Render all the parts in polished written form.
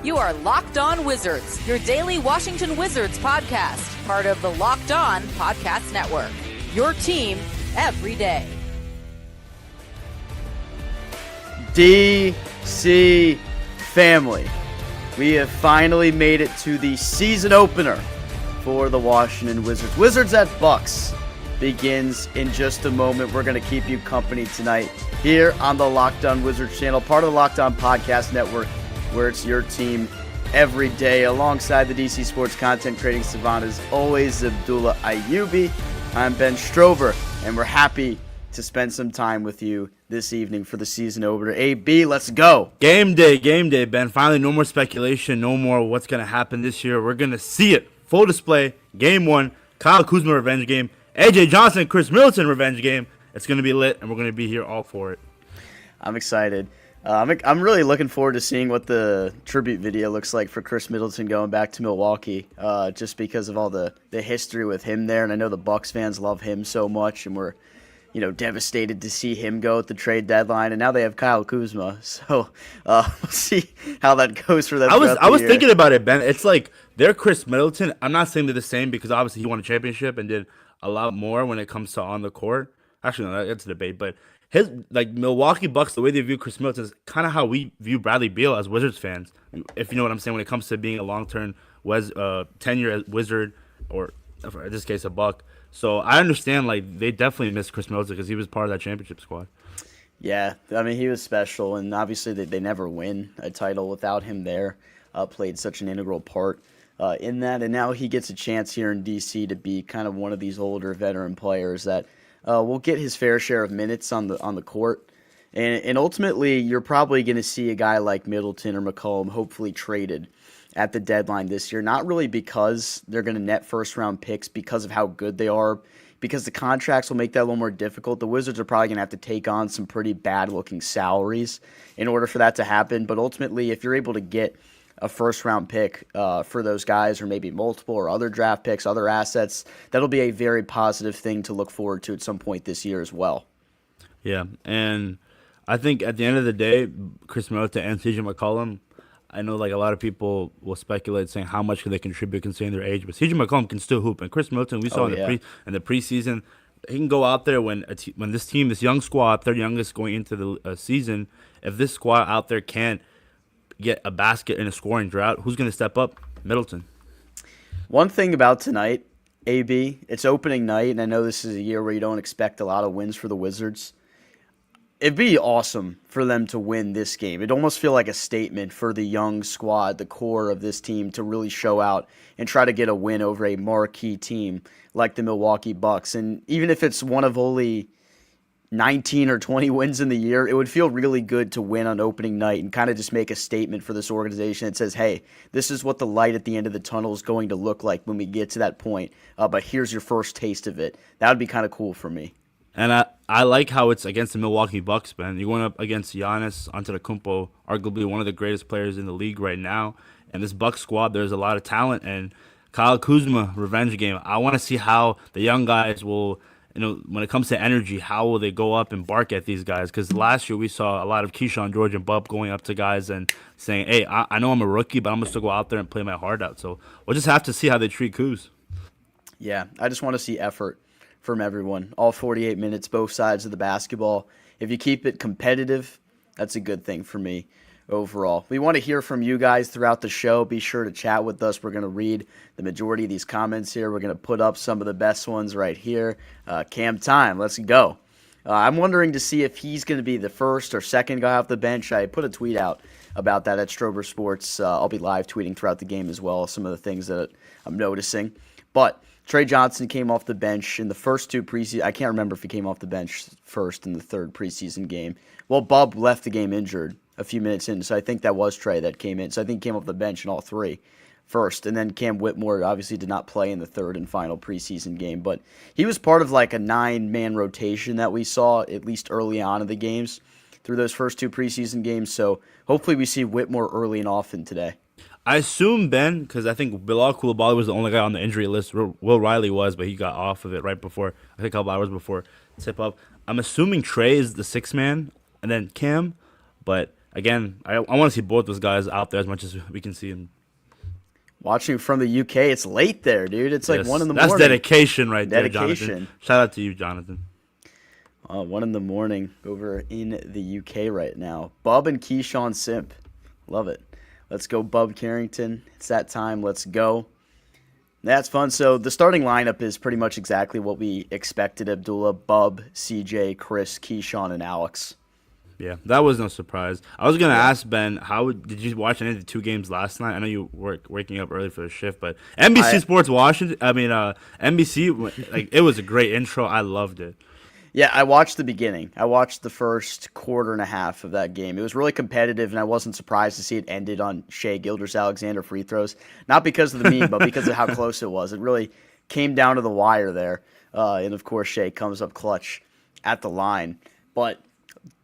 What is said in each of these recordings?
You are Locked On Wizards, your daily Washington Wizards podcast, part of the Locked On Podcast Network. Your team every day. DC family, we have finally made it to the season opener for the Washington Wizards. Wizards at Bucks begins in just a moment. We're going to keep you company tonight here on the Locked On Wizards channel, part of the Locked On Podcast Network, where it's your team every day. Alongside the DC Sports content creating savant is always Abdullah Ayubi. I'm Ben Strover, and we're happy to spend some time with you this evening for the season opener. AB, let's go. Game day, Ben. Finally, no more speculation, no more what's going to happen this year. We're going to see it. Full display, game one, Kyle Kuzma revenge game, AJ Johnson, Chris Middleton revenge game. It's going to be lit, and we're going to be here all for it. I'm excited. I'm really looking forward to seeing what the tribute video looks like for Chris Middleton going back to Milwaukee, just because of all the history with him there. And I know the Bucks fans love him so much, and we're devastated to see him go at the trade deadline. And now they have Kyle Kuzma, so we'll see how that goes for them. I was thinking about it, Ben. It's like they're Chris Middleton. I'm not saying they're the same because obviously he won a championship and did a lot more when it comes to on the court. Actually, no, that's a debate, but his Milwaukee Bucks, the way they view Chris Middleton is kind of how we view Bradley Beal as Wizards fans, if you know what I'm saying, when it comes to being a long-term tenure Wizard, or in this case a Buck. So I understand they definitely miss Chris Middleton because he was part of that championship squad. Yeah, I mean, he was special, and obviously they never win a title without him there. Played such an integral part in that, and now he gets a chance here in DC to be kind of one of these older veteran players that will get his fair share of minutes on the court. And ultimately, you're probably going to see a guy like Middleton or McCollum hopefully traded at the deadline this year. Not really because they're going to net first-round picks because of how good they are, because the contracts will make that a little more difficult. The Wizards are probably going to have to take on some pretty bad-looking salaries in order for that to happen. But ultimately, if you're able to get a first-round pick for those guys, or maybe multiple or other draft picks, other assets, that'll be a very positive thing to look forward to at some point this year as well. Yeah, and I think at the end of the day, Chris Middleton and CJ McCollum, I know a lot of people will speculate saying how much can they contribute considering their age, but CJ McCollum can still hoop, and Chris Middleton, we saw in the preseason, he can go out there when this young squad, third youngest going into the season, if this squad out there can't get a basket in a scoring drought, who's going to step up? Middleton. One thing about tonight, AB, it's opening night, and I know this is a year where you don't expect a lot of wins for the Wizards. It'd be awesome for them to win this game. It'd almost feel like a statement for the young squad, the core of this team, to really show out and try to get a win over a marquee team like the Milwaukee Bucks. And even if it's one of only 19 or 20 wins in the year, it would feel really good to win on opening night and kind of just make a statement for this organization that says, hey, this is what the light at the end of the tunnel is going to look like when we get to that point, but here's your first taste of it. That would be kind of cool for me. And I like how it's against the Milwaukee Bucks, Ben. You're going up against Giannis Antetokounmpo, arguably one of the greatest players in the league right now. And this Bucks squad, there's a lot of talent. And Kyle Kuzma, revenge game. I want to see how the young guys will, when it comes to energy, how will they go up and bark at these guys? Because last year we saw a lot of Keyshawn, George, and Bub going up to guys and saying, hey, I know I'm a rookie, but I'm going to still go out there and play my heart out. So we'll just have to see how they treat Kuz. Yeah, I just want to see effort from everyone. All 48 minutes, both sides of the basketball. If you keep it competitive, that's a good thing for me overall. We want to hear from you guys throughout the show. Be sure to chat with us. We're going to read the majority of these comments here. We're going to put up some of the best ones right here. Cam time, let's go. I'm wondering to see if he's going to be the first or second guy off the bench. I put a tweet out about that at Strober Sports. I'll be live tweeting throughout the game as well, some of the things that I'm noticing. But Trey Johnson came off the bench in the first two preseason. I can't remember if he came off the bench first in the third preseason game. Well, Bub left the game injured a few minutes in, so I think that was Trey that came in. So I think he came off the bench in all three first. And then Cam Whitmore obviously did not play in the third and final preseason game. But he was part of a 9-man rotation that we saw, at least early on in the games, through those first two preseason games. So hopefully we see Whitmore early and often today. I assume, Ben, because I think Bilal Coulibaly was the only guy on the injury list. Will Riley was, but he got off of it right before, I think a couple hours before tip-up. I'm assuming Trey is the sixth man, and then Cam, but again, I want to see both those guys out there as much as we can see them. Watching from the UK, it's late there, dude. It's like 1 in the morning. That's dedication right there, Dedication. Jonathan. Shout out to you, Jonathan. 1 in the morning over in the UK right now. Bub and Keyshawn Simp. Love it. Let's go, Bub Carrington. It's that time. Let's go. That's fun. So the starting lineup is pretty much exactly what we expected. Abdullah, Bub, CJ, Chris, Keyshawn, and Alex. Yeah, that was no surprise. I was going to ask Ben, did you watch any of the 2 games last night? I know you were waking up early for the shift, but NBC Sports Washington, NBC, like, it was a great intro. I loved it. Yeah, I watched the beginning. I watched the first quarter and a half of that game. It was really competitive, and I wasn't surprised to see it ended on Shea Gilders-Alexander free throws. Not because of the meme, but because of how close it was. It really came down to the wire there. And, of course, Shea comes up clutch at the line. But,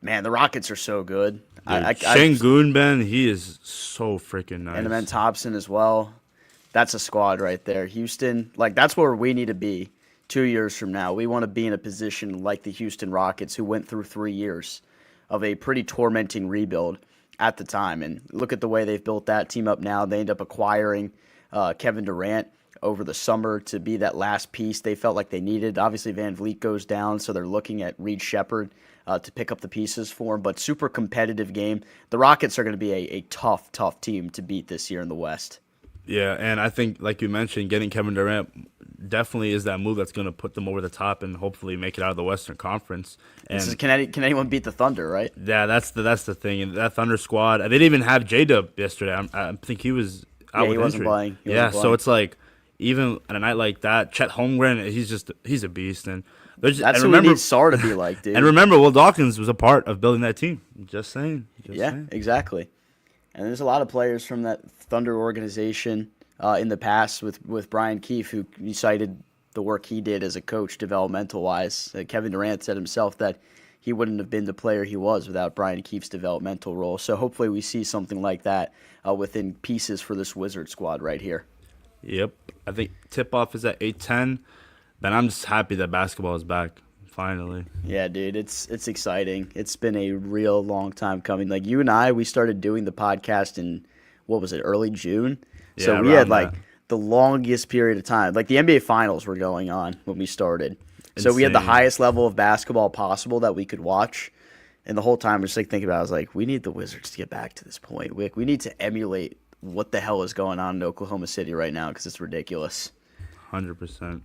man, the Rockets are so good. Şengün, Ben, he is so freaking nice. And Ben Thompson as well. That's a squad right there. Houston, like, that's where we need to be 2 years from now. We want to be in a position like the Houston Rockets, who went through 3 years of a pretty tormenting rebuild at the time. And look at the way they've built that team up now. They end up acquiring Kevin Durant over the summer to be that last piece they felt like they needed. Obviously, Van Vliet goes down, so they're looking at Reed Shepherd to pick up the pieces for him. But super competitive game. The Rockets are going to be a tough team to beat this year in the West. Yeah, and I think, like you mentioned, getting Kevin Durant definitely is that move that's going to put them over the top and hopefully make it out of the Western Conference. And can anyone beat the Thunder, right? Yeah, that's the thing. And that Thunder squad, they didn't even have J-Dub yesterday. I think he was out with wasn't injury. playing. So it's like, even on a night like that, Chet Holmgren, he's a beast. And that's what we need Sarr to be like, dude. And remember, Will Dawkins was a part of building that team. Just saying. Exactly. And there's a lot of players from that Thunder organization in the past with Brian Keefe, who you cited the work he did as a coach developmental-wise. Kevin Durant said himself that he wouldn't have been the player he was without Brian Keefe's developmental role. So hopefully we see something like that within pieces for this Wizard squad right here. Yep. I think tip-off is at 8:10. But I'm just happy that basketball is back, finally. Yeah, dude, it's exciting. It's been a real long time coming. Like, you and I, we started doing the podcast in, what was it, early June? Yeah, so we had, like, the longest period of time. Like, the NBA Finals were going on when we started. Insane. So we had the highest level of basketball possible that we could watch. And the whole time, I was like thinking about it, I was like, we need the Wizards to get back to this point. We need to emulate what the hell is going on in Oklahoma City right now, because it's ridiculous. 100%.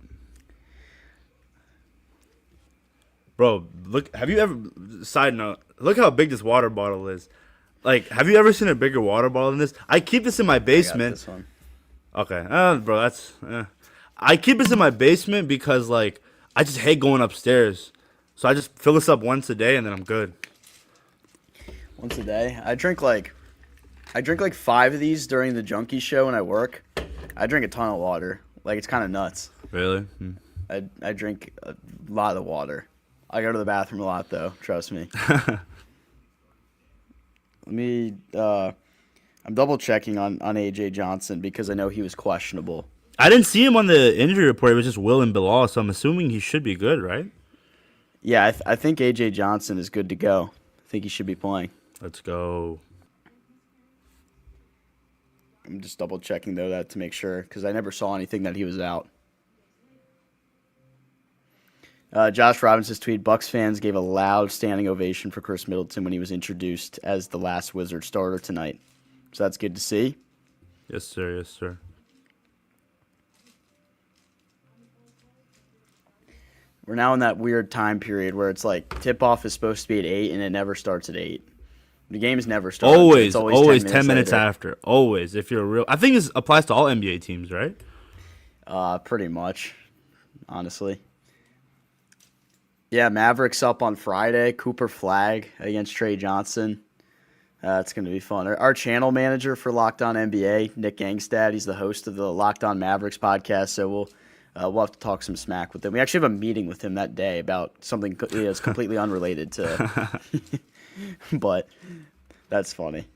Bro, look, have you ever, side note, look how big this water bottle is. Like, have you ever seen a bigger water bottle than this? I keep this in my basement. I got this one. Okay. Bro, that's, I keep this in my basement because, like, I just hate going upstairs. So I just fill this up once a day and then I'm good. Once a day? I drink like 5 of these during the Junkie show when I work. I drink a ton of water. Like, it's kind of nuts. Really? I drink a lot of water. I go to the bathroom a lot, though. Trust me. I'm double checking on AJ Johnson because I know he was questionable. I didn't see him on the injury report. It was just Will and Bilal, so I'm assuming he should be good, right? Yeah, I think AJ Johnson is good to go. I think he should be playing. Let's go. I'm just double checking though that to make sure because I never saw anything that he was out. Josh Robinson's tweet, Bucks fans gave a loud standing ovation for Chris Middleton when he was introduced as the last Wizard starter tonight. So that's good to see. Yes, sir. Yes, sir. We're now in that weird time period where it's like tip-off is supposed to be at 8 and it never starts at 8. The games never start. Always 10 minutes after. Always. If you're a real... I think this applies to all NBA teams, right? Pretty much, honestly. Yeah, Mavericks up on Friday. Cooper Flag against Trey Johnson. It's going to be fun. Our channel manager for Locked On NBA, Nick Gangstad, he's the host of the Locked On Mavericks podcast, so we'll have to talk some smack with him. We actually have a meeting with him that day about something that's completely unrelated to but that's funny.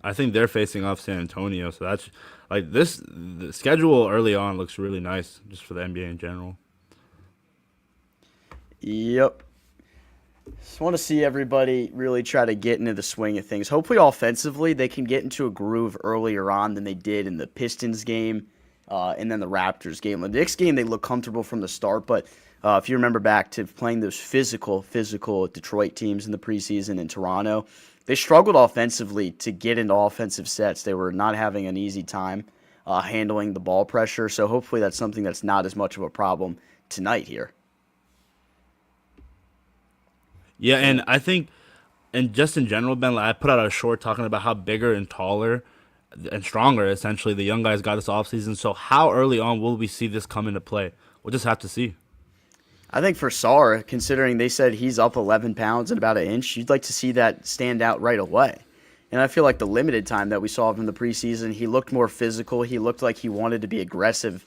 I think they're facing off San Antonio, so that's like this. The schedule early on looks really nice just for the NBA in general. Yep. Just want to see everybody really try to get into the swing of things. Hopefully, offensively, they can get into a groove earlier on than they did in the Pistons game and then the Raptors game. In the Knicks game, they looked comfortable from the start, but if you remember back to playing those physical Detroit teams in the preseason in Toronto, they struggled offensively to get into offensive sets. They were not having an easy time handling the ball pressure, so hopefully that's something that's not as much of a problem tonight here. Yeah, and I think, and just in general, Ben, like, I put out a short talking about how bigger and taller and stronger, essentially, the young guys got this offseason. So how early on will we see this come into play? We'll just have to see. I think for Sarr, considering they said he's up 11 pounds and about an inch, you'd like to see that stand out right away. And I feel like the limited time that we saw of him in the preseason, he looked more physical. He looked like he wanted to be aggressive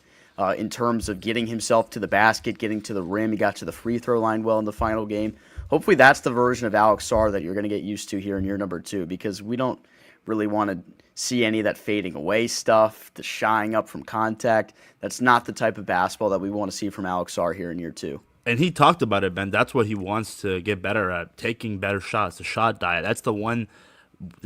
in terms of getting himself to the basket, getting to the rim. He got to the free throw line well in the final game. Hopefully that's the version of Alex Sarr that you're going to get used to here in year number 2, because we don't really want to see any of that fading away stuff, the shying up from contact. That's not the type of basketball that we want to see from Alex Sarr here in year 2. And he talked about it, Ben. That's what he wants to get better at, taking better shots, the shot diet. That's the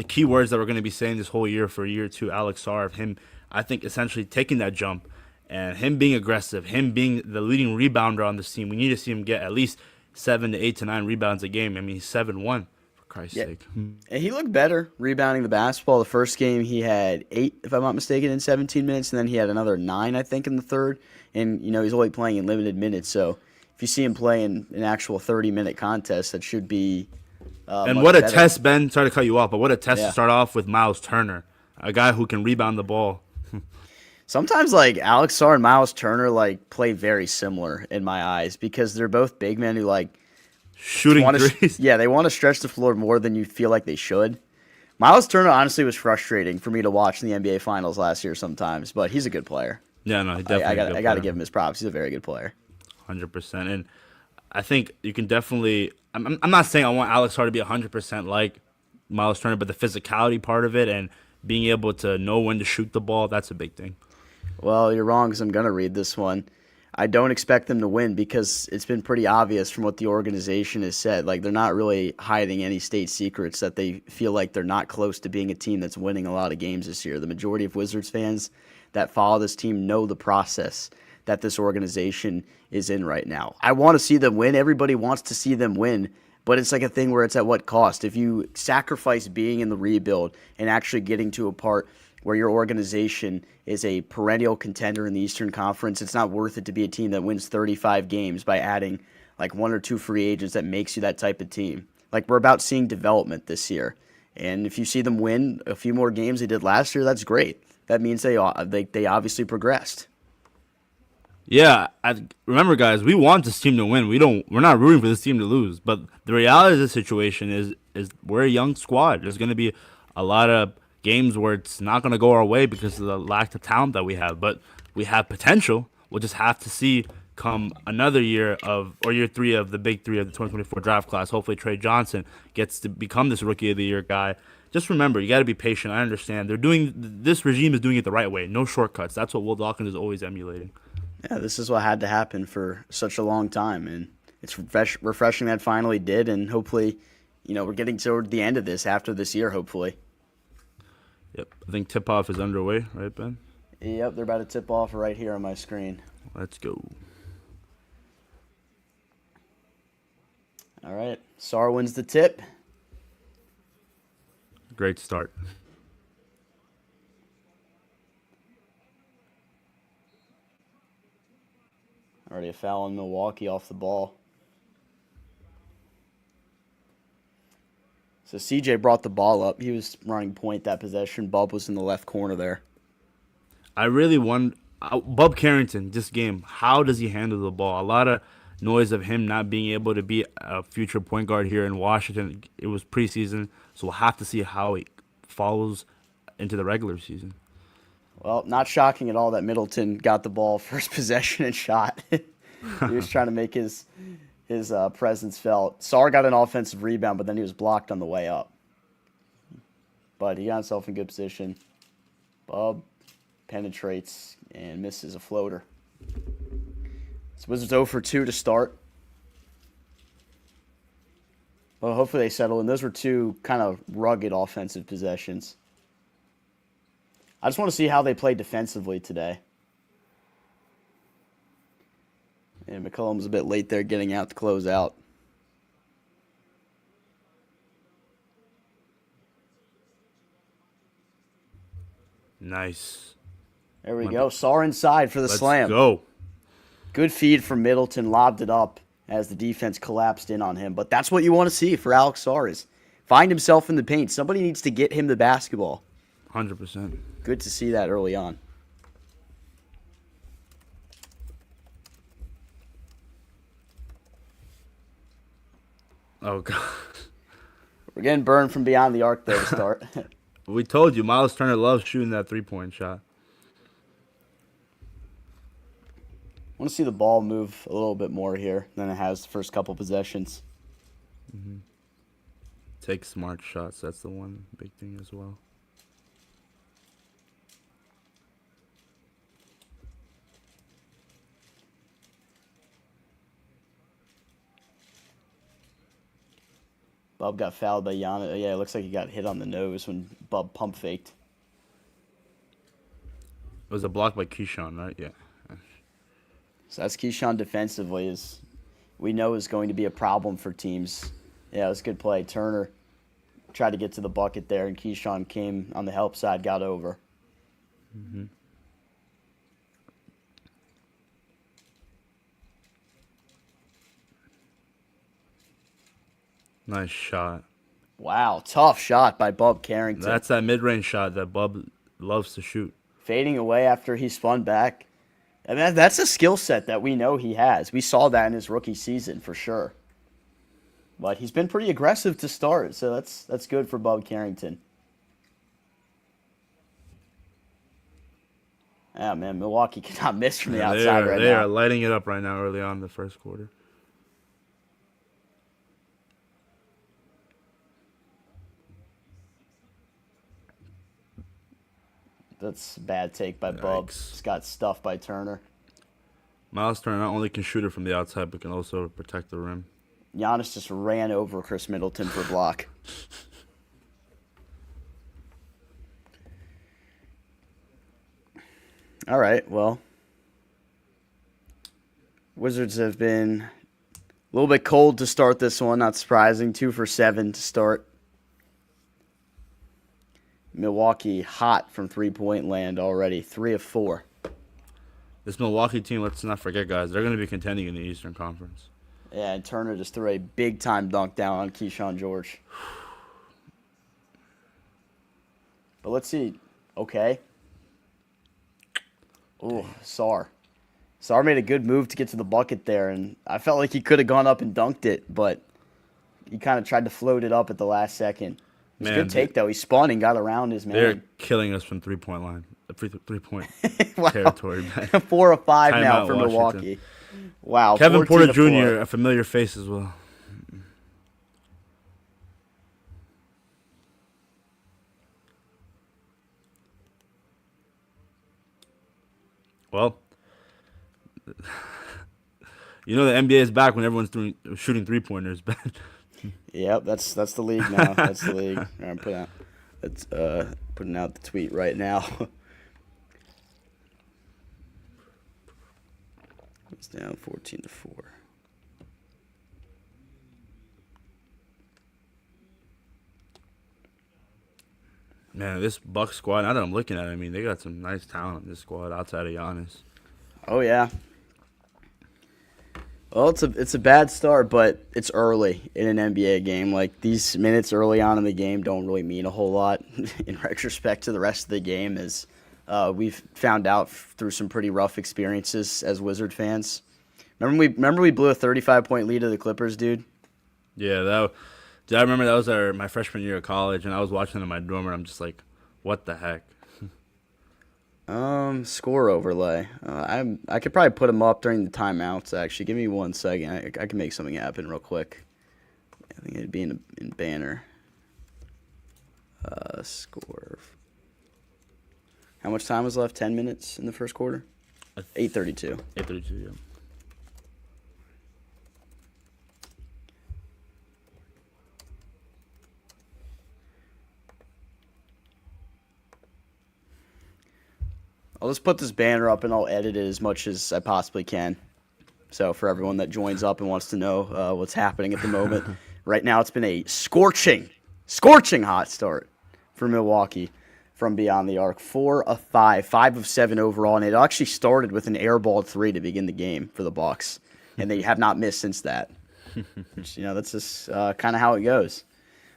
key words that we're going to be saying this whole year for year 2, Alex Sarr, of him, I think, essentially taking that jump and him being aggressive, him being the leading rebounder on this team. We need to see him get at least 7 to 8 to 9 rebounds a game. I mean, he's 7-1, for Christ's sake. And he looked better rebounding the basketball. The first game he had 8, if I'm not mistaken, in 17 minutes, and then he had another 9, I think, in the third. And, he's only playing in limited minutes, so if you see him play in an actual 30-minute contest, that should be and what a better. test, Ben. Sorry to cut you off, but what a test Yeah. to start off with Miles Turner, a guy who can rebound the ball. Sometimes, Alex Sarr and Miles Turner, play very similar in my eyes, because they're both big men who, Shooting threes. Yeah, they want to stretch the floor more than you feel like they should. Miles Turner honestly was frustrating for me to watch in the NBA Finals last year sometimes, but he's a good player. Yeah, no, he definitely. I got to give him his props. He's a very good player. 100%. And I think you can definitely. I'm not saying I want Alex Sarr to be 100% like Miles Turner, but the physicality part of it and being able to know when to shoot the ball, that's a big thing. Well, you're wrong, because I'm going to read this one. I don't expect them to win, because it's been pretty obvious from what the organization has said. They're not really hiding any state secrets that they feel like they're not close to being a team that's winning a lot of games this year. The majority of Wizards fans that follow this team know the process that this organization is in right now. I want to see them win. Everybody wants to see them win, but it's a thing where it's at what cost? If you sacrifice being in the rebuild and actually getting to a part where your organization is a perennial contender in the Eastern Conference, it's not worth it to be a team that wins 35 games by adding 1 or 2 free agents that makes you that type of team. We're about seeing development this year. And if you see them win a few more games they did last year, that's great. That means they obviously progressed. Yeah, remember, guys, we want this team to win. We're not rooting for this team to lose. But the reality of the situation is we're a young squad. There's going to be a lot of games where it's not going to go our way because of the lack of talent that we have. But we have potential. We'll just have to see come another year year 3 of the big 3 of the 2024 draft class. Hopefully Trey Johnson gets to become this Rookie of the Year guy. Just remember, you got to be patient. I understand. This regime is doing it the right way. No shortcuts. That's what Will Dawkins is always emulating. Yeah, this is what had to happen for such a long time, and it's refreshing that finally did, and hopefully, we're getting toward the end of this after this year, hopefully. Yep, I think tip-off is underway, right, Ben? Yep, they're about to tip off right here on my screen. Let's go. All right, Sarr wins the tip. Great start. Already a foul on Milwaukee off the ball. So CJ brought the ball up. He was running point that possession. Bub was in the left corner there. I really wonder, Bub Carrington, this game, how does he handle the ball? A lot of noise of him not being able to be a future point guard here in Washington. It was preseason, so we'll have to see how he follows into the regular season. Well, not shocking at all that Middleton got the ball first possession and shot. He was trying to make his presence felt. Sarr got an offensive rebound, but then he was blocked on the way up. But he got himself in good position. Bub penetrates and misses a floater. So Wizards 0 for 2 to start. Well, hopefully they settle in. Those were two kind of rugged offensive possessions. I just want to see how they play defensively today. And McCollum was a bit late there getting out to close out. Nice. There we go. Saar inside for the slam. Let's go. Good feed from Middleton. Lobbed it up as the defense collapsed in on him. But that's what you want to see for Alex Saar is find himself in the paint. Somebody needs to get him the basketball. 100%. Good to see that early on. Oh, God. We're getting burned from beyond the arc there to start. We told you, Miles Turner loves shooting that three-point shot. I want to see the ball move a little bit more here than it has the first couple possessions. Mm-hmm. Take smart shots. That's the one big thing as well. Bub got fouled by Giannis. Yeah, it looks like he got hit on the nose when Bub pump faked. It was a block by Keyshawn, right? Yeah. So that's Keyshawn defensively we know is going to be a problem for teams. Yeah, it was a good play. Turner tried to get to the bucket there, and Keyshawn came on the help side, got over. Mm-hmm. Nice shot. Wow, tough shot by Bub Carrington. That's that mid-range shot that Bub loves to shoot. Fading away after he spun back. And that's a skill set that we know he has. We saw that in his rookie season for sure. But he's been pretty aggressive to start, so that's good for Bub Carrington. Yeah, man, Milwaukee cannot miss from the outside right now. They are lighting it up right now early on in the first quarter. That's a bad take by Bub. Just got stuffed by Turner. Miles Turner not only can shoot it from the outside, but can also protect the rim. Giannis just ran over Chris Middleton for a block. All right, well, Wizards have been a little bit cold to start this one. Not surprising. 2 for 7 to start. Milwaukee hot from three-point land already. 3 of 4. This Milwaukee team, let's not forget, guys, they're going to be contending in the Eastern Conference. Yeah, and Turner just threw a big-time dunk down on Keyshawn George. But let's see. Okay. Ooh, Saar. Saar made a good move to get to the bucket there, and I felt like he could have gone up and dunked it, but he kind of tried to float it up at the last second. It was a good take, though. He spun and got around his man. They're killing us from three-point line. Three-point wow. territory, man. 4 of 5 Time now out, for Washington. Milwaukee. Wow. Kevin Porter 14 Jr., to 4. a familiar face as well. Well, you know the NBA is back when everyone's shooting three-pointers, Ben. Yep, that's the league now. That's the league. I'm putting out the tweet right now. It's down 14 to 4. Man, this Bucks squad, now that I'm looking at it, I mean, they got some nice talent in this squad outside of Giannis. Oh, yeah. Well, it's a bad start, but it's early in an NBA game. Like, these minutes early on in the game don't really mean a whole lot in retrospect to the rest of the game, as we've found out through some pretty rough experiences as Wizard fans. Remember we blew a 35-point lead to the Clippers, dude? Yeah, I remember that was my freshman year of college, and I was watching it in my dorm, and I'm just like, what the heck? Score overlay. I could probably put them up during the timeouts, actually. Give me 1 second. I can make something happen real quick. I think it'd be in banner. Score. How much time was left? 10 minutes in the first quarter? 8:32. 8:32, yeah. I'll just put this banner up and I'll edit it as much as I possibly can. So for everyone that joins up and wants to know what's happening at the moment, right now it's been a scorching hot start for Milwaukee from beyond the arc. 4 of 5, 5 of 7 overall, and it actually started with an airball 3 to begin the game for the Bucks, and they have not missed since that. Which, that's just kind of how it goes.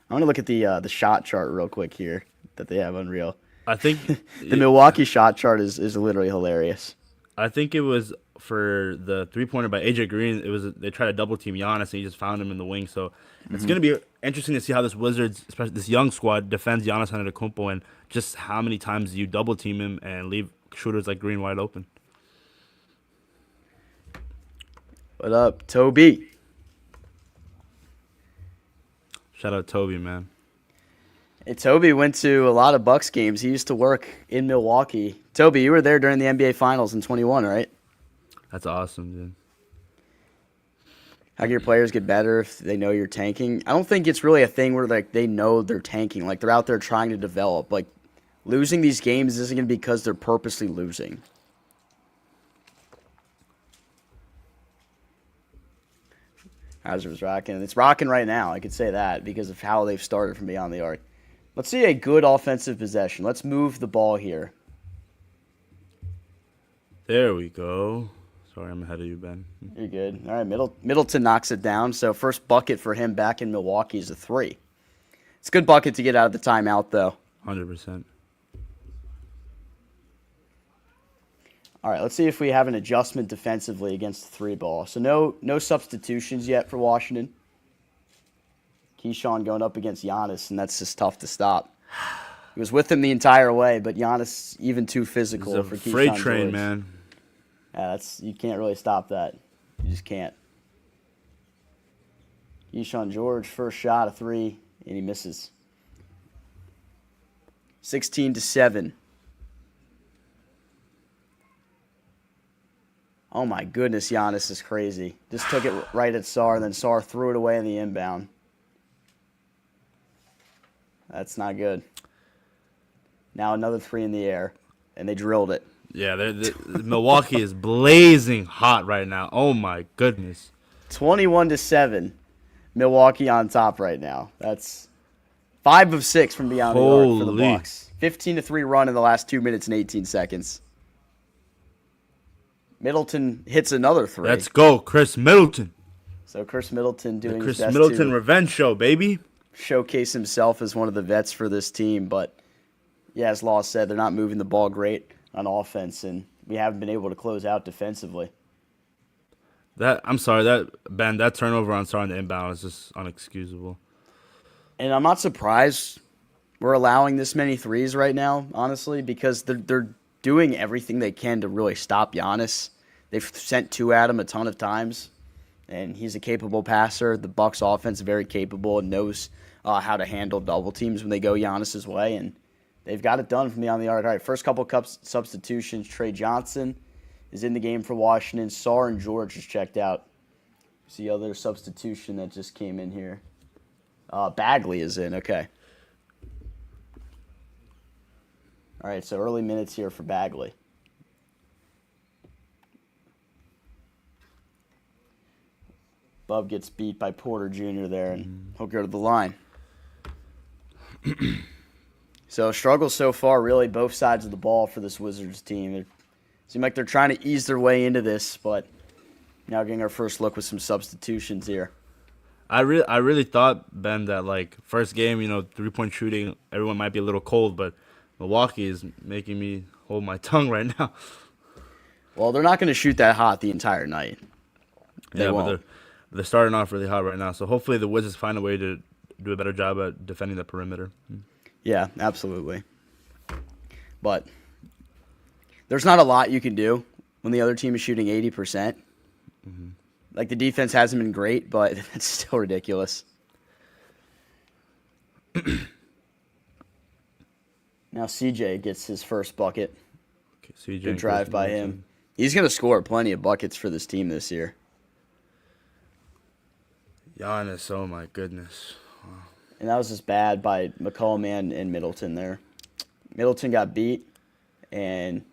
I want to look at the shot chart real quick here that they have Unreal. I think the Milwaukee shot chart is literally hilarious. I think it was for the 3-pointer by AJ Green. They tried to double team Giannis and he just found him in the wing. So it's going to be interesting to see how this Wizards, especially this young squad, defends Giannis Antetokounmpo and just how many times you double team him and leave shooters like Green wide open. What up, Toby? Shout out Toby, man. Hey, Toby went to a lot of Bucks games. He used to work in Milwaukee. Toby, you were there during the NBA Finals in 21, right? That's awesome, dude. How can your players get better if they know you're tanking? I don't think it's really a thing where they know they're tanking. Like, they're out there trying to develop. Like, losing these games isn't going to be because they're purposely losing. Hazard's rocking. It's rocking right now. I could say that because of how they've started from beyond the arc. Let's see a good offensive possession. Let's move the ball here. There we go. Sorry, I'm ahead of you, Ben. You're good. All right, Middleton knocks it down. So first bucket for him back in Milwaukee is a 3. It's a good bucket to get out of the timeout, though. 100%. All right, let's see if we have an adjustment defensively against the 3 ball. So no substitutions yet for Washington. Keyshawn going up against Giannis, and that's just tough to stop. He was with him the entire way, but Giannis even too physical for Keyshawn. Freight train, George. Man. Yeah, you can't really stop that. You just can't. Keyshawn George, first shot, a 3, and he misses. 16-7. Oh my goodness, Giannis is crazy. Just took it right at Sarr, and then Sarr threw it away in the inbound. That's not good. Now another 3 in the air, and they drilled it. Yeah, Milwaukee is blazing hot right now. Oh my goodness. 21-7. Milwaukee on top right now. That's 5 of 6 from beyond the arc for the Bucks. 15-3 run in the last 2 minutes and 18 seconds. Middleton hits another 3. Let's go, Chris Middleton. So Chris Middleton doing his best Chris Middleton revenge show, baby. Showcase himself as one of the vets for this team, but yeah, as Law said, they're not moving the ball great on offense, and we haven't been able to close out defensively. I'm sorry, that turnover on Sarr on the inbound is just unexcusable. And I'm not surprised we're allowing this many 3s right now, honestly, because they're doing everything they can to really stop Giannis. They've sent 2 at him a ton of times, and he's a capable passer. The Bucks offense is very capable and knows how to handle double teams when they go Giannis's way, and they've got it done from beyond the arc. All right, first couple substitutions. Trey Johnson is in the game for Washington. Sarr and George is checked out. See the other substitution that just came in here. Bagley is in. Okay. All right, so early minutes here for Bagley. Bub gets beat by Porter Jr. there, and he'll go to the line. So struggles so far, really, both sides of the ball for this Wizards team. It seems like they're trying to ease their way into this, but now getting our first look with some substitutions here. I really thought, Ben, that like first game, 3-point shooting, everyone might be a little cold, but Milwaukee is making me hold my tongue right now. Well, they're not going to shoot that hot the entire night. But they're starting off really hot right now, so hopefully the Wizards find a way to do a better job at defending the perimeter. Yeah, absolutely. But there's not a lot you can do when the other team is shooting 80%. Mm-hmm. Like, the defense hasn't been great, but it's still ridiculous. Now CJ gets his first bucket. Okay, CJ Good drive by him. He's going to score plenty of buckets for this team this year. Giannis, oh my goodness. Wow. And that was just bad by McCollum and Middleton there. Middleton got beat, and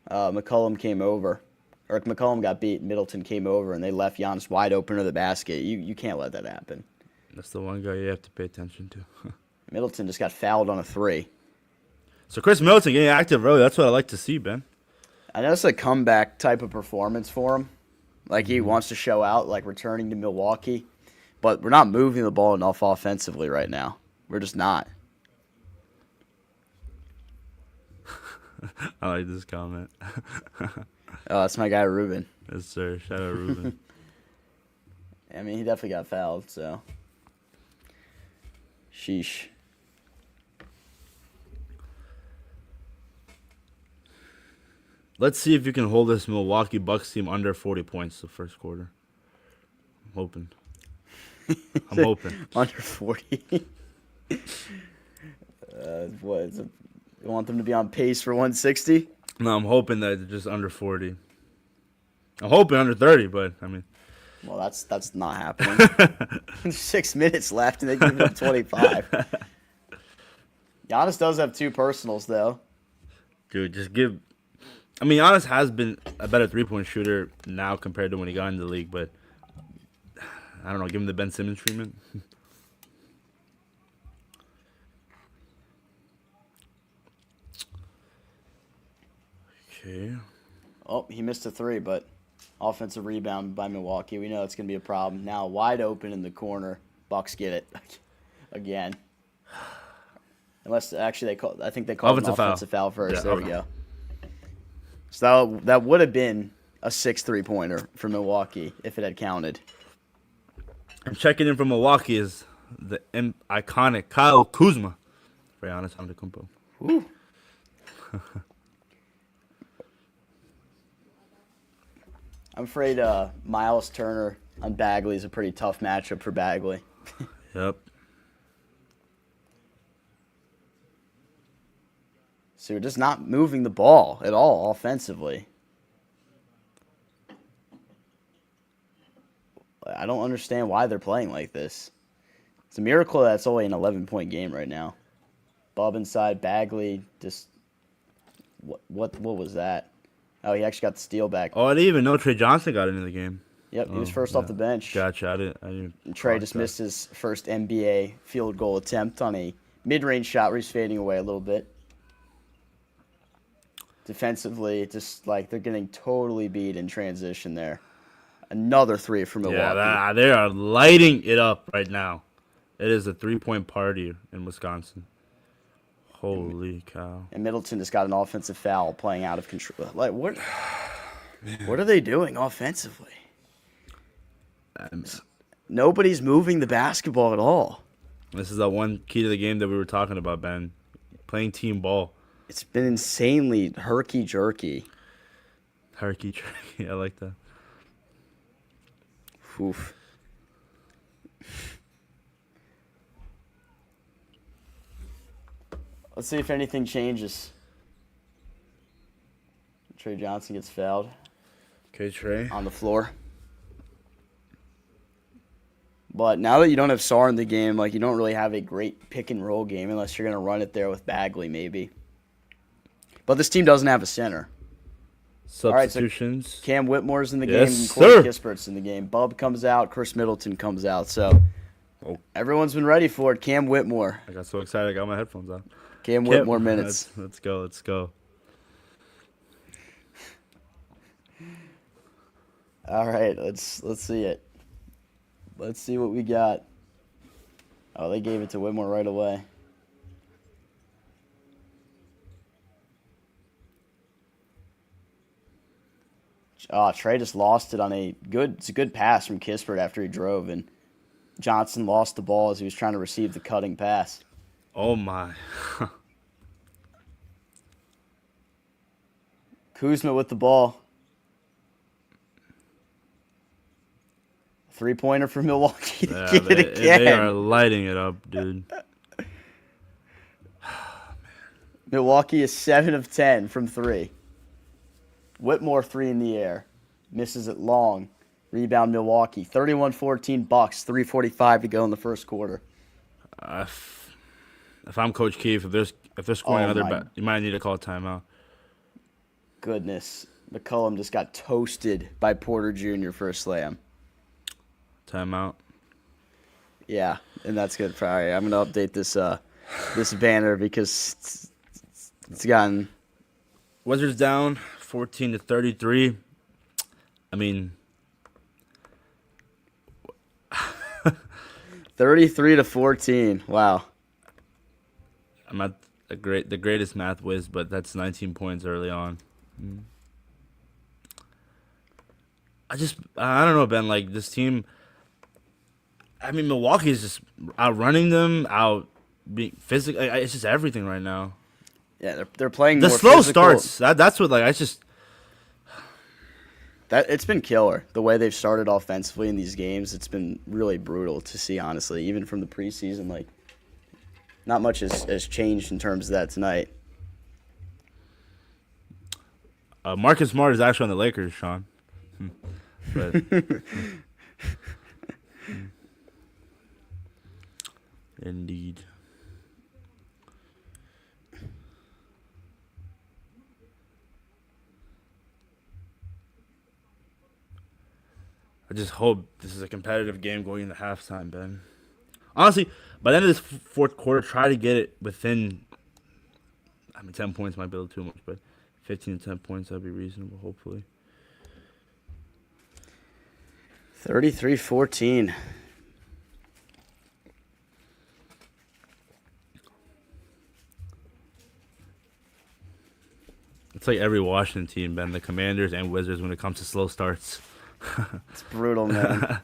McCollum came over. Or McCollum got beat, Middleton came over, and they left Giannis wide open to the basket. You can't let that happen. That's the one guy you have to pay attention to. Middleton just got fouled on a 3. So Chris Middleton getting active early. That's what I like to see, Ben. I know it's a comeback type of performance for him. Like, he wants to show out, like returning to Milwaukee. But we're not moving the ball enough offensively right now. We're just not. I like this comment. Oh, that's my guy, Ruben. Yes, sir. Shout out Ruben. I mean, he definitely got fouled, so. Sheesh. Let's see if you can hold this Milwaukee Bucks team under 40 points the first quarter. I'm hoping. I'm hoping. Under 40. What? You want them to be on pace for 160? No, I'm hoping that they're just under 40. I'm hoping under 30, but I mean. Well, that's not happening. 6 minutes left, and they give up 25. Giannis does have 2 personals, though. Dude, just give. I mean, Giannis has been a better three-point shooter now compared to when he got into the league, but I don't know. Give him the Ben Simmons treatment. Okay. Oh, he missed a 3, but offensive rebound by Milwaukee. We know it's going to be a problem. Now wide open in the corner. Bucks get it again. Unless actually I think they called an offensive foul first. Yeah, there we go. So that would have been a 6 3-pointer for Milwaukee if it had counted. And checking in from Milwaukee is the iconic Kyle Kuzma for Giannis Antetokounmpo. Woo. I'm afraid Miles Turner on Bagley is a pretty tough matchup for Bagley. Yep. So we're just not moving the ball at all offensively. I don't understand why they're playing like this. It's a miracle that it's only an 11-point game right now. Bub inside, Bagley, just what was that? Oh, he actually got the steal back. Oh, I didn't even know Trey Johnson got into the game. Yep, he was first off the bench. Gotcha. I didn't. And Trey just missed his first NBA field goal attempt on a mid-range shot where he's fading away a little bit. Defensively, just like they're getting totally beat in transition there. Another 3 for Milwaukee. Yeah, they are lighting it up right now. It is a 3-point party in Wisconsin. Holy cow. And Middleton just got an offensive foul playing out of control. Like, what are they doing offensively? Nobody's moving the basketball at all. This is the one key to the game that we were talking about, Ben. Playing team ball. It's been insanely herky-jerky. Herky-jerky. I like that. Oof. Let's see if anything changes. Trey Johnson gets fouled. Okay, Trey. On the floor. But now that you don't have Sarr in the game, like you don't really have a great pick and roll game unless you're going to run it there with Bagley maybe. But this team doesn't have a center. Substitutions. All right, so Cam Whitmore's in the Yes, game and Corey sir. Kispert's in the game. Bub comes out, Chris Middleton comes out. So everyone's been ready for it. Cam Whitmore. I got so excited I got my headphones on. Cam Whitmore minutes. Let's go. All right, let's see it. Let's see what we got. Oh, they gave it to Whitmore right away. Trey just lost it on it's a good pass from Kispert after he drove, and Johnson lost the ball as he was trying to receive the cutting pass. Oh, my. Kuzma with the ball. 3-pointer for Milwaukee. Yeah, Get it again. They are lighting it up, dude. Milwaukee is 7 of 10 from 3. Whitmore 3 in the air. Misses it long. Rebound Milwaukee. 31-14 Bucks. 3:45 to go in the first quarter. If I'm Coach Keefe, if they're scoring you might need to call a timeout. goodness. McCollum just got toasted by Porter Jr. for a slam. Timeout. Yeah, and that's good. Sorry, I'm going to update this banner because it's gotten... Wizards down 14-33. I mean... 33-14. Wow. I'm not the greatest math whiz, but that's 19 points early on. I don't know, Ben. Like, this team, I mean, Milwaukee is just outrunning them, being physical. It's just everything right now. Yeah, they're playing the more slow physical. starts. That's what, like, I just... It's been killer, the way they've started offensively in these games. It's been really brutal to see, honestly, even from the preseason. Like, not much has changed in terms of that tonight. Marcus Smart is actually on the Lakers, Sean. But indeed. I just hope this is a competitive game going into halftime, Ben. Honestly, by the end of this fourth quarter, try to get it within. I mean, 10 points might be a little too much, but 15 to 10 points, that'd be reasonable, hopefully. 33-14. It's like every Washington team, Ben, the Commanders and Wizards when it comes to slow starts. It's brutal, man.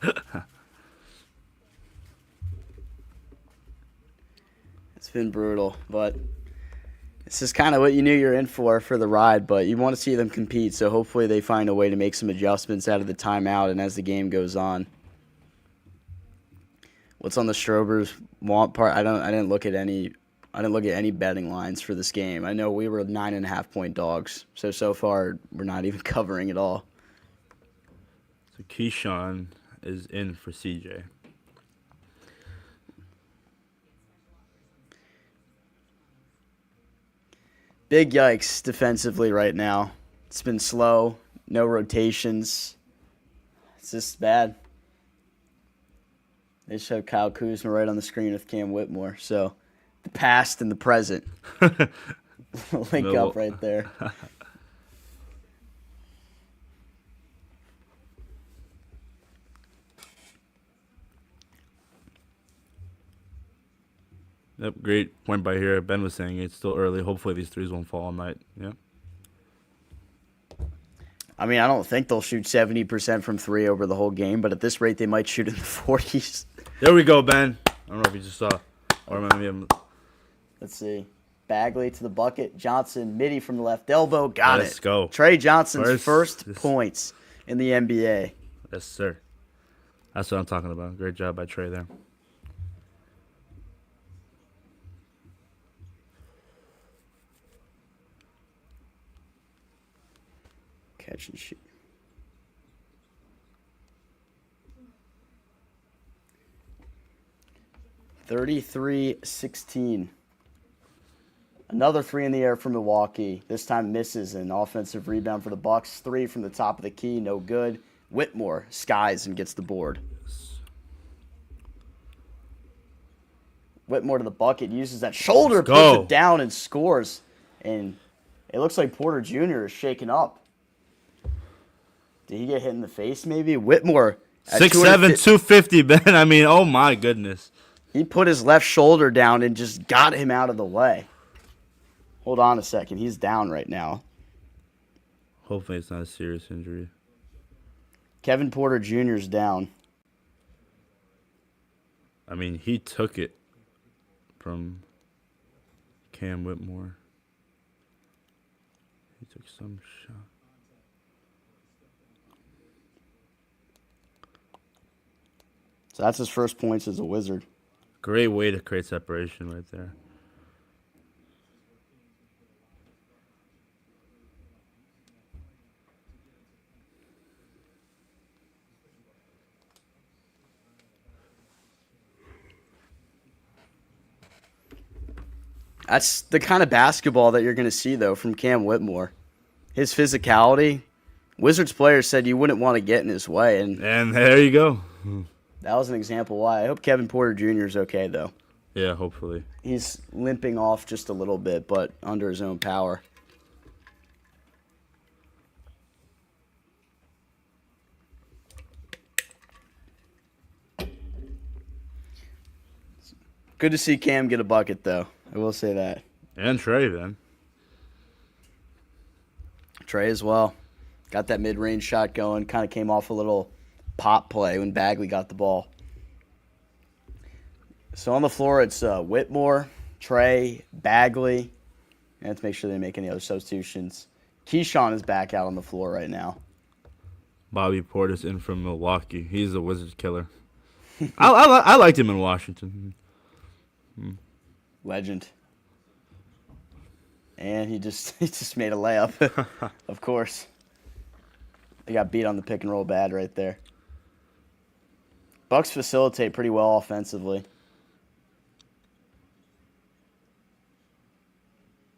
It's been brutal, but this is kind of what you knew you're in for the ride, but you want to see them compete, so hopefully they find a way to make some adjustments out of the timeout and as the game goes on. What's on the Strobers want part? I didn't look at any betting lines for this game. I know we were 9.5-point dogs, so far we're not even covering at all. So Keyshawn is in for CJ. Big yikes defensively right now. It's been slow, no rotations. It's just bad. They showed Kyle Kuzma right on the screen with Cam Whitmore. So the past and the present link up right there. Yep, great point by here. Ben was saying it's still early. Hopefully these threes won't fall all night. Yeah. I mean, I don't think they'll shoot 70% from three over the whole game, but at this rate, they might shoot in the 40s. There we go, Ben. I don't know if you just saw. Or maybe Let's see. Bagley to the bucket. Johnson, midi from the left elbow. Got it. Let's go. Trey Johnson's first points in the NBA. Yes, sir. That's what I'm talking about. Great job by Trey there. Catch and shoot. (33-16). Another three in the air for Milwaukee. This time misses. An offensive rebound for the Bucks. Three from the top of the key, no good. Whitmore skies and gets the board. Whitmore to the bucket, uses that shoulder, puts it down and scores. And it looks like Porter Jr. is shaken up. Did he get hit in the face maybe? Whitmore. 6'7", 250, Ben. I mean, oh my goodness. He put his left shoulder down and just got him out of the way. Hold on a second. He's down right now. Hopefully it's not a serious injury. Kevin Porter Jr.'s down. I mean, he took it from Cam Whitmore. He took some shot. So that's his first points as a Wizard. Great way to create separation right there. That's the kind of basketball that you're going to see, though, from Cam Whitmore. his physicality, Wizards players said you wouldn't want to get in his way, and there you go. that was an example why. I hope Kevin Porter Jr. is okay, though. Yeah, hopefully. He's limping off just a little bit, but under his own power. Good to see Cam get a bucket, though. I will say that. And Trey, then. Trey as well. Got that mid-range shot going. Kind of came off a little pop play when Bagley got the ball. So on the floor, it's Whitmore, Trey, Bagley. I have to make sure they didn't make any other substitutions. Keyshawn is back out on the floor right now. Bobby Portis in from Milwaukee. He's a Wizards killer. I liked him in Washington. Legend. And he just made a layup, of course. They got beat on the pick and roll bad right there. Bucks facilitate pretty well offensively.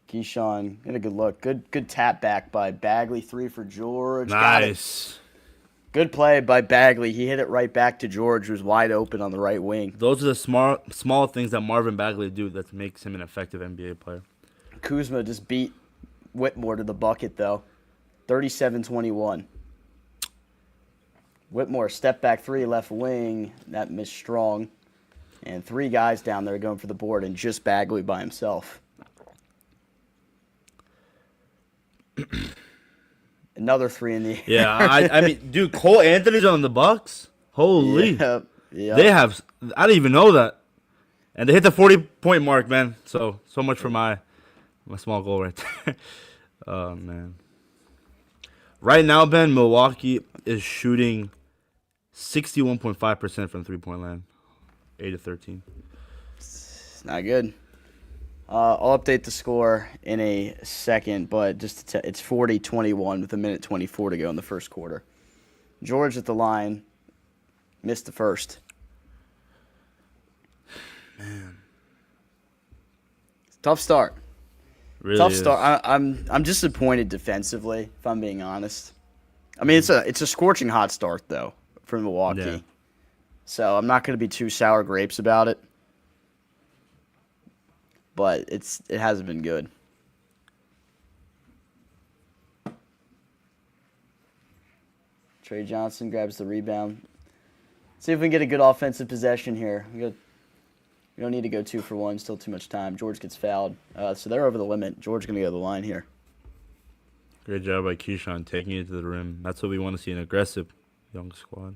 Keyshawn, get a good look. Good tap back by Bagley. 3 for George. Nice. Good play by Bagley. He hit it right back to George, who was wide open on the right wing. Those are the small things that Marvin Bagley do that makes him an effective NBA player. Kuzma just beat Whitmore to the bucket, though. 37-21. Whitmore, step back 3, left wing. That missed strong. And 3 guys down there going for the board, and just Bagley by himself. Another 3 in the Yeah, I mean, dude, Cole Anthony's on the Bucks. Holy. Yep. They have, I didn't even know that. And they hit the 40-point mark, man. So much for my small goal right there. Oh, man. Right now, Ben, Milwaukee is shooting 61.5% from three-point land. 8-13. It's not good. I'll update the score in a second, but just it's 40-21 with 1:24 to go in the first quarter. George at the line missed the first. Man, tough start. Really Tough is. start. I'm disappointed defensively, if I'm being honest. I mean, it's a scorching hot start though for Milwaukee, Yeah. so I'm not going to be too sour grapes about it. But it hasn't been good. Trey Johnson grabs the rebound. See if we can get a good offensive possession here. We don't need to go 2 for 1. Still too much time. George gets fouled. So they're over the limit. George going to go to the line here. Great job by Keyshawn taking it to the rim. That's what we want to see, an aggressive young squad.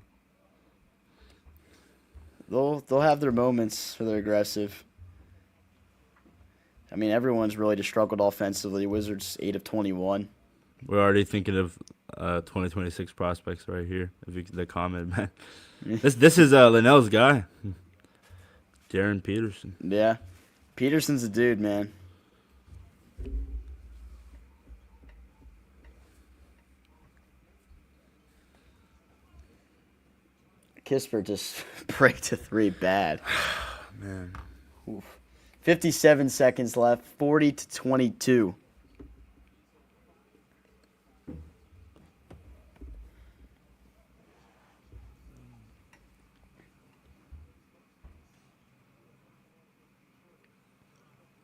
They'll have their moments where they're aggressive. I mean, everyone's really just struggled offensively. Wizards 8 of 21. We're already thinking of 2026 prospects right here. The comment, man. This is Linnell's guy, Darren Peterson. Yeah, Peterson's a dude, man. Kispert just break a 3 bad. Man. Oof. 57 seconds left, 40-22.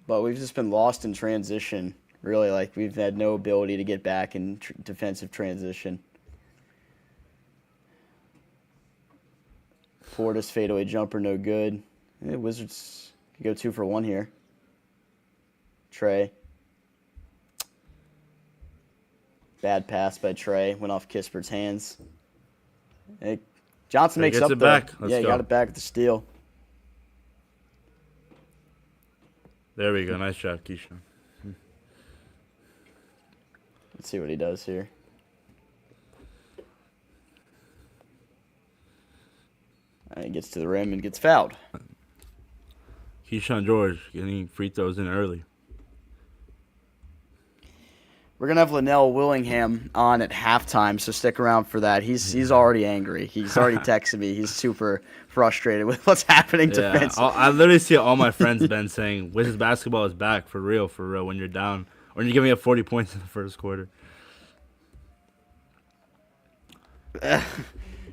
But we've just been lost in transition, really. Like, we've had no ability to get back in defensive transition. Portis fadeaway jumper, no good. Wizards could go 2 for 1 here. Trey. Bad pass by Trey. Went off Kispert's hands. Hey, Johnson makes up it though. back. Let's He go. got it back at the steal. There we go. Nice job, Keyshawn. Let's see what he does here. And he gets to the rim and gets fouled. Keyshawn George getting free throws in early. We're gonna have Linnell Willingham on at halftime, so stick around for that. He's already angry. He's already texted me. He's super frustrated with what's happening Yeah, defensively. I literally see all my friends, Ben, saying Wizards basketball is back for real when you're down or when you're giving up 40 points in the first quarter.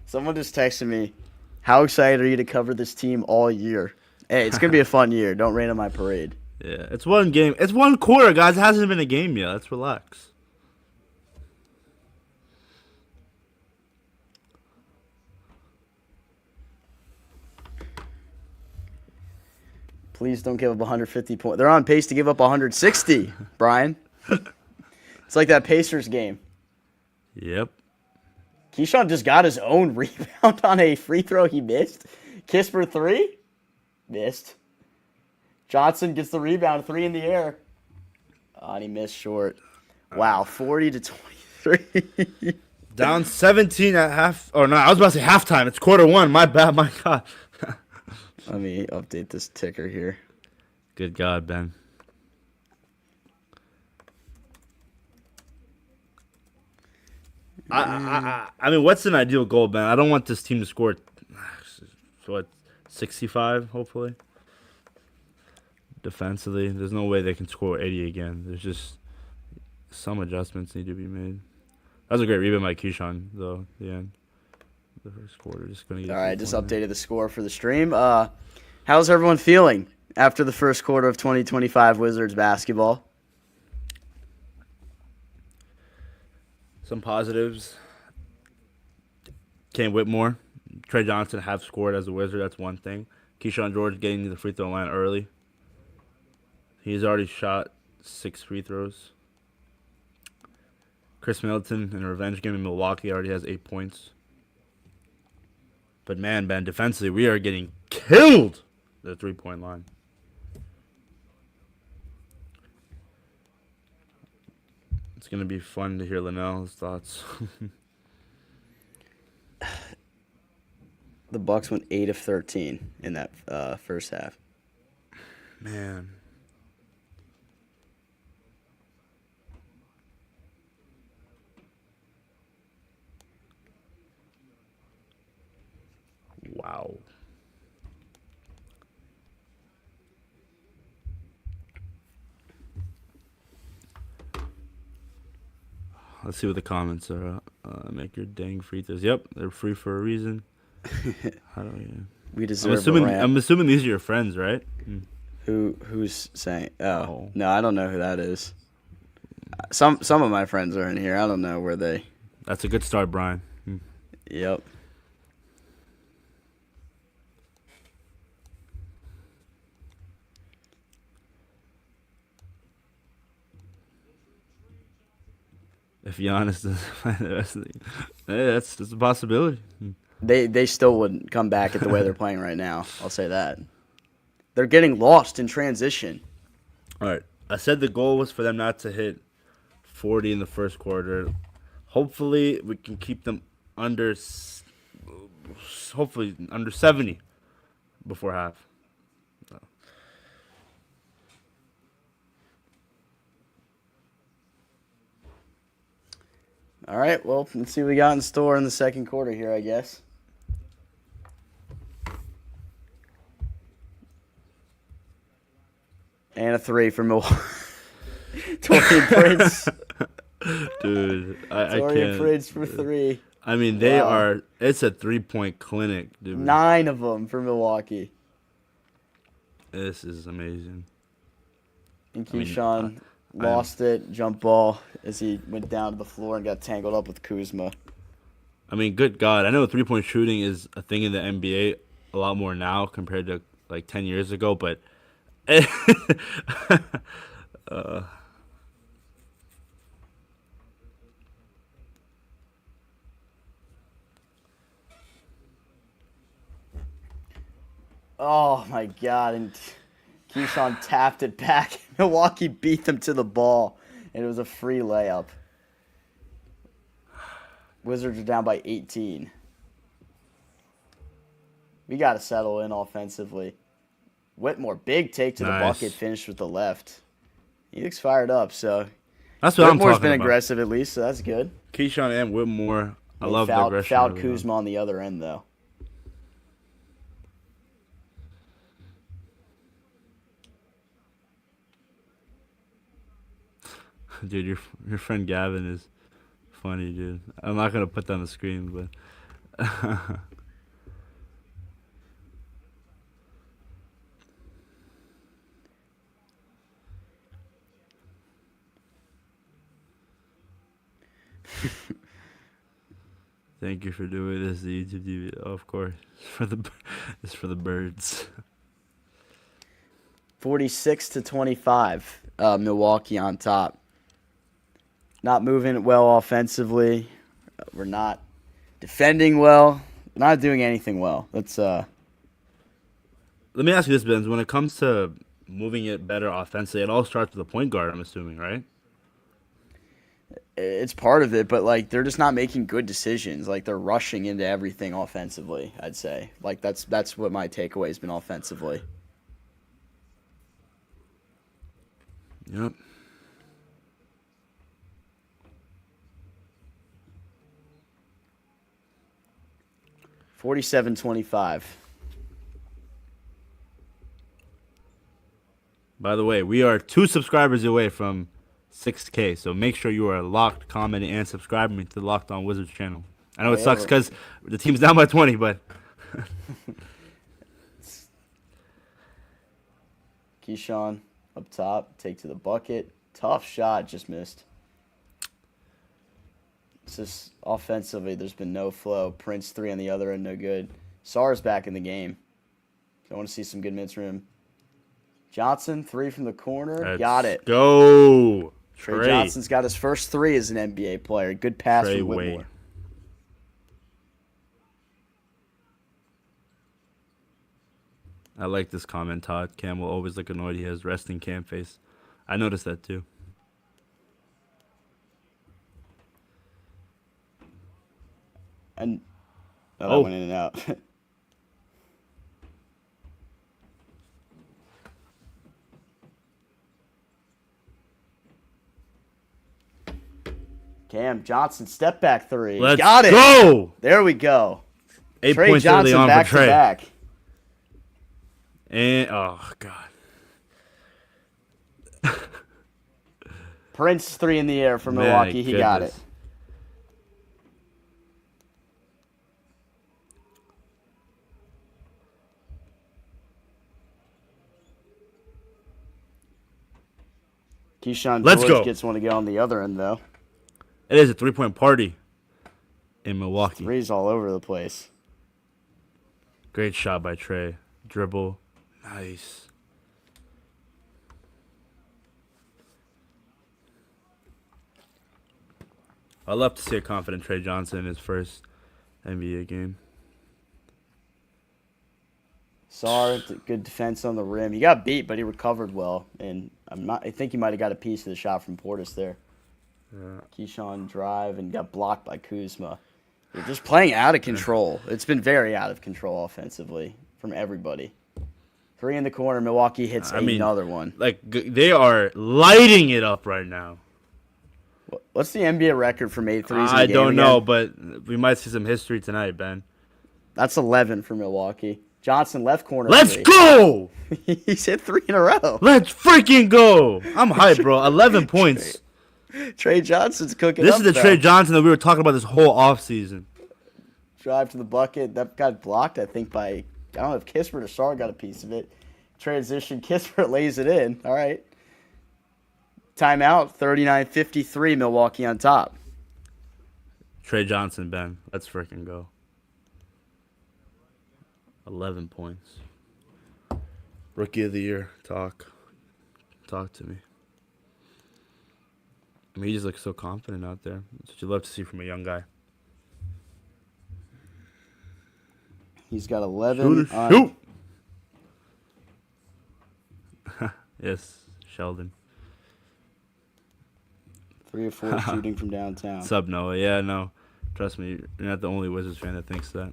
Someone just texted me, how excited are you to cover this team all year? Hey, it's going to be a fun year. Don't rain on my parade. Yeah, it's one game. It's one quarter, guys. It hasn't been a game yet. Let's relax. Please don't give up 150 points. They're on pace to give up 160, Brian. It's like that Pacers game. Yep. Keyshawn just got his own rebound on a free throw he missed. Kiss for three? Missed. Johnson gets the rebound, 3 in the air. Oh, and he missed short. Wow, 40-23. Down 17 at half. Oh, no, I was about to say halftime. It's quarter one. My bad. My God. Let me update this ticker here. Good God, Ben. I mean, what's an ideal goal, Ben? I don't want this team to score, 65, hopefully? Defensively, there's no way they can score 80 again. There's just some adjustments need to be made. That was a great rebound by Keyshawn, though, at the end. The first quarter, just going to get. All right, just updated the score for the stream. How's everyone feeling after the first quarter of 2025 Wizards basketball? Some positives. Cam Whitmore, Trey Johnson have scored as a Wizard. That's one thing. Keyshawn George getting to the free throw line early. He's already shot 6 free throws. Chris Middleton in a revenge game in Milwaukee already has 8 points. But man, Ben, defensively, we are getting killed at the 3-point line. It's going to be fun to hear Linnell's thoughts. The Bucks went 8 of 13 in that first half. Man. Wow. Let's see what the comments are. Make your dang free throws. Yep, they're free for a reason. How do we? We deserve. I'm assuming these are your friends, right? Who's saying? Oh no, I don't know who that is. Some of my friends are in here. I don't know where they. That's a good start, Brian. Yep. If Giannis doesn't find the rest of the hey, that's a possibility. They still wouldn't come back at the way they're playing right now. I'll say that. They're getting lost in transition. All right. I said the goal was for them not to hit 40 in the first quarter. Hopefully, we can keep them under 70 before half. All right, well, let's see what we got in store in the second quarter here, I guess. And a 3 for Milwaukee. Torian Prince. Dude, I can't. Torian Prince for 3. I mean, they are. It's a 3-point clinic, dude. 9 of them for Milwaukee. This is amazing. And Keyshawn lost it, jump ball, as he went down to the floor and got tangled up with Kuzma. I mean, good God. I know 3-point shooting is a thing in the NBA a lot more now compared to like 10 years ago, but oh, my God. And Keyshawn tapped it back. Milwaukee beat them to the ball, and it was a free layup. Wizards are down by 18. We got to settle in offensively. Whitmore, big take to the bucket, finished with the left. He looks fired up, so that's what Whitmore's I'm talking been about. Aggressive at least, so that's good. Keyshawn and Whitmore, I love the aggression. Fouled Kuzma on the other end, though. Dude, your friend Gavin is funny, dude. I'm not gonna put that on the screen, but thank you for doing this. The YouTube TV, of course, it's for the birds. 46-25, Milwaukee on top. Not moving it well offensively. We're not defending well. Not doing anything well. Let's Let me ask you this, Ben. When it comes to moving it better offensively, it all starts with the point guard, I'm assuming, right? It's part of it, but like they're just not making good decisions. Like they're rushing into everything offensively, I'd say. Like that's what my takeaway has been offensively. Yep. $47-25. By the way, we are 2 subscribers away from 6K, so make sure you are locked, commenting, and subscribing to the Locked On Wizards channel. I know it sucks because the team's down by 20, but Keyshawn up top, take to the bucket. Tough shot, just missed. It's just offensively, there's been no flow. Prince 3 on the other end, no good. Sarr's back in the game. I want to see some good minutes from him. Johnson, 3 from the corner. Got it. Go. Trey Johnson's got his first 3 as an NBA player. Good pass from Whitmore. Wade. I like this comment, Todd. Cam will always look annoyed. He has resting Cam face. I noticed that too. And that went in and out. Cam Johnson, step back 3. Let's got it. Go. There we go. 8 Trey points Johnson early on back for Trey. to back. And oh god. Prince 3 in the air for Milwaukee. He got it. Keyshawn George gets one to get on the other end, though. It is a 3-point party in Milwaukee. 3's all over the place. Great shot by Trey. Dribble. Nice. I'd love to see a confident Trey Johnson in his first NBA game. Sarr, good defense on the rim. He got beat, but he recovered well. And I think he might have got a piece of the shot from Portis there. Yeah. Keyshawn drive and got blocked by Kuzma. They're just playing out of control. It's been very out of control offensively from everybody. 3 in the corner. Milwaukee hits another one. Like, they are lighting it up right now. What's the NBA record for made threes in I the game don't know, again? but we might see some history tonight, Ben. That's 11 for Milwaukee. Johnson, left corner. Let's 3. go! He's hit 3 in a row. Let's freaking go! I'm hyped, bro. 11 points. Trey Johnson's cooking This up, is the though. Trey Johnson that we were talking about this whole offseason. Drive to the bucket. That got blocked, I think, by, I don't know if Kispert or Sarr got a piece of it. Transition, Kispert lays it in. All right. Timeout, 39-53, Milwaukee on top. Trey Johnson, Ben. Let's freaking go. 11 points. Rookie of the year. Talk to me. I mean, he just looks so confident out there. That's what you love to see from a young guy. He's got 11 on... Shoot! Yes, Sheldon. 3 or 4 shooting from downtown. Sub Noah. Yeah, no. Trust me, you're not the only Wizards fan that thinks that.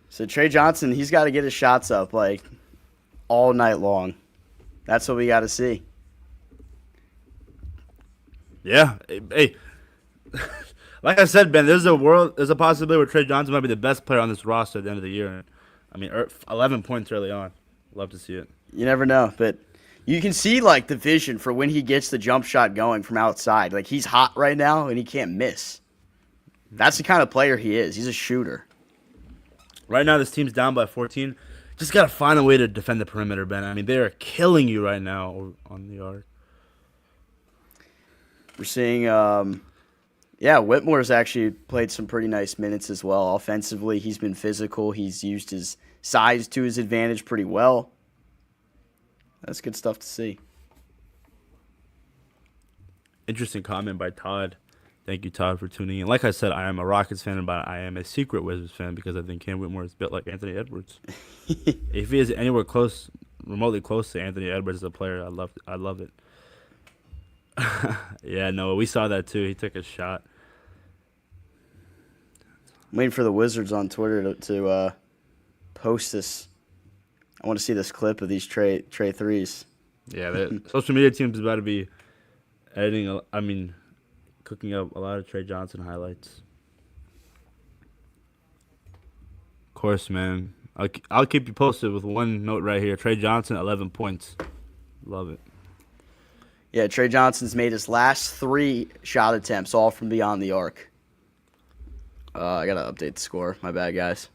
So Trey Johnson, he's got to get his shots up, like, all night long. That's what we got to see. Yeah. Hey. Like I said, Ben, there's a possibility where Trey Johnson might be the best player on this roster at the end of the year. I mean, 11 points early on. Love to see it. You never know, but You can see, like, the vision for when he gets the jump shot going from outside. Like, he's hot right now, and he can't miss. That's the kind of player he is. He's a shooter. Right now, this team's down by 14. Just got to find a way to defend the perimeter, Ben. I mean, they are killing you right now on the arc. We're seeing, Whitmore's actually played some pretty nice minutes as well. Offensively, he's been physical. He's used his size to his advantage pretty well. That's good stuff to see. Interesting comment by Todd. Thank you, Todd, for tuning in. Like I said, I am a Rockets fan, but I am a secret Wizards fan because I think Cam Whitmore is built like Anthony Edwards. If he is anywhere close, remotely close to Anthony Edwards as a player, I love it. Yeah, no, we saw that too. He took a shot. I'm waiting for the Wizards on Twitter to post this. I want to see this clip of these Trey threes. Yeah, the social media team's about to be cooking up a lot of Trey Johnson highlights. Of course, man. I'll keep you posted with one note right here. Trey Johnson, 11 points. Love it. Yeah, Trey Johnson's made his last 3 shot attempts, all from beyond the arc. I got to update the score. My bad, guys.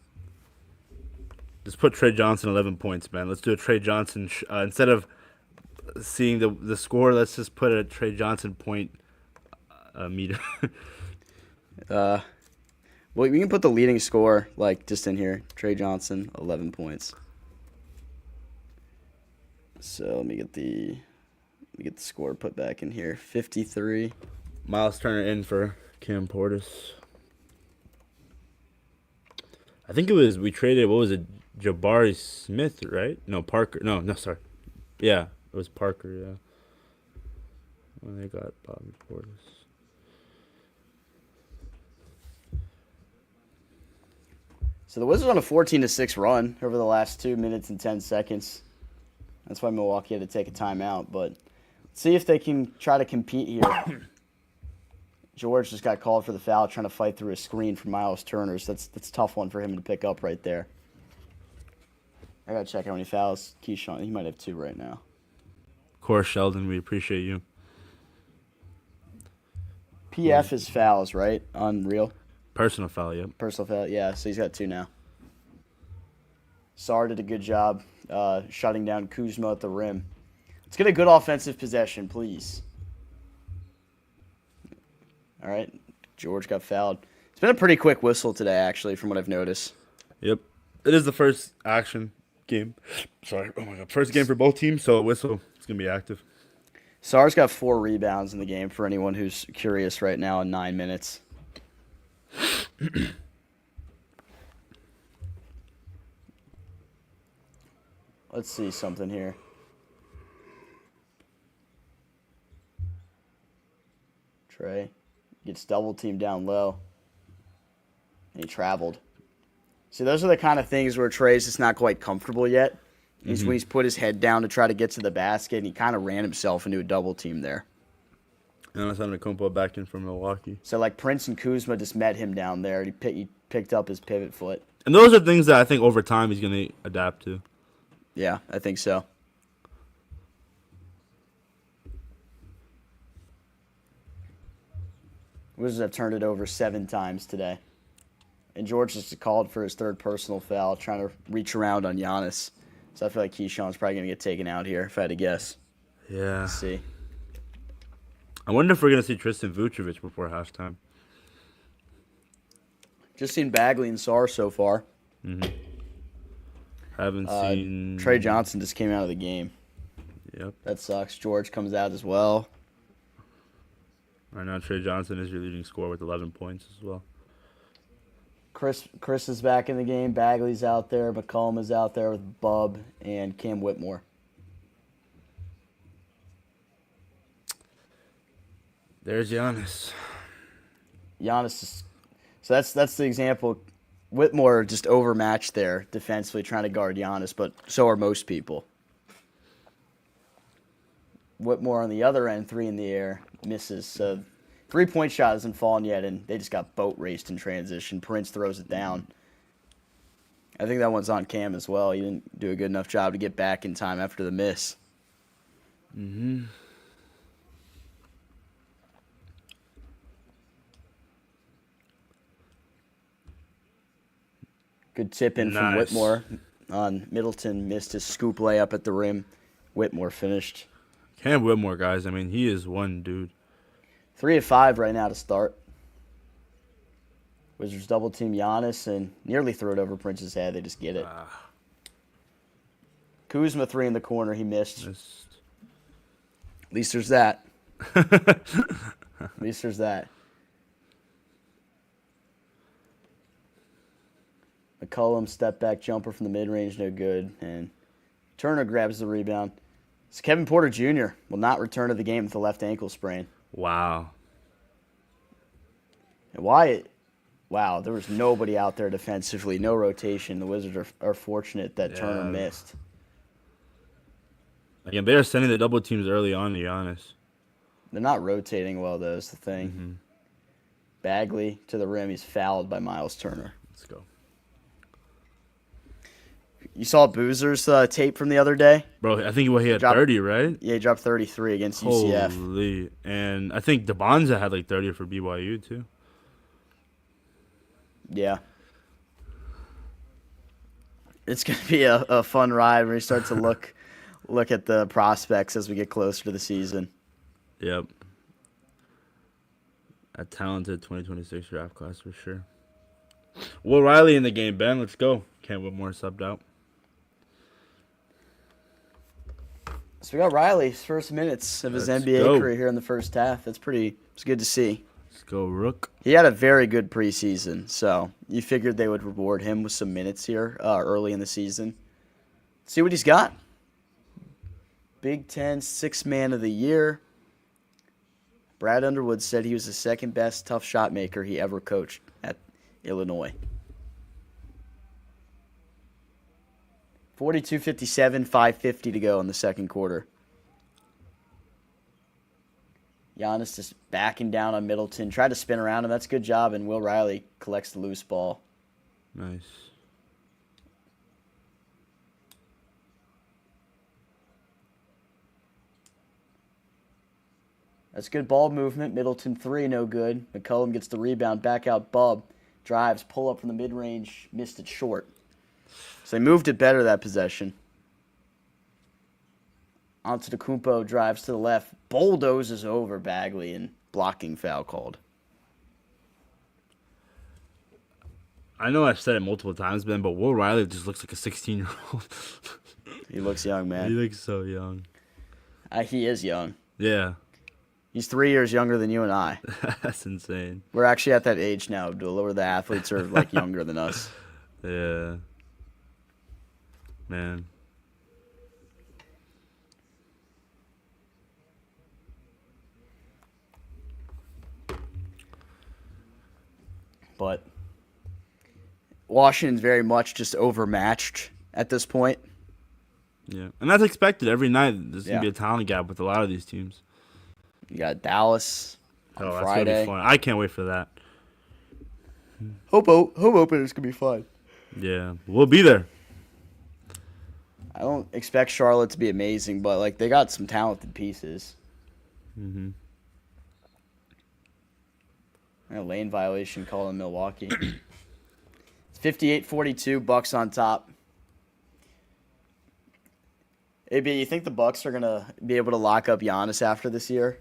Just put Trey Johnson 11 points, man. Let's do a Trey Johnson. Instead of seeing the score, let's just put a Trey Johnson point meter. Well, we can put the leading score just in here. Trey Johnson, 11 points. So let me get the score put back in here. 53. Miles Turner in for Cam Portis. I think we traded, what was it, Jabari Smith, right? No, Parker. No, sorry. Yeah, it was Parker, yeah. When they got Bobby Portis. So the Wizards on a 14-6 run over the last 2 minutes and 10 seconds. That's why Milwaukee had to take a timeout. But let's see if they can try to compete here. George just got called for the foul, trying to fight through a screen from Miles Turner. So that's a tough one for him to pick up right there. I got to check how many fouls Keyshawn. He might have 2 right now. Of course, Sheldon, we appreciate you. PF is fouls, right? Unreal. Personal foul, yep. Personal foul, yeah. So he's got 2 now. Sarr did a good job shutting down Kuzma at the rim. Let's get a good offensive possession, please. All right. George got fouled. It's been a pretty quick whistle today, actually, from what I've noticed. Yep. It is the first action game. Sorry. Oh, my God. First game for both teams, so a whistle. It's going to be active. Sarr's got 4 rebounds in the game for anyone who's curious right now in 9 minutes. Let's see something here. Trey gets double teamed down low. And he traveled. See, those are the kind of things where Trey's just not quite comfortable yet. When he's put his head down to try to get to the basket, and he kind of ran himself into a double team there. And that's Antetokounmpo back in from Milwaukee. So, Prince and Kuzma just met him down there. He picked up his pivot foot. And those are things that I think over time he's going to adapt to. Yeah, I think so. Wizards have turned it over 7 times today. And George just called for his 3rd personal foul, trying to reach around on Giannis. So I feel like Keyshawn's probably going to get taken out here, if I had to guess. Yeah. Let's see. I wonder if we're going to see Tristan Vucevic before halftime. Just seen Bagley and Sarr so far. Haven't seen... Trey Johnson just came out of the game. Yep. That sucks. George comes out as well. Right now, Trey Johnson is your leading scorer with 11 points as well. Chris is back in the game. Bagley's out there. McCollum is out there with Bub and Cam Whitmore. There's Giannis. Giannis is... So that's the example. Whitmore just overmatched there defensively trying to guard Giannis, but so are most people. Whitmore on the other end, 3 in the air, misses. So 3-point shot hasn't fallen yet, and they just got boat raced in transition. Prince throws it down. I think that one's on Cam as well. He didn't do a good enough job to get back in time after the miss. Mm-hmm. Good tip in from Nice. Whitmore on Middleton. Missed his scoop layup at the rim. Whitmore finished. Cam Whitmore, guys. I mean, he is one dude. 3 of 5 right now to start. Wizards double team Giannis and nearly throw it over Prince's head. They just get it. Kuzma 3 in the corner. He missed. At least there's that. At least there's that. McCollum step back jumper from the mid range, no good. And Turner grabs the rebound. So Kevin Porter Jr. will not return to the game with a left ankle sprain. Wow. And Wyatt, wow, there was nobody out there defensively, no rotation. The Wizards are fortunate that Turner missed. Again, they are sending the double teams early on, to be honest. They're not rotating well, though, is the thing. Mm-hmm. Bagley to the rim. He's fouled by Miles Turner. Let's go. You saw Boozer's tape from the other day? Bro, I think he had 30, right? Yeah, he dropped 33 against UCF. Holy. And I think DeBonza had like 30 for BYU, too. Yeah. It's going to be a fun ride when we start to look at the prospects as we get closer to the season. Yep. A talented 2026 draft class for sure. Will Riley in the game, Ben. Let's go. Can't Whitmore subbed out. So we got Riley's first minutes of his NBA career here in the first half. It's good to see. Let's go, Rook. He had a very good preseason, so you figured they would reward him with some minutes here early in the season. See what he's got. Big Ten Sixth Man of the Year. Brad Underwood said he was the second best tough shot maker he ever coached at Illinois. 42-57, 5:50 to go in the second quarter. Giannis just backing down on Middleton. Tried to spin around him. That's a good job. And Will Riley collects the loose ball. Nice. That's good ball movement. Middleton 3, no good. McCollum gets the rebound. Back out Bub. Drives. Pull up from the mid-range. Missed it short. So they moved it better that possession. Onto the Kumpo, drives to the left, bulldozes over Bagley, and blocking foul called. I know I've said it multiple times, Ben, but Will Riley just looks like a 16-year-old. He looks young, man. He looks so young. He is young. Yeah. He's 3 years younger than you and I. That's insane. We're actually at that age now, Abdullah, where the athletes are like younger than us. Yeah. Man. But Washington's very much just overmatched at this point. Yeah. And that's expected. Every night there's going to be a talent gap with a lot of these teams. You got Dallas on that's Friday. going to be fun. I can't wait for that. Home opener's going to be fun. Yeah. We'll be there. I don't expect Charlotte to be amazing, but like they got some talented pieces. Mm-hmm. A lane violation called in Milwaukee. It's 58-42, Bucks on top. AB, you think the Bucks are gonna be able to lock up Giannis after this year?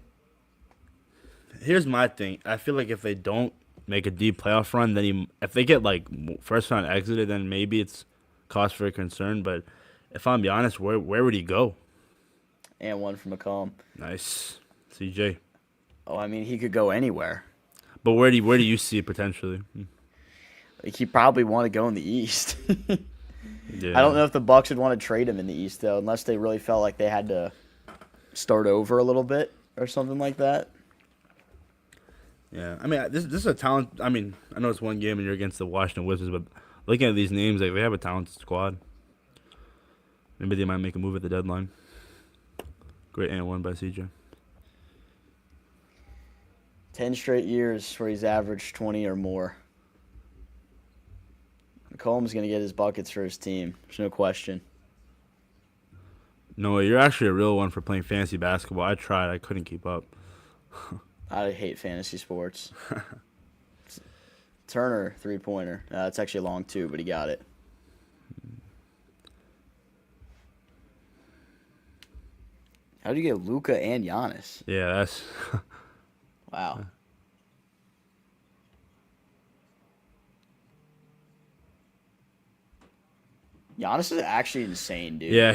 Here's my thing. I feel like if they don't make a deep playoff run, then if they get like first round exited, then maybe it's cause for concern. But if I'm be honest, where would he go? And one from McCollum. Nice, CJ. Oh, I mean, he could go anywhere. But where do you see it potentially? Like, he probably want to go in the East. Yeah. I don't know if the Bucks would want to trade him in the East though, unless they really felt like they had to start over a little bit or something like that. Yeah, I mean, this is a talent. I mean, I know it's one game and you're against the Washington Wizards, but looking at these names, like they have a talented squad. Maybe they might make a move at the deadline. Great and one by CJ. 10 straight years where he's averaged 20 or more. McCollum's going to get his buckets for his team. There's no question. No, you're actually a real one for playing fantasy basketball. I tried. I couldn't keep up. I hate fantasy sports. Turner, three-pointer. It's actually long, too, but he got it. How do you get Luka and Giannis? Yeah, that's... Wow. Giannis is actually insane, dude. Yeah,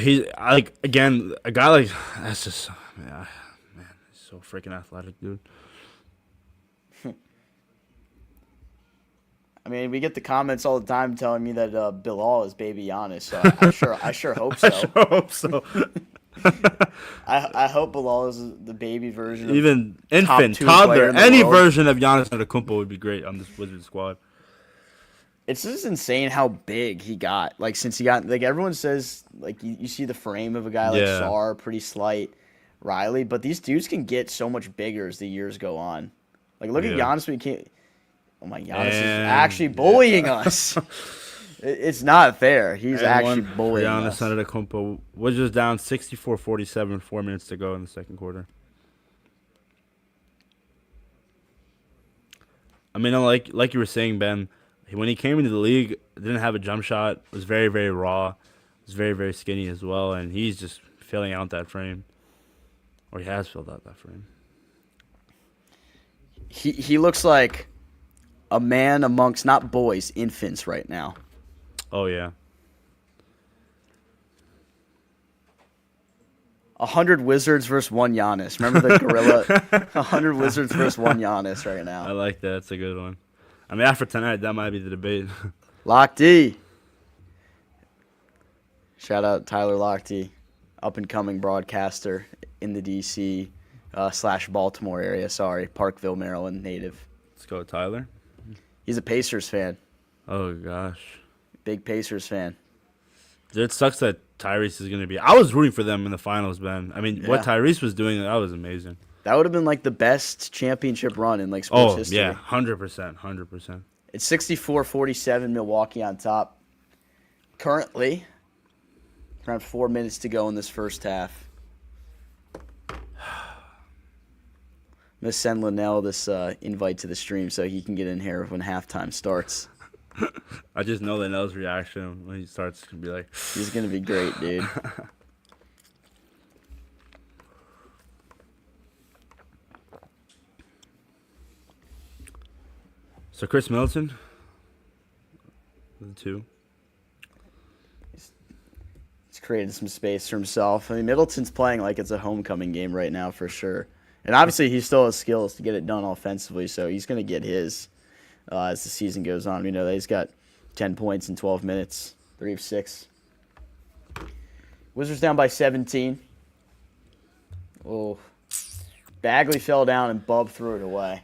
again, a guy like... That's just... Yeah, man, he's so freaking athletic, dude. I mean, we get the comments all the time telling me that Bilal is baby Giannis, so I sure hope so. I sure hope so. I hope Bilal is the baby version. Even of infant, top 2 player toddler, in the any world. version of Giannis Antetokounmpo would be great on this Wizards squad. It's just insane how big he got. Like, since he got, like, everyone says, like, you see the frame of a guy like Yeah. Sarr, pretty slight, Riley, but these dudes can get so much bigger as the years go on. Like, look at Yeah. Giannis when he can't. Oh my Giannis is And- actually bullying us. It's not fair. He's actually bullying Giannis us. Antetokounmpo was just down 64-47, 4 minutes to go in the second quarter. I mean, like you were saying, Ben, when he came into the league, didn't have a jump shot, was very, very raw, was very, very skinny as well, and he's just filling out that frame. Or he has filled out that frame. He looks like a man amongst, not boys, infants right now. Oh, yeah. 100 Wizards versus 1 Giannis. Remember the gorilla? 100 Wizards versus 1 Giannis right I now. like that. That's a good one. I mean, after tonight, that might be the debate. Lock D. Shout out Tyler Lochte, up-and-coming broadcaster in the D.C. / Baltimore area. Sorry, Parkville, Maryland native. Let's go, Tyler. He's a Pacers fan. Oh, gosh. Big Pacers fan. It sucks that Tyrese is going to be. I was rooting for them in the finals, Ben. I mean, what Yeah. Tyrese was doing, that was amazing. That would have been like the best championship run in like sports history. Yeah, 100%. It's 64-47, Milwaukee on top. Currently, around 4 minutes to go in this first half. I'm going to send Linnell this invite to the stream so he can get in here when halftime starts. I just know that Nell's reaction when he starts to be like, He's going to be great, dude. So Chris Middleton, the 2. He's created some space for himself. I mean, Middleton's playing like it's a homecoming game right now for sure. And obviously he still has skills to get it done offensively, so he's going to get his as the season goes on. We know that he's got 10 points in 12 minutes, 3 of 6. Wizards down by 17. Oh, Bagley fell down and Bub threw it away.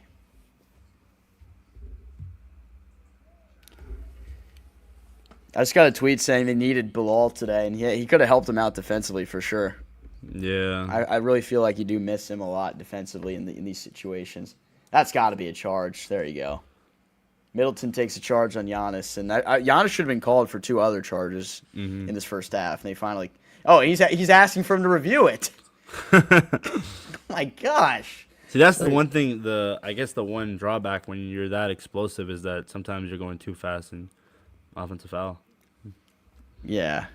I just got a tweet saying they needed Bilal today, and he could have helped him out defensively for sure. Yeah. I really feel like you do miss him a lot defensively in these situations. That's got to be a charge. There you go. Middleton takes a charge on Giannis, and Giannis should have been called for 2 other charges in this first half. And they finally, he's asking for him to review it. My gosh. See, that's the one thing. I guess the one drawback when you're that explosive is that sometimes you're going too fast and offensive foul. Yeah.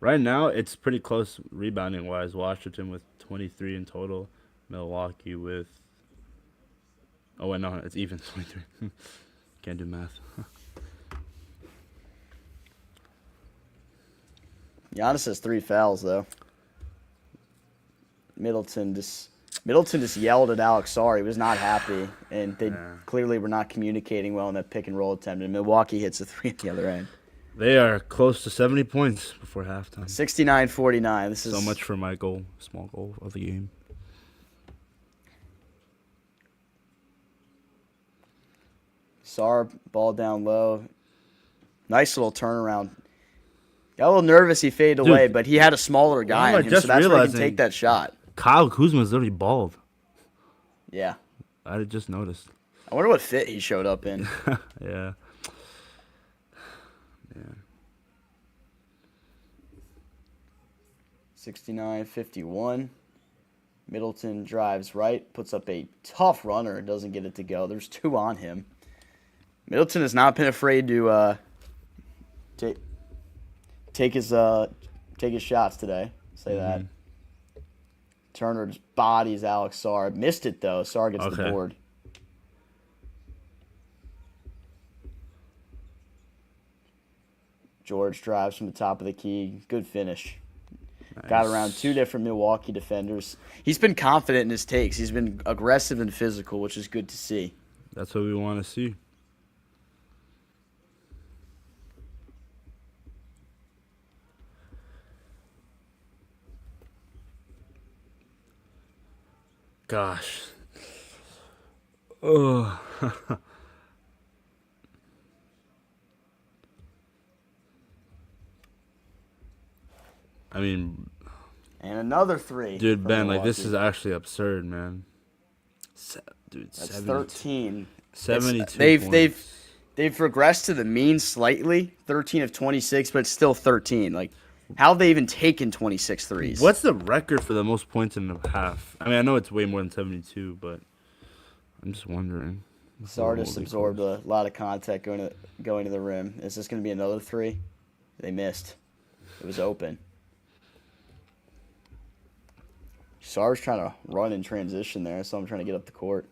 Right now, it's pretty close rebounding wise. Washington with 23 in total. Milwaukee with. Oh wait, no, it's even 23. Can't do math. Giannis has 3 fouls though. Middleton just yelled at Alex Sarr. He was not happy, and they clearly were not communicating well in that pick and roll attempt. And Milwaukee hits a 3 at the other end. They are close to 70 points before halftime. 69-49. This is So much for my small goal of the game. Sarr, ball down low. Nice little turnaround. Got a little nervous. He faded away, but he had a smaller guy am I on him, just so that's why he can realizing- take that shot. Kyle Kuzma's literally bald. Yeah. I had just noticed. I wonder what fit he showed up in. Yeah. 69-51. Middleton drives right, puts up a tough runner, and doesn't get it to go. There's 2 on him. Middleton has not been afraid to take his shots today. Say that. Turner just bodies Alex Sarr. Missed it though. Sarr gets the board. George drives from the top of the key. Good finish. Nice. Got around 2 different Milwaukee defenders. He's been confident in his takes. He's been aggressive and physical, which is good to see. That's what we want to see. Gosh. Oh. I mean, and another 3. Dude, Ben, Milwaukee. Like this is actually absurd, man. Dude, that's 13. 72. They've regressed to the mean slightly, 13 of 26, but it's still 13. Like, how have they even taken 26 threes? What's the record for the most points in a half? I mean, I know it's way more than 72, but I'm just wondering. Sarr just absorbed a lot of contact going to the rim. Is this going to be another 3? They missed. It was open. Sarr's trying to run in transition there, so I'm trying to get up the court.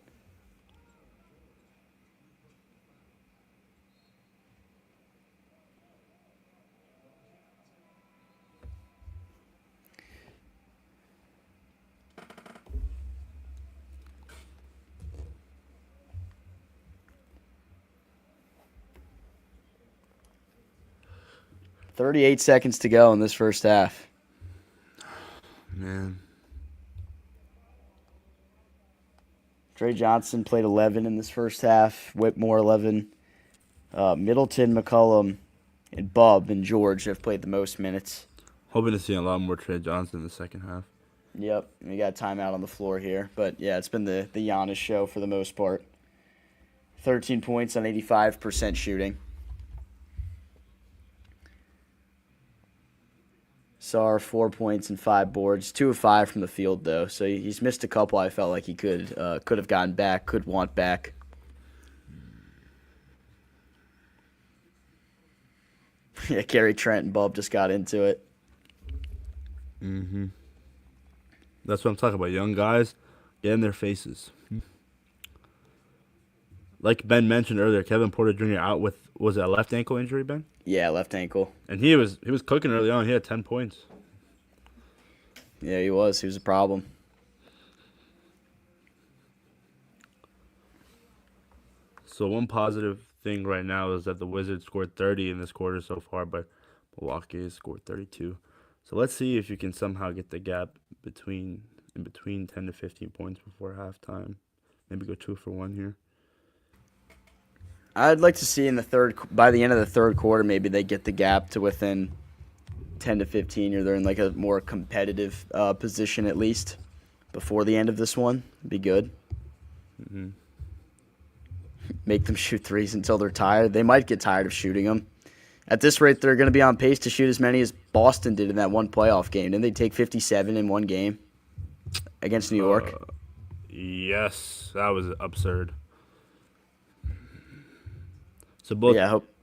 .38 seconds to go in this first half. Man. Trey Johnson played 11 in this first half. Whitmore 11. Middleton, McCollum, and Bub and George have played the most minutes. Hoping to see a lot more Trey Johnson in the second half. Yep, we got timeout on the floor here. But, yeah, it's been the Giannis show for the most part. 13 points on 85% shooting. Sarr, 4 points and 5 boards. 2 of 5 from the field, though. So he's missed a couple I felt like he could have gotten back, could want back. Yeah, Gary Trent and Bub just got into it. Mm-hmm. That's what I'm talking about. Young guys, get in their faces. Like Ben mentioned earlier, Kevin Porter Jr. out with, was it a left ankle injury, Ben? Yeah, left ankle. And he was cooking early on. He had 10 points. Yeah, he was. He was a problem. So one positive thing right now is that the Wizards scored 30 in this quarter so far, but Milwaukee has scored 32. So let's see if you can somehow get the gap in between 10 to 15 points before halftime. Maybe go 2 for 1 here. I'd like to see by the end of the third quarter, maybe they get the gap to within 10 to 15, or they're in like a more competitive position at least before the end of this one. It'd be good. Mm-hmm. Make them shoot threes until they're tired. They might get tired of shooting them. At this rate, they're going to be on pace to shoot as many as Boston did in that one playoff game. Didn't they take 57 in one game against New York? Yes, that was absurd. So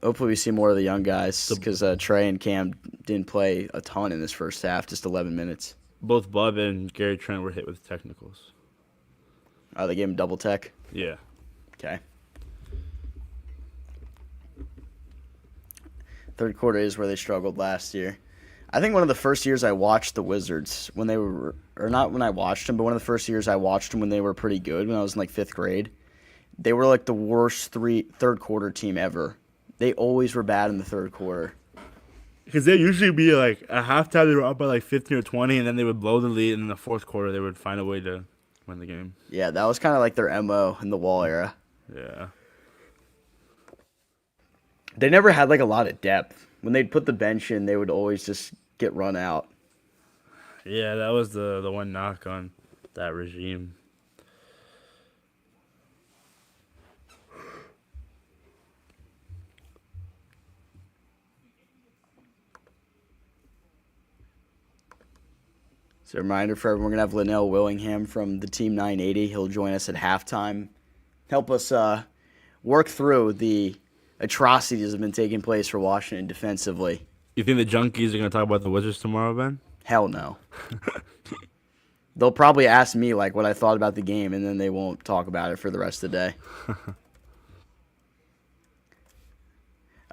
hopefully we see more of the young guys because Trey and Cam didn't play a ton in this first half, just 11 minutes. Both Bub and Gary Trent were hit with technicals. Oh, they gave him double tech? Yeah. Okay. Third quarter is where they struggled last year. I think one of the first years I watched the Wizards when they were, or not when I watched them, but one of the first years I watched them when they were pretty good, when I was in like 5th grade. They were like the worst third quarter team ever. They always were bad in the third quarter. Because they usually be like, at halftime they were up by like 15 or 20, and then they would blow the lead, and in the fourth quarter they would find a way to win the game. Yeah, that was kind of like their MO in the Wall era. Yeah. They never had like a lot of depth. When they'd put the bench in, they would always just get run out. Yeah, that was the one knock on that regime. So a reminder for everyone, we're going to have Linnell Willingham from the Team 980. He'll join us at halftime. Help us work through the atrocities that have been taking place for Washington defensively. You think the junkies are going to talk about the Wizards tomorrow, Ben? Hell no. They'll probably ask me like what I thought about the game, and then they won't talk about it for the rest of the day.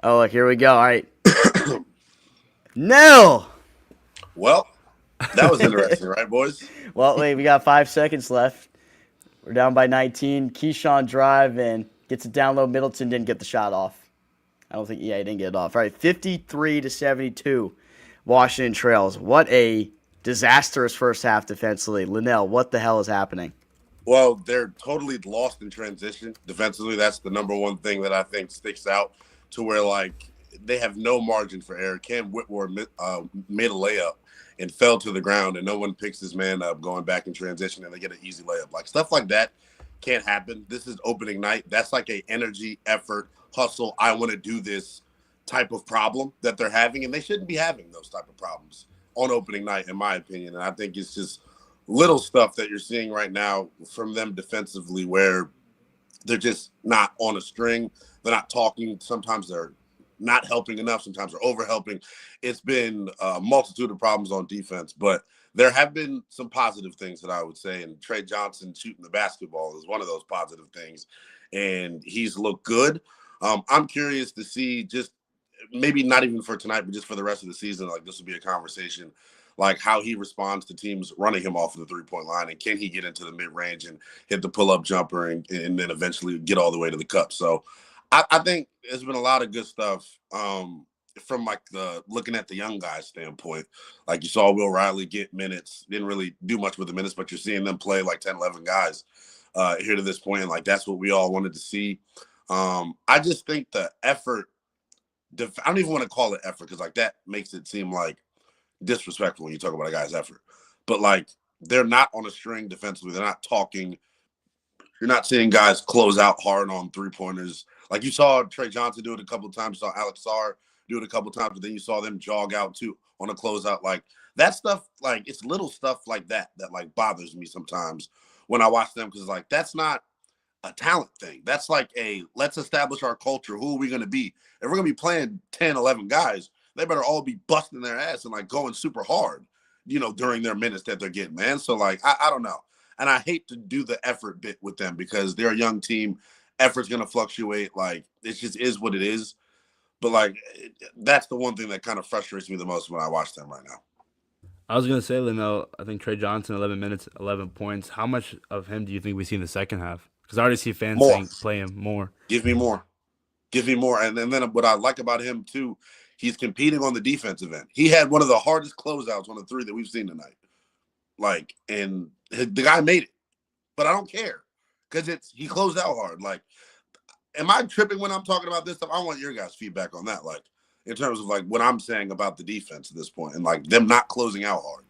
Oh, look, here we go. All right. No! Well, that was interesting, right, boys? Well, wait, we got 5 seconds left. We're down by 19. Keyshawn drive and gets it down low. Middleton didn't get the shot off. I don't think, he didn't get it off. All right, 53-72. Washington Trails. What a disastrous first half defensively. Linnell, what the hell is happening? Well, they're totally lost in transition. Defensively, that's the number one thing that I think sticks out to where, like, they have no margin for error. Cam Whitmore made a layup and fell to the ground, and no one picks his man up going back in transition, and they get an easy layup. Like, stuff like that can't happen. This is opening night. That's like a energy, effort, hustle, I want to do this type of problem that they're having, and they shouldn't be having those type of problems on opening night, in my opinion. And I think it's just little stuff that you're seeing right now from them defensively where they're just not on a string. They're not talking. Sometimes they're not helping enough. Sometimes they're over helping. It's been a multitude of problems on defense, but there have been some positive things that I would say. And Trey Johnson shooting the basketball is one of those positive things. And he's looked good. I'm curious to see, just maybe not even for tonight, but just for the rest of the season, like this will be a conversation, like how he responds to teams running him off of the three-point line, and can he get into the mid-range and hit the pull-up jumper and then eventually get all the way to the cup. So I think there's been a lot of good stuff from like the looking at the young guys standpoint. Like you saw Will Riley get minutes, didn't really do much with the minutes, but you're seeing them play like 10, 11 guys here to this point. And like, that's what we all wanted to see. I just think the effort, I don't even want to call it effort, because like that makes it seem like disrespectful when you talk about a guy's effort. But like, they're not on a string defensively. They're not talking. You're not seeing guys close out hard on three-pointers. Like you saw Trey Johnson do it a couple of times. You saw Alex Sarr do it a couple of times, but then you saw them jog out too on a closeout. Like that stuff, like it's little stuff like that like bothers me sometimes when I watch them, because like that's not a talent thing. That's like let's establish our culture. Who are we going to be? If we're going to be playing 10, 11 guys, they better all be busting their ass and like going super hard, during their minutes that they're getting, man. So like, I don't know. And I hate to do the effort bit with them because they're a young team. Effort's going to fluctuate. Like, it just is what it is. But like, that's the one thing that kind of frustrates me the most when I watch them right now. I was going to say, Linnell, I think Trey Johnson, 11 minutes, 11 points. How much of him do you think we see in the second half? Because I already see fans saying play him more. Give me more. Give me more. And then what I like about him, too, he's competing on the defensive end. He had one of the hardest closeouts on the three that we've seen tonight. Like, and the guy made it. But I don't care because he closed out hard. Like, am I tripping when I'm talking about this stuff? I want your guys' feedback on that, like, in terms of, like, what I'm saying about the defense at this point and, like, them not closing out hard.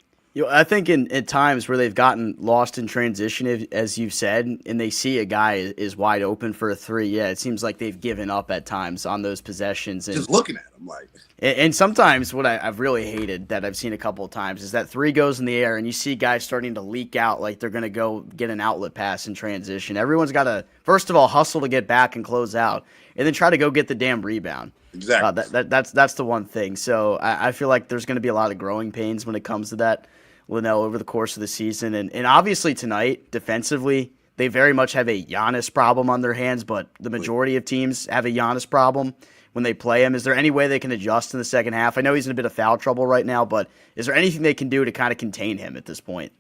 I think at times where they've gotten lost in transition, as you've said, and they see a guy is wide open for a three, it seems like they've given up at times on those possessions. And, just looking at them, like. And sometimes what I've really hated that I've seen a couple of times is that three goes in the air and you see guys starting to leak out like they're going to go get an outlet pass in transition. Everyone's got to, first of all, hustle to get back and close out, and then try to go get the damn rebound. Exactly. That's the one thing. So I feel like there's going to be a lot of growing pains when it comes to that, Linnell, over the course of the season. And obviously tonight, defensively, they very much have a Giannis problem on their hands, but the majority of teams have a Giannis problem when they play him. Is there any way they can adjust in the second half? I know he's in a bit of foul trouble right now, but is there anything they can do to kind of contain him at this point?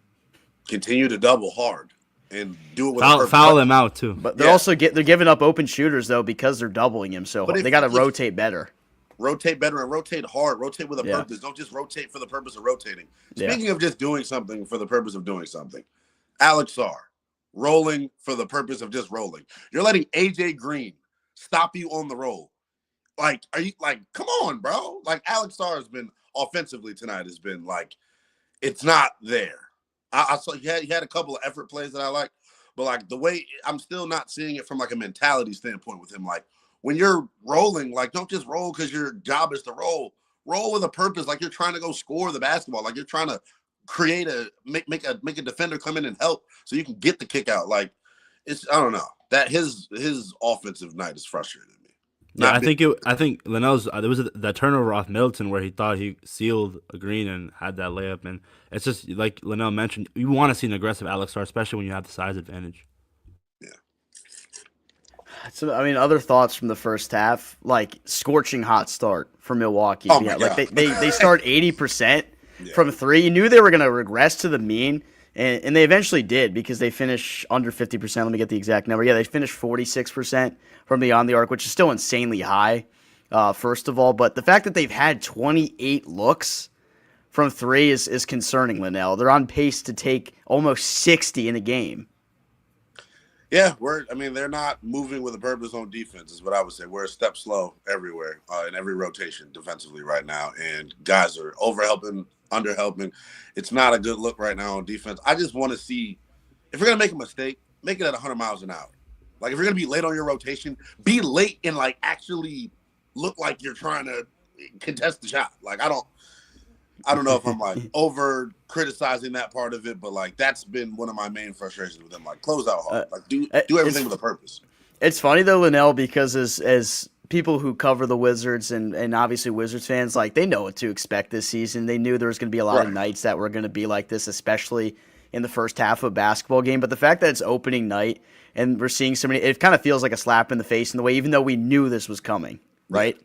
Continue to double hard and do it with foul him out too. But they're also they're giving up open shooters though because they're doubling him, so they got to rotate better. Rotate better and rotate hard. Rotate with a purpose. Don't just rotate for the purpose of rotating. Speaking of just doing something for the purpose of doing something, Alex Sarr, rolling for the purpose of just rolling. You're letting AJ Green stop you on the roll. Like, are you like, come on, bro? Like, Alex Sarr has been offensively tonight has been like, it's not there. I saw he had a couple of effort plays that I like, but like the way I'm still not seeing it from like a mentality standpoint with him. Like, when you're rolling, like, don't just roll because your job is to roll. Roll with a purpose, like you're trying to go score the basketball, like you're trying to make a defender come in and help so you can get the kick out. Like I don't know, that his offensive night is frustrating me. Yeah, I think Linnell's there was that turnover off Middleton where he thought he sealed a green and had that layup, and it's just like Linnell mentioned, you want to see an aggressive Alex Star, especially when you have the size advantage. Yeah. So I mean, other thoughts from the first half, like scorching hot start for Milwaukee. Oh my God. Like they start 80% from three. You knew they were going to regress to the mean. And they eventually did because they finish under 50%. Let me get the exact number. Yeah, they finished 46% from beyond the arc, which is still insanely high, first of all. But the fact that they've had 28 looks from three is concerning, Linnell. They're on pace to take almost 60 in a game. Yeah, they're not moving with a purpose on defense is what I would say. We're a step slow everywhere, in every rotation defensively right now. And guys are overhelping, underhelping. It's not a good look right now on defense. I just want to see, if you're going to make a mistake, make it at 100 miles an hour. Like, if you're going to be late on your rotation, be late and, like, actually look like you're trying to contest the shot. Like, I don't know if I'm, like, over criticizing that part of it, but, like, that's been one of my main frustrations with them. Like, close out hard. Like, do everything with a purpose. It's funny, though, Linnell, because as people who cover the Wizards and obviously Wizards fans, like, they know what to expect this season. They knew there was going to be a lot of nights that were going to be like this, especially in the first half of a basketball game. But the fact that it's opening night and we're seeing so many, it kind of feels like a slap in the face in the way, even though we knew this was coming, right?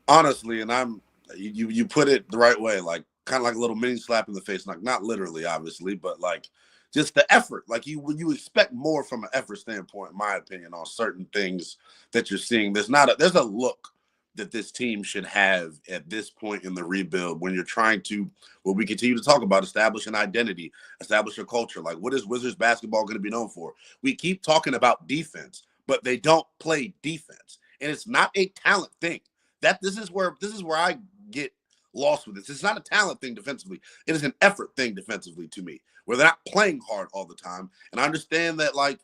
Honestly, and you put it the right way, like kind of like a little mini slap in the face, like not literally, obviously, but like just the effort. Like you expect more from an effort standpoint, in my opinion, on certain things that you're seeing. There's a look that this team should have at this point in the rebuild when you're trying to, what we continue to talk about, establish an identity, establish a culture. Like, what is Wizards basketball going to be known for? We keep talking about defense, but they don't play defense. And it's not a talent thing. This is where I get lost with this. It's not a talent thing defensively. It is an effort thing defensively to me, where they're not playing hard all the time. And I understand that, like,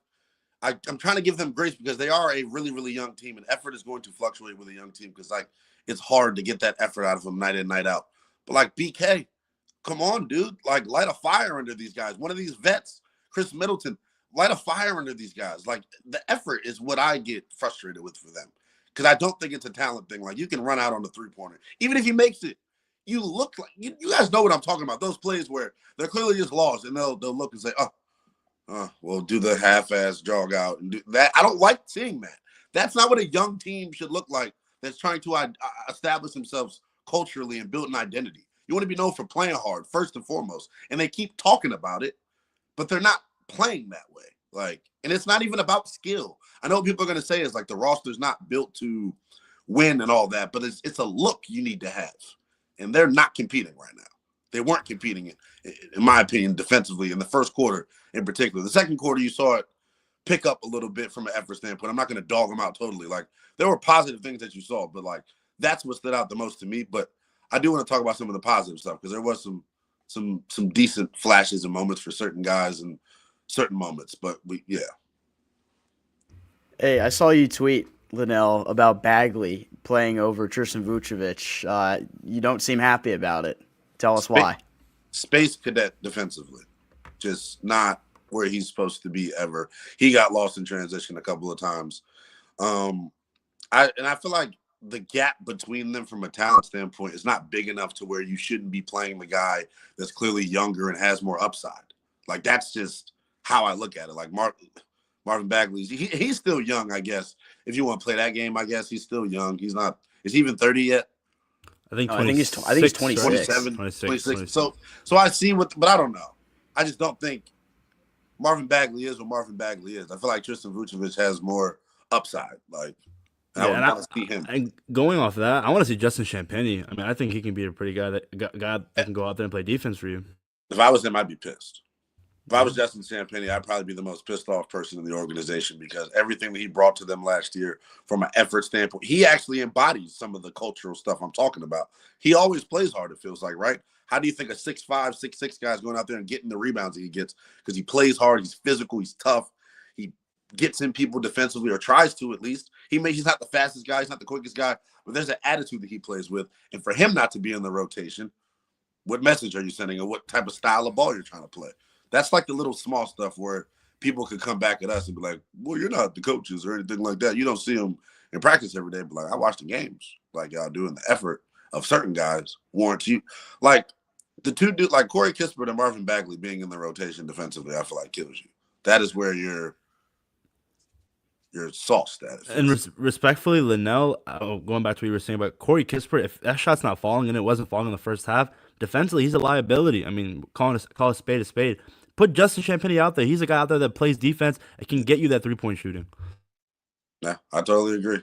I'm trying to give them grace because they are a really, really young team, and effort is going to fluctuate with a young team because, like, it's hard to get that effort out of them night in, night out. But, like, BK, come on, dude. Like, light a fire under these guys. One of these vets, Chris Middleton, light a fire under these guys. Like, the effort is what I get frustrated with for them because I don't think it's a talent thing. Like, you can run out on the three-pointer. Even if he makes it, you look like – you guys know what I'm talking about. Those plays where they're clearly just lost, and they'll look and say, we'll do the half-ass jog out and do that. I don't like seeing that. That's not what a young team should look like that's trying to establish themselves culturally and build an identity. You want to be known for playing hard, first and foremost. And they keep talking about it, but they're not playing that way. Like, and it's not even about skill. I know what people are going to say is like the roster's not built to win and all that, but it's a look you need to have. And they're not competing right now. They weren't competing, in my opinion, defensively in the first quarter in particular. The second quarter, you saw it pick up a little bit from an effort standpoint. I'm not going to dog them out totally. Like, there were positive things that you saw, but, like, that's what stood out the most to me. But I do want to talk about some of the positive stuff because there was some decent flashes and moments for certain guys and certain moments. But, Hey, I saw you tweet, Linnell, about Bagley playing over Tristan Vucevic. You don't seem happy about it. Tell us why. Space cadet defensively. Just not where he's supposed to be ever. He got lost in transition a couple of times. I feel like the gap between them from a talent standpoint is not big enough to where you shouldn't be playing the guy that's clearly younger and has more upside. Like, that's just how I look at it. Like, Marvin Bagley, he's still young, I guess. If you want to play that game, I guess he's still young. He's not – is he even 30 yet? I think he's 26. 27, 26. So I see but I don't know. I just don't think Marvin Bagley is what Marvin Bagley is. I feel like Tristan Vucevic has more upside. Like, I want to see him. And going off of that, I want to see Justin Champagnie. I mean, I think he can be a pretty guy that can go out there and play defense for you. If I was him, I'd be pissed. If I was Justin Champagnie, I'd probably be the most pissed off person in the organization because everything that he brought to them last year from an effort standpoint, he actually embodies some of the cultural stuff I'm talking about. He always plays hard, it feels like, right? How do you think a 6'5", 6'6" guy is going out there and getting the rebounds that he gets? Because he plays hard, he's physical, he's tough. He gets in people defensively, or tries to at least. He's not the fastest guy, he's not the quickest guy, but there's an attitude that he plays with. And for him not to be in the rotation, What message are you sending, or what type of style of ball you're trying to play? That's like the little small stuff where people could come back at us and be like, well, you're not the coaches or anything like that. You don't see them in practice every day. But like, I watch the games. Like, y'all doing the effort of certain guys warrants you. Like, the two dudes, like Corey Kispert and Marvin Bagley being in the rotation defensively, I feel like kills you. That is where your sauce status. And respectfully, Linnell, going back to what you were saying about Corey Kispert, if that shot's not falling, and it wasn't falling in the first half, defensively, he's a liability. I mean, call a spade a spade. Put Justin Champagnie out there. He's a guy out there that plays defense and can get you that three-point shooting. Yeah, I totally agree.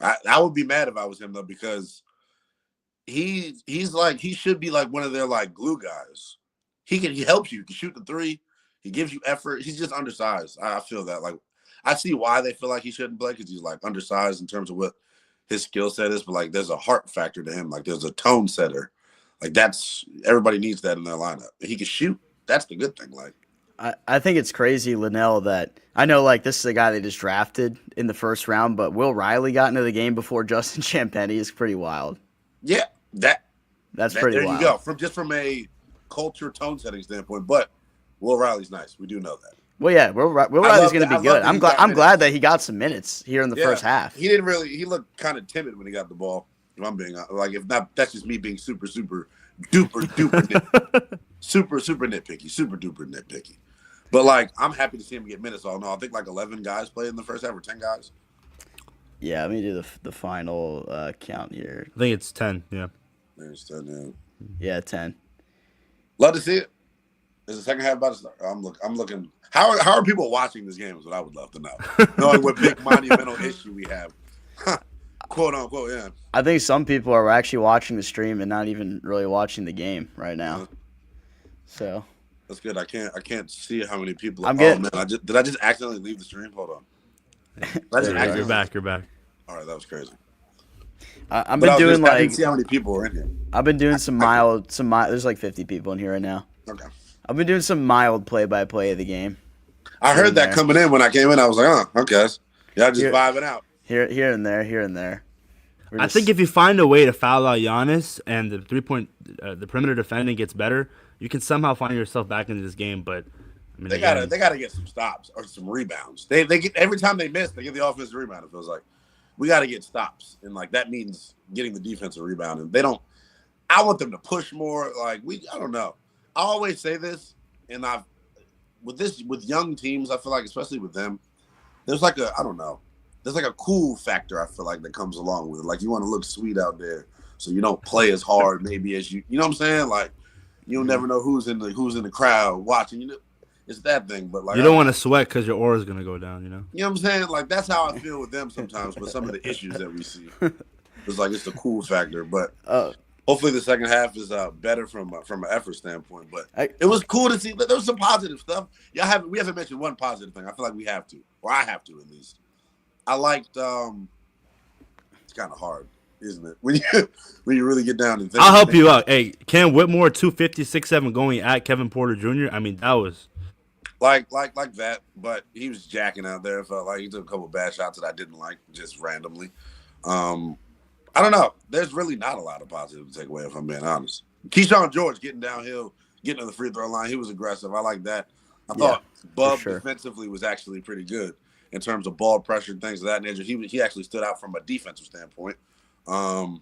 I would be mad if I was him, though, because he's like, he should be like one of their like glue guys. He helps you. He can shoot the three. He gives you effort. He's just undersized. I feel that. Like, I see why they feel like he shouldn't play, because he's like undersized in terms of what his skill set is. But like, there's a heart factor to him. Like, there's a tone setter. Like, that's, everybody needs that in their lineup. And he can shoot. That's the good thing. Like, I think it's crazy, Linnell, that I know like this is a guy they just drafted in the first round, but Will Riley got into the game before Justin Champagnie is pretty wild. Yeah, that's pretty wild. There you go. From a culture tone setting standpoint, but Will Riley's nice. We do know that. Well, yeah, Will Riley's going to be good. I'm glad that he got some minutes here in the first half. He looked kind of timid when he got the ball. If I'm being like, if not, that's just me being super duper super nitpicky, super duper nitpicky. But like, I'm happy to see him get minutes. I think like 11 guys played in the first half, or 10 guys. Yeah, let me do the final count here. I think it's 10. Yeah. It's 10. Yeah. Yeah, 10. Love to see it. Is the second half about to start? I'm looking. How are people watching this game is what I would love to know. Knowing what big monumental issue we have. Quote unquote, yeah. I think some people are actually watching the stream and not even really watching the game right now. So that's good. I can't see how many people. Did I just accidentally leave the stream? Hold on. You're back. All right, that was crazy. I've been doing I didn't see how many people are in here. I've been doing some mild. There's like 50 people in here right now. Okay. I've been doing some mild play-by-play of the game. I heard that coming in when I came in. I was like, oh, okay. Y'all just vibing out. Here and there. I think if you find a way to foul out Giannis and the the perimeter defending gets better, you can somehow find yourself back into this game. But I mean, they gotta get some stops or some rebounds. They get, every time they miss, they get the offensive rebound. It feels like we got to get stops, and like that means getting the defensive rebound. And they don't. I want them to push more. Like I don't know. I always say this, and with young teams, I feel like, especially with them, there's like a cool factor I feel like that comes along with it. Like, you want to look sweet out there, so you don't play as hard maybe as you know what I'm saying? Like, you'll never know who's in the crowd watching. You know, it's that thing. But like, you don't want to sweat because your aura is gonna go down. You know what I'm saying? Like, that's how I feel with them sometimes. With some of the issues that we see, it's like it's the cool factor, but. Hopefully the second half is better from an effort standpoint, but it was cool to see. There was some positive stuff. We haven't mentioned one positive thing. I feel like we have to, or I have to at least. I liked. It's kind of hard, isn't it? When you really get down and think. I'll help you out. Hey, Cam Whitmore 250-6'7" going at Kevin Porter Jr. I mean, that was like that, but he was jacking out there. It felt like he took a couple bad shots that I didn't like just randomly. I don't know. There's really not a lot of positive to take away, if I'm being honest. Keyshawn George getting downhill, getting to the free throw line, he was aggressive. I like that. I thought Bub defensively was actually pretty good in terms of ball pressure and things of that nature. He actually stood out from a defensive standpoint. I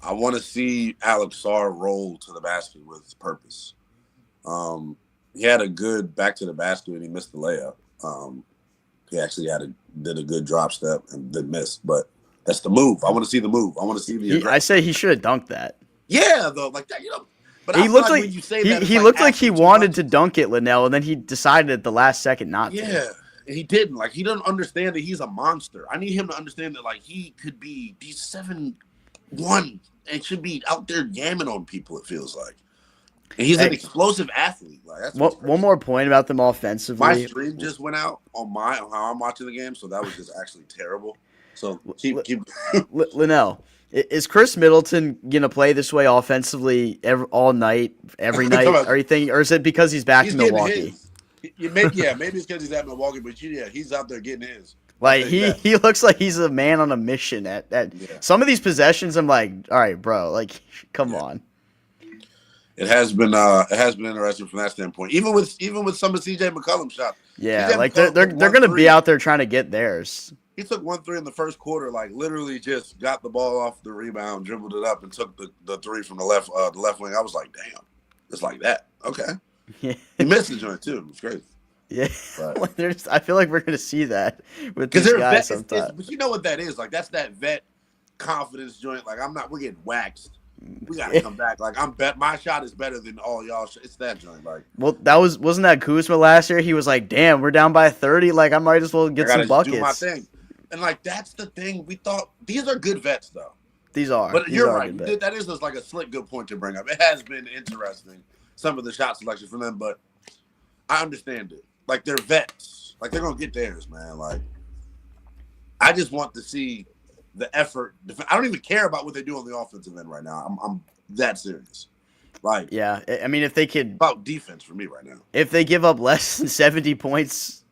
want to see Alex Sarr roll to the basket with purpose. He had a good back to the basket and he missed the layup. He actually did a good drop step and then missed, but that's the move. I want to see the move. I want to see the. I say he should have dunked that. Yeah, though, like that, But he looked like when you say that, he looked like he wanted to dunk it, Linnell, and then he decided at the last second not to. Yeah, and he didn't. Like, he doesn't understand that he's a monster. I need him to understand that, like, he's 7'1" and should be out there yamming on people. It feels like, and he's an explosive athlete. Like, that's one more point about them offensively. My stream just went out on how I'm watching the game, so that was just actually terrible. So keep Linnell, is Chris Middleton gonna play this way offensively all night, every night, or is it because he's back to Milwaukee? Maybe it's because he's at Milwaukee, but he's out there getting his. Like he looks like he's a man on a mission. At some of these possessions, I'm like, all right, bro, like, come on. It has been interesting from that standpoint. Even with some of CJ McCollum's shots. Yeah, CJ like McCollum they're took going to 1 be out there trying to get theirs. He took 1-3 in the first quarter, like literally just got the ball off the rebound, dribbled it up, and took the three from the left wing. I was like, damn, it's like that. Okay. Yeah. He missed the joint too. It was crazy. Yeah, But I feel like we're going to see that with these guys sometimes. But you know what that is? Like that's that vet confidence joint. Like we're getting waxed. We got to come back. Like my shot is better than all y'all. It's that joint. Like, well, wasn't that Kuzma last year? He was like, "Damn, we're down by 30. Like, I might as well get some buckets." Do my thing. And like that's the thing. We thought these are good vets though. These are. But you're right. That is just like a slick good point to bring up. It has been interesting, some of the shot selection from them, but I understand it. Like they're vets. Like they're gonna get theirs, man. Like I just want to see the effort. I don't even care about what they do on the offensive end right now. I'm that serious. Like, yeah, I mean, if they could about defense for me right now. If they give up less than 70 points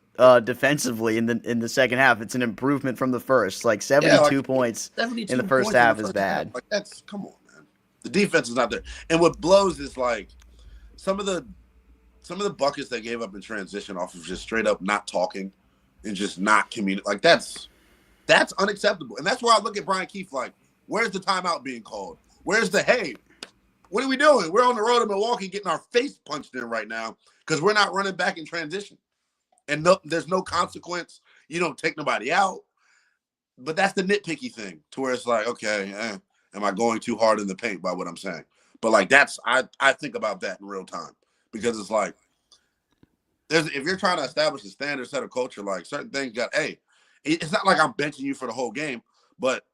defensively in the second half, it's an improvement from the first. Like 72 points 72 in the first half is bad. Like that's come on, man. The defense is not there. And what blows is like some of the buckets they gave up in transition off of just straight up not talking and just not communicating. Like that's unacceptable. And that's where I look at Brian Keefe like, where's the timeout being called? Where's the, hey, what are we doing? We're on the road to Milwaukee getting our face punched in right now because we're not running back in transition. And there's no consequence. You don't take nobody out. But that's the nitpicky thing to where it's like, okay, am I going too hard in the paint by what I'm saying? But like I think about that in real time because it's like, if you're trying to establish a standard set of culture, like certain things it's not like I'm benching you for the whole game, but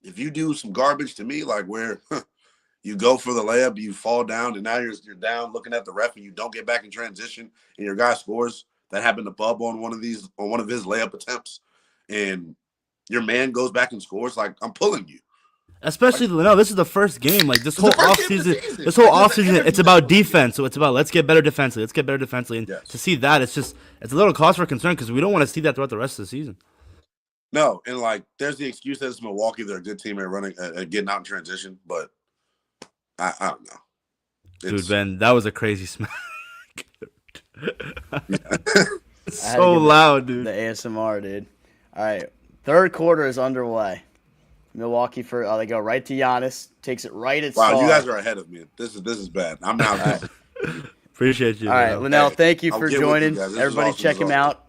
if you do some garbage to me, like where you go for the layup, you fall down, and now you're down looking at the ref, and you don't get back in transition, and your guy scores. That happened to Bub on one of his layup attempts, and your man goes back and scores. Like I'm pulling you. Especially this is the first game. Like this whole offseason, it's about defense. So it's about let's get better defensively. And to see that, it's a little cause for concern because we don't want to see that throughout the rest of the season. No, and like there's the excuse that it's Milwaukee. They're a good team at running, getting out in transition, but I don't know. Dude, Ben, that was a crazy smack. So loud, dude. The ASMR, dude. All right, third quarter is underway. Milwaukee they go right to Giannis, takes it right at Wow, Saul. you guys are ahead of me. This is bad. I'm now. Appreciate you. All right, Linnell, thank you for joining. Everybody awesome. check him out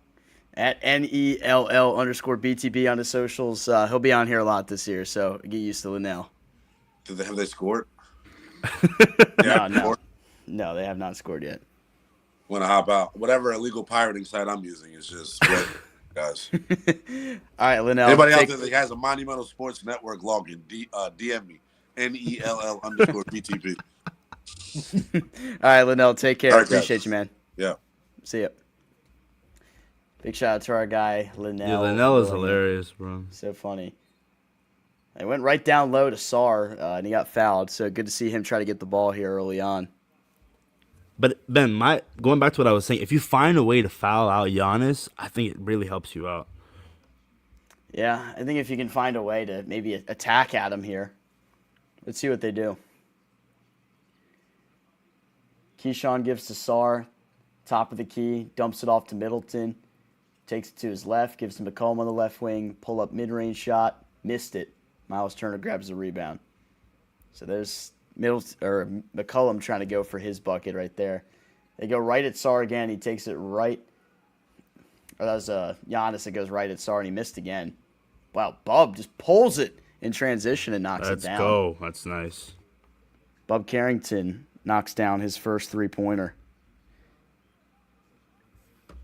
at NELL_BTB on the socials. He'll be on here a lot this year, so get used to Linnell. Have they scored? No, they have not scored yet. Want to hop out? Whatever illegal pirating site I'm using is just great, guys. All right, Linnell. Anybody out there that has a Monumental Sports Network login, DM me. NELL_BTB. All right, Linnell, take care. All right, Appreciate guys. you, man. Yeah. See ya. Big shout out to our guy, Linnell. Yeah, Linnell is hilarious, bro. So funny. He went right down low to Sarr, and he got fouled. So good to see him try to get the ball here early on. But Ben, going back to what I was saying, if you find a way to foul out Giannis, I think it really helps you out. Yeah, I think if you can find a way to maybe attack at him here. Let's see what they do. Keyshawn gives to Sarr, top of the key, dumps it off to Middleton, takes it to his left, gives to McCollum on the left wing, pull up mid-range shot, missed it. Miles Turner grabs the rebound. So there's McCollum trying to go for his bucket right there. They go right at Sarr again. He takes it right. Or that was Giannis that goes right at Sarr, and he missed again. Wow, Bub just pulls it in transition and knocks it down. Let's go. That's nice. Bub Carrington knocks down his first three-pointer.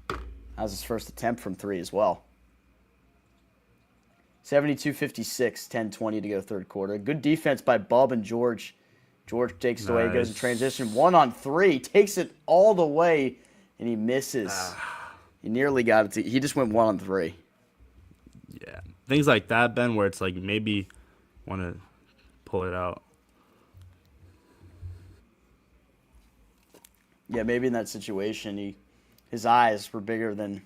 That was his first attempt from three as well. 72-56, 10-20 to go third quarter. Good defense by Bub and George. George takes it away, goes in transition. 1-on-3, takes it all the way, and he misses. He nearly got it. He just went 1-on-3. Yeah. Things like that, Ben, where it's like maybe want to pull it out. Yeah, maybe in that situation, his eyes were bigger than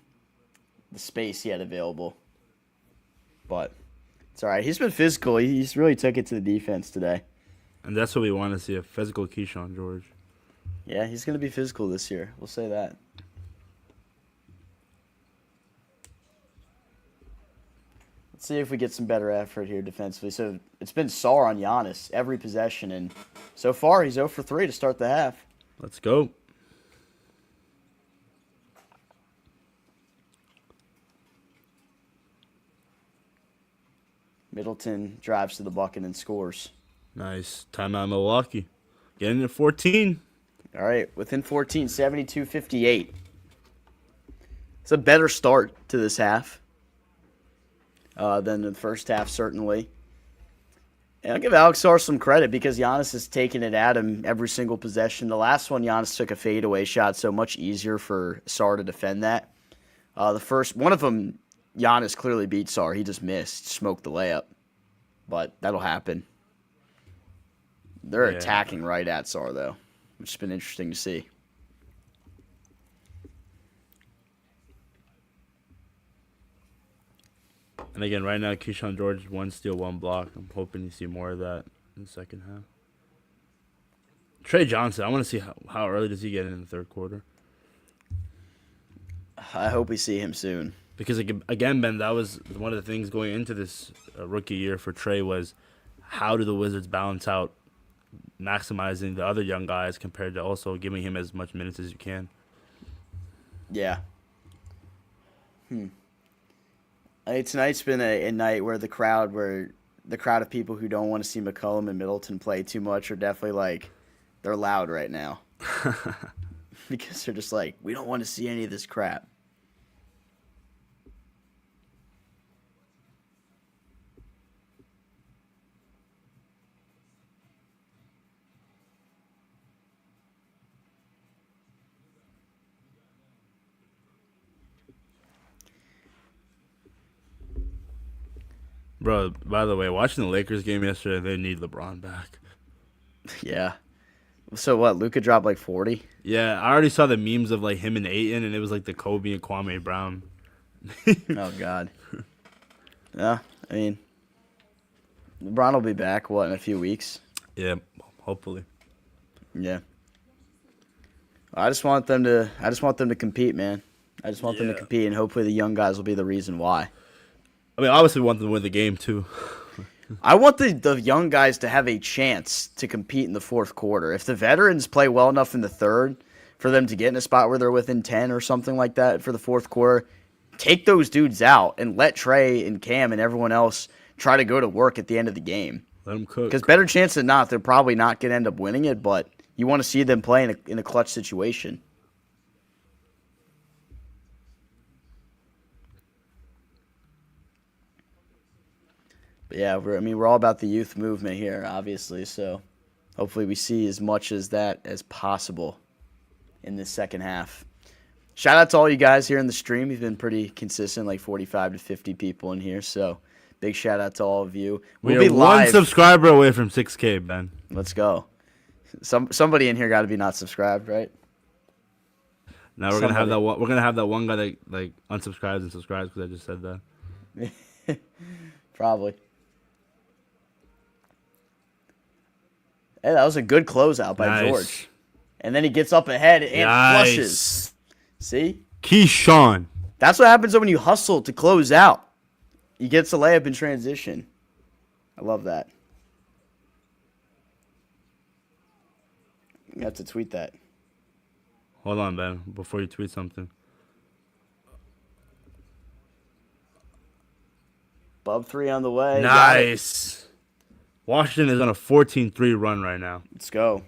the space he had available. But it's all right. He's been physical. He's really took it to the defense today. And that's what we want to see, a physical Keyshawn George. Yeah, he's going to be physical this year. We'll say that. Let's see if we get some better effort here defensively. So it's been Sarr on Giannis every possession, and so far he's 0 for 3 to start the half. Let's go. Middleton drives to the bucket and scores. Nice. Timeout Milwaukee. Getting to 14. All right, within 14, 72-58. It's a better start to this half than the first half, certainly. And I'll give Alex Sarr some credit because Giannis is taking it at him every single possession. The last one, Giannis took a fadeaway shot, so much easier for Sarr to defend that. The first one of them, Giannis clearly beat Sarr. He just missed, smoked the layup. But that'll happen. They're attacking right at Sarr, though, which has been interesting to see. And again, right now, Keyshawn George, 1 steal, 1 block. I'm hoping you see more of that in the second half. Trey Johnson, I want to see how early does he get in the third quarter. I hope we see him soon. Because, again, Ben, that was one of the things going into this rookie year for Trey was how do the Wizards balance out maximizing the other young guys compared to also giving him as much minutes as you can. Yeah. I mean, tonight's been a night where the crowd of people who don't want to see McCollum and Middleton play too much are definitely like, they're loud right now. Because they're just like, we don't want to see any of this crap. Bro, by the way, watching the Lakers game yesterday, they need LeBron back. Yeah. So what, Luka dropped like 40? Yeah, I already saw the memes of like him and Ayton, and it was like the Kobe and Kwame Brown. Oh, God. Yeah, I mean, LeBron will be back, in a few weeks? Yeah, hopefully. Yeah. I just want them to compete, man. I just want them to compete, and hopefully the young guys will be the reason why. I mean, obviously we want them to win the game, too. I want the young guys to have a chance to compete in the fourth quarter. If the veterans play well enough in the third for them to get in a spot where they're within 10 or something like that for the fourth quarter, take those dudes out and let Trey and Cam and everyone else try to go to work at the end of the game. Let them cook. Because better chance than not, they're probably not going to end up winning it, but you want to see them play in a clutch situation. But yeah, we're all about the youth movement here, obviously. So hopefully we see as much as that as possible in this second half. Shout out to all you guys here in the stream. You've been pretty consistent, like 45 to 50 people in here. So big shout out to all of you. We'll be be live. 1 subscriber away from 6K, Ben. Let's go. Somebody in here got to be not subscribed, right? Now we're gonna have that one guy that like unsubscribes and subscribes because I just said that. Probably. Hey, that was a good closeout by George. And then he gets up ahead and flushes. See? Keyshawn. That's what happens when you hustle to close out. He gets a layup in transition. I love that. You have to tweet that. Hold on, Ben, before you tweet something. Bub 3 on the way. Nice. Washington is on a 14-3 run right now. Let's go.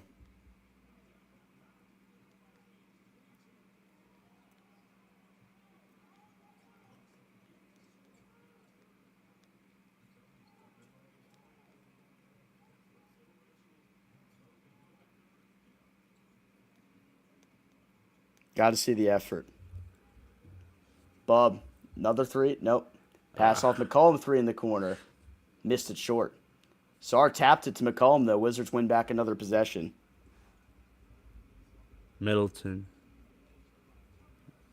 Got to see the effort. Bub, another 3? Nope. Pass off McCollum, 3 in the corner. Missed it short. Sarr tapped it to McCollum, though. Wizards win back another possession. Middleton.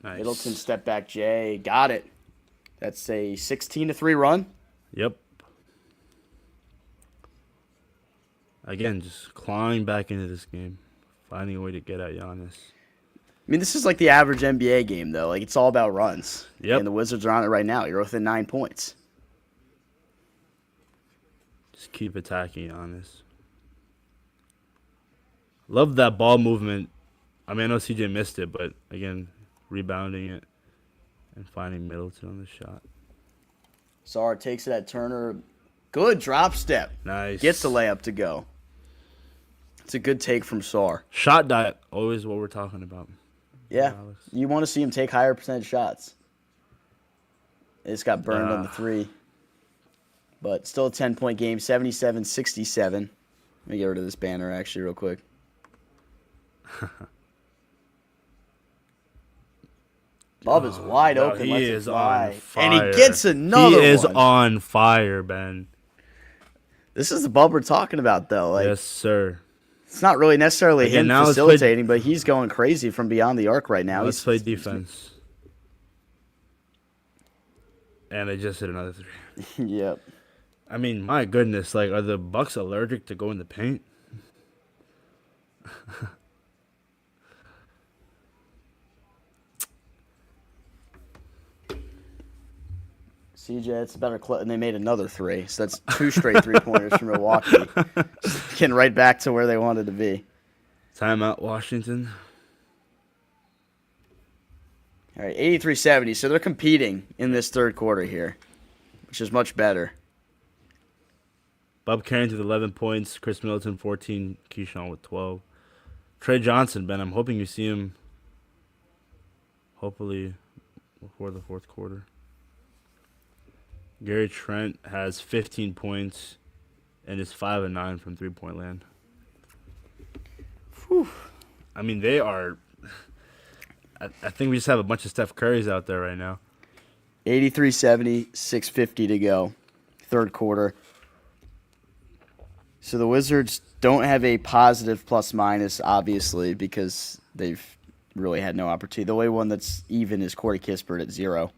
Nice. Middleton step back, Jay. Got it. That's a 16-3 run. Yep. Again, just clawing back into this game, finding a way to get at Giannis. I mean, this is like the average NBA game, though. Like, it's all about runs. Yep. And the Wizards are on it right now. You're within 9 points. Just keep attacking Giannis. Love that ball movement. I mean, I know CJ missed it, but again, rebounding it and finding Middleton on the shot. Sarr takes it at Turner. Good drop step. Nice. Gets the layup to go. It's a good take from Sarr. Shot diet, always what we're talking about. Yeah, you want to see him take higher percentage shots. It just got burned on the 3. But still a 10-point game, 77-67. Let me get rid of this banner, actually, real quick. Bob is wide open. He is on fire. And he gets another one. He is on fire, Ben. This is the Bob we're talking about, though. Like, yes, sir. It's not really necessarily Again, him now facilitating, but he's going crazy from beyond the arc right now. Let's play defense. And they just hit another 3. Yep. I mean, my goodness, like, are the Bucks allergic to go in the paint? CJ, it's better, and they made another 3. So that's 2 straight 3-pointers from Milwaukee. Getting right back to where they wanted to be. Timeout, Washington. All right, 83-70. So they're competing in this third quarter here, which is much better. Bob Carrington with 11 points. Chris Middleton, 14. Keyshawn with 12. Trey Johnson, Ben, I'm hoping you see him hopefully before the fourth quarter. Gary Trent has 15 points and is 5-9 from three-point land. Whew. I mean, they are. I think we just have a bunch of Steph Currys out there right now. 83-70, 6:50 to go, third quarter. So the Wizards don't have a positive plus-minus, obviously, because they've really had no opportunity. The only one that's even is Corey Kispert at 0.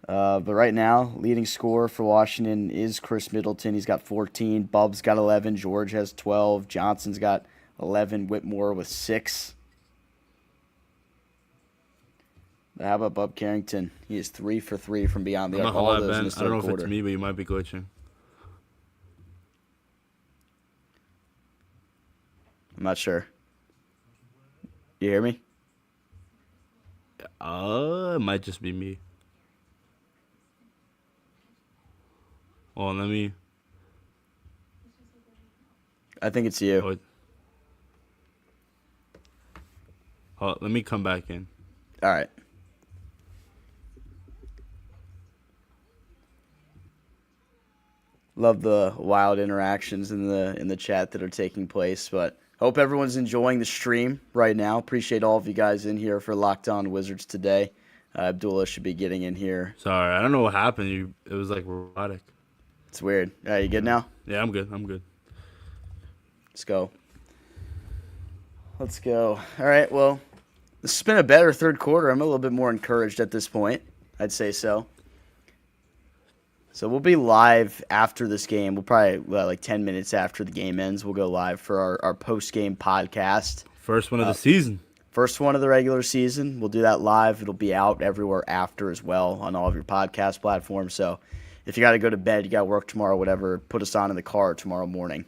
But right now, leading scorer for Washington is Chris Middleton. He's got 14. Bub's got 11. George has 12. Johnson's got 11. Whitmore with 6. But how about Bub Carrington? He is 3 for 3 from beyond the arc. All those in this I don't know third quarter. if it's me, but you might be glitching. I'm not sure. You hear me? It might just be me. Well, let me. I think it's you. Let me come back in. All right. Love the wild interactions in the chat that are taking place, but hope everyone's enjoying the stream right now. Appreciate all of you guys in here for Locked On Wizards today. Abdullah should be getting in here. Sorry, I don't know what happened. It was like robotic. It's weird. All right, you good now? Yeah, I'm good. Let's go. All right, well, this has been a better third quarter. I'm a little bit more encouraged at this point. I'd say so. So we'll be live after this game. We'll probably, like 10 minutes after the game ends, we'll go live for our post-game podcast. First one of the season. First one of the regular season. We'll do that live. It'll be out everywhere after as well on all of your podcast platforms. So if you got to go to bed, you got to work tomorrow, whatever, put us on in the car tomorrow morning.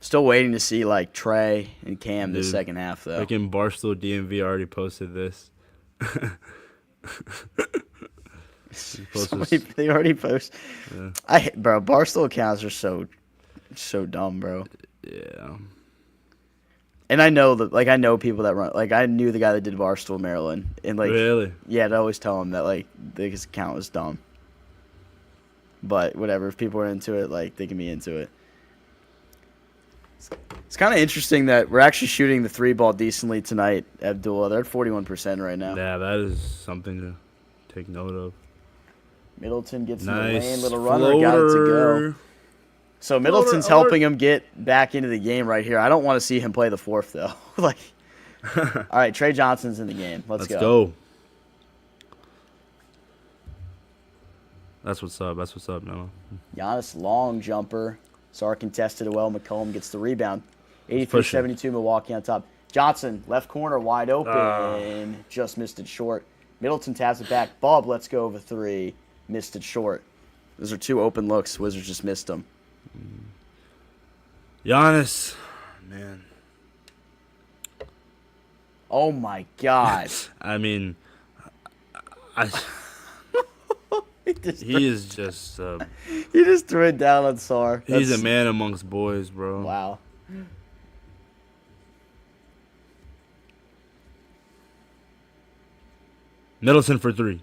Still waiting to see like Trey and Cam the second half though. Like in Barstool DMV already posted this. They already post. Yeah. Bro, Barstool accounts are so dumb, bro. Yeah. And I know people that run. Like I knew the guy that did Barstool Maryland, and like really, yeah, I'd always tell him that like his account was dumb. But whatever, if people are into it, like they can be into it. It's kind of interesting that we're actually shooting the 3-ball decently tonight, Abdullah. They're at 41% right now. Yeah, that is something to take note of. Middleton gets nice. In the lane, little runner, got it to go. So Middleton's helping him get back into the game right here. I don't want to see him play the fourth, though. All right, Trey Johnson's in the game. Let's go. That's what's up. That's what's up, Noah. Giannis long jumper. Sar contested it well. McCollum gets the rebound. 83-72 Milwaukee on top. Johnson, left corner, wide open. Just missed it short. Middleton taps it back. Bob, let's go over three. Missed it short. Those are two open looks. Wizards just missed them. Giannis, man. Oh, my God. I mean, he is just... He just threw it down on Sar. He's a man amongst boys, bro. Wow. Middleton for three.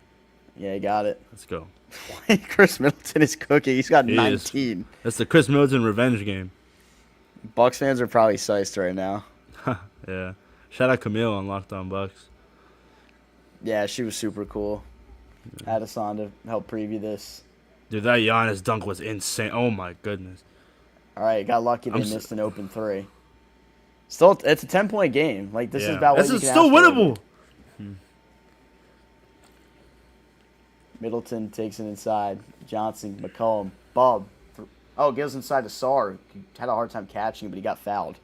Yeah, he got it. Let's go. Chris Middleton is cooking. He's got 19. That's the Chris Middleton revenge game. Bucks fans are probably psyched right now. Yeah. Shout out Camille on Locked On Bucks. Yeah, she was super cool. Had us on to help preview this. Dude, that Giannis dunk was insane. Oh, my goodness. All right, got lucky they missed an open three. Still, it's a 10-point game. Like, this is about what you can still ask for. winnable. Middleton takes it inside. Johnson, McCollum, Bub. Oh, gives inside to Sar. He had a hard time catching, but he got fouled.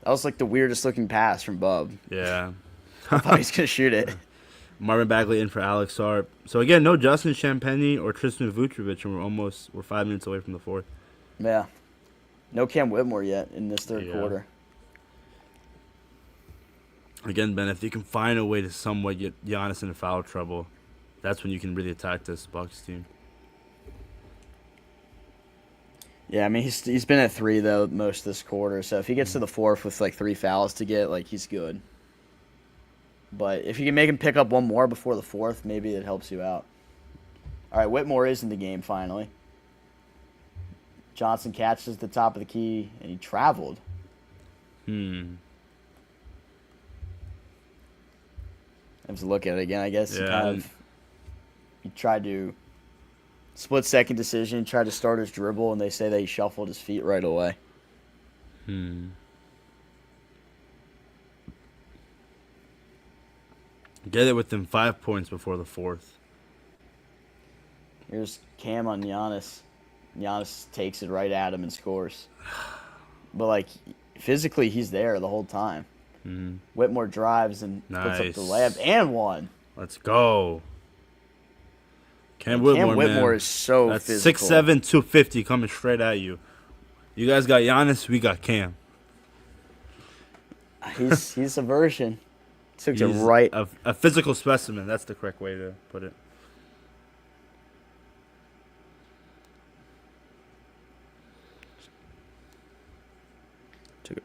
That was like the weirdest looking pass from Bub. Yeah. I thought he was going to shoot it. Marvin Bagley in for Alex Sarp. So, again, no Justin Champagny or Tristan Vucevic, and we're 5 minutes away from the fourth. Yeah. No Cam Whitmore yet in this third quarter. Again, Ben, if you can find a way to somewhat get Giannis into foul trouble, that's when you can really attack this Bucks team. Yeah, I mean, he's been at 3, though, most of this quarter. So if he gets to the fourth with, like, 3 fouls to get, like, he's good. But if you can make him pick up one more before the fourth, maybe it helps you out. All right, Whitmore is in the game finally. Johnson catches the top of the key, and he traveled. I have to look at it again, I guess. Yeah. He tried to split-second decision, tried to start his dribble, and they say that he shuffled his feet right away. Get it within 5 points before the fourth. Here's Cam on Giannis. Giannis takes it right at him and scores. But, like, physically, he's there the whole time. Whitmore drives and puts up the layup and one. Let's go. Cam Whitmore is so That's physical. 6'7", 250 coming straight at you. You guys got Giannis, we got Cam. He's a version. Took it right. A physical specimen. That's the correct way to put it. Took it.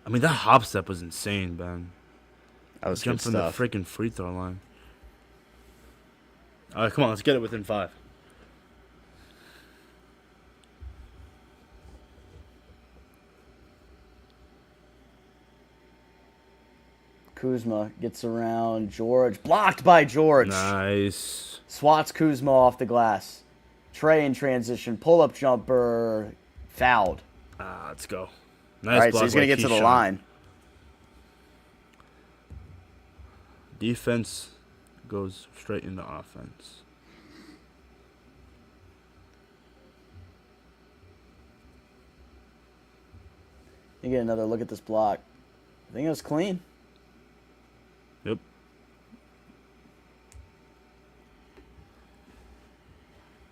I mean, that hop step was insane, Ben. That was Jump good from stuff. the freaking free throw line. All right, come on, let's get it within 5. Kuzma gets around George. Blocked by George. Nice. Swats Kuzma off the glass. Trey in transition. Pull-up jumper. Fouled. Let's go. Nice. All right, block so he's going by to get to the Keyshawn. line. Defense goes straight into offense. You get another look at this block. I think it was clean. Yep.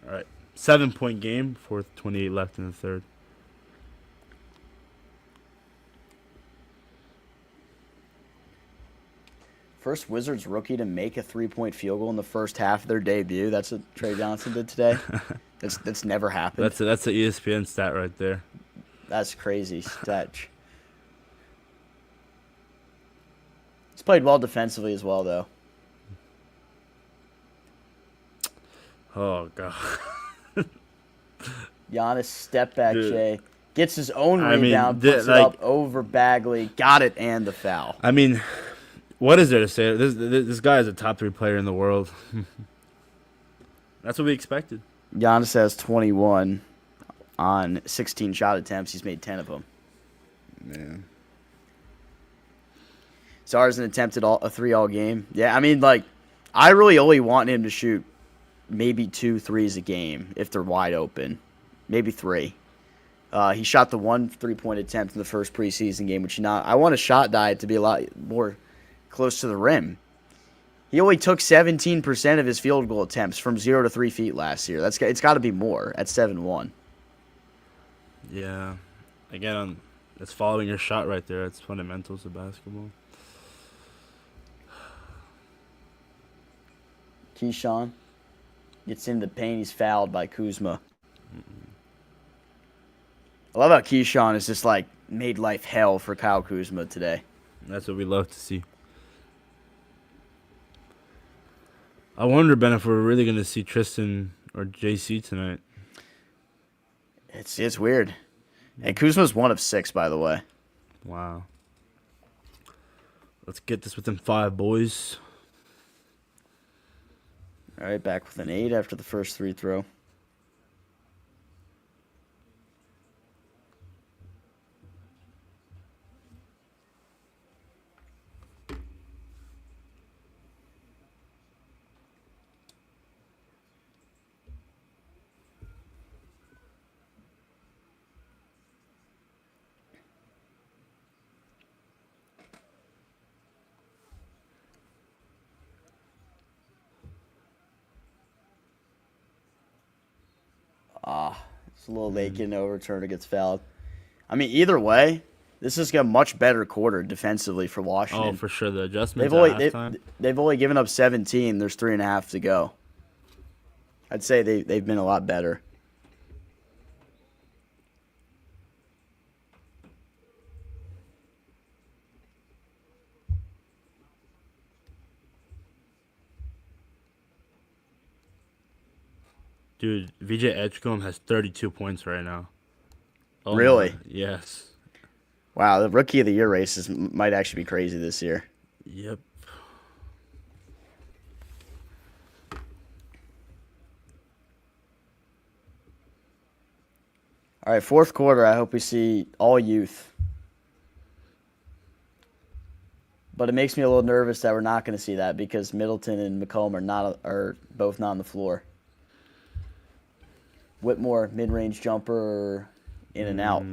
All right. 7-point game. 4:28 left in the third. First Wizards rookie to make a 3-point field goal in the first half of their debut. That's what Trey Johnson did today. That's never happened. That's an ESPN stat right there. That's crazy stat. He's played well defensively as well, though. Oh god. Giannis step back, Dude. Jay. Gets his own I mean, rebound, puts it up over Bagley. Got it and the foul. I mean, what is there to say? This guy is a top 3 player in the world. That's what we expected. Giannis has 21 on 16 shot attempts. He's made 10 of them. Man. Sar's attempted a 3 all game. Yeah, I mean, like, I really only want him to shoot maybe 2 threes a game if they're wide open. Maybe 3. He shot the 1 3-point attempt in the first preseason game, which I want a shot diet to be a lot more close to the rim. He only took 17% of his field goal attempts from 0 to 3 feet last year. It's got to be more at 7-1. Yeah. Again, that's following your shot right there. It's fundamentals of basketball. Keyshawn gets into the paint. He's fouled by Kuzma. I love how Keyshawn has just, like, made life hell for Kyle Kuzma today. That's what we love to see. I wonder, Ben, if we're really going to see Tristan or JC tonight. It's weird. And Kuzma's 1 of 6, by the way. Wow. Let's get this within 5, boys. All right, back with an 8 after the first free throw. It's a little late getting overturned. It gets fouled. I mean, either way, this is a much better quarter defensively for Washington. Oh, for sure. The adjustments at halftime. They've only given up 17. There's 3.5 to go. I'd say they've been a lot better. Dude, VJ Edgecombe has 32 points right now. Oh, Really? Yes. Wow, the Rookie of the Year races might actually be crazy this year. Yep. All right, fourth quarter, I hope we see all youth. But it makes me a little nervous that we're not going to see that because Middleton and McComb are both not on the floor. Whitmore, mid-range jumper, in and out.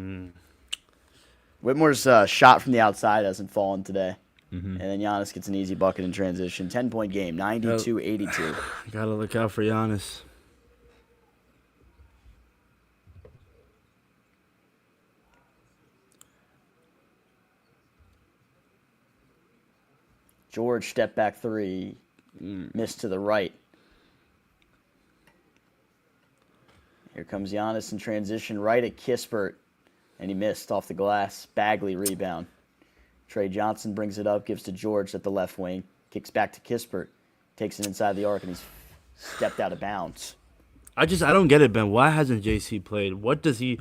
Whitmore's shot from the outside hasn't fallen today. And then Giannis gets an easy bucket in transition. 10-point game, 92-82. Got to look out for Giannis. George, step back 3, missed to the right. Here comes Giannis in transition, right at Kispert, and he missed off the glass. Bagley rebound. Trey Johnson brings it up, gives to George at the left wing, kicks back to Kispert, takes it inside the arc, and he's stepped out of bounds. I don't get it, Ben. Why hasn't JC played? What does Corey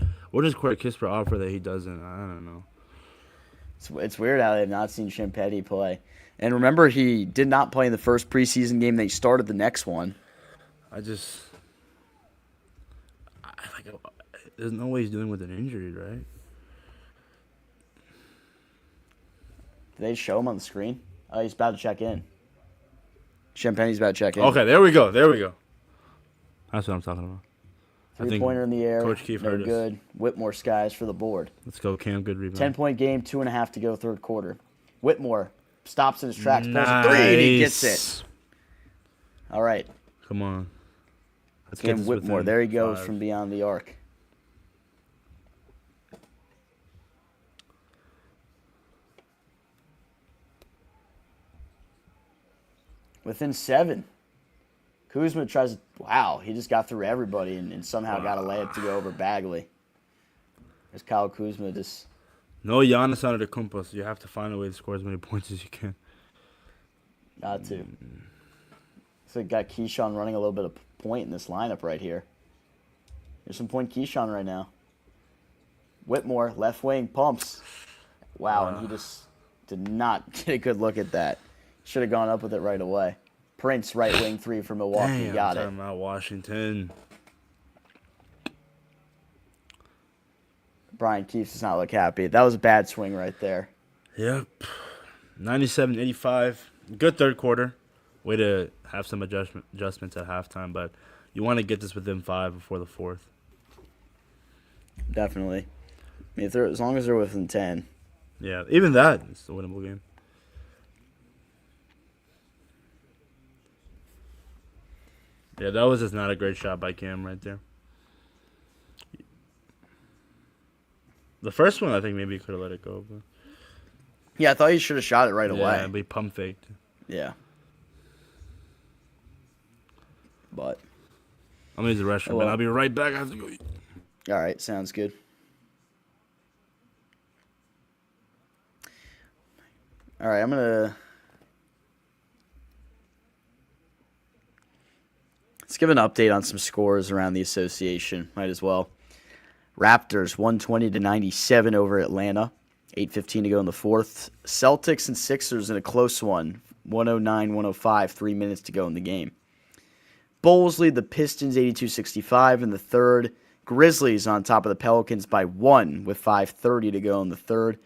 Kispert offer that he doesn't? I don't know. It's weird how they have not seen Schimpeti play. And remember, he did not play in the first preseason game. They started the next one. There's no way he's dealing with an injury, right? Did they show him on the screen? Oh, he's about to check in. Schimpeti's about to check in. Okay, there we go. That's what I'm talking about. Three-pointer in the air. Coach Keefe heard us. Good. Whitmore skies for the board. Let's go, Cam. Good rebound. 10-point game, 2.5 to go third quarter. Whitmore stops in his tracks, pulls a 3, and he gets it. All right. Come on. Let's get Whitmore. There he goes from beyond the arc. Within 7. Kuzma tries to... Wow, he just got through everybody and somehow got a layup to go over Bagley. There's Kyle Kuzma just... No Giannis out of the compass. You have to find a way to score as many points as you can. Got to. So got Keyshawn running a little bit of point in this lineup right here. There's some point Keyshawn right now. Whitmore, left wing, pumps. Wow, and he just did not get a good look at that. Should have gone up with it right away. Prince, right wing 3 for Milwaukee. Damn, got it. I'm talking about Washington. Brian Keefe does not look happy. That was a bad swing right there. Yep. 97-85. Good third quarter. Way to have some adjustments at halftime, but you want to get this within 5 before the fourth. Definitely. I mean, as long as they're within 10. Yeah, even that is a winnable game. Yeah, that was just not a great shot by Cam right there. The first one, I think maybe he could have let it go. But Yeah, I thought he should have shot it right away. Yeah, but he pump faked. Yeah. But. I'm going to use the restroom, well. and I'll be right back. I have to go eat. All right, sounds good. All right, I'm going to. Let's give an update on some scores around the association. Might as well. Raptors 120-97 over Atlanta. 8:15 to go in the fourth. Celtics and Sixers in a close one. 109-105. 3 minutes to go in the game. Bulls lead the Pistons 82-65 in the third. Grizzlies on top of the Pelicans by 1 with 5:30 to go in the third.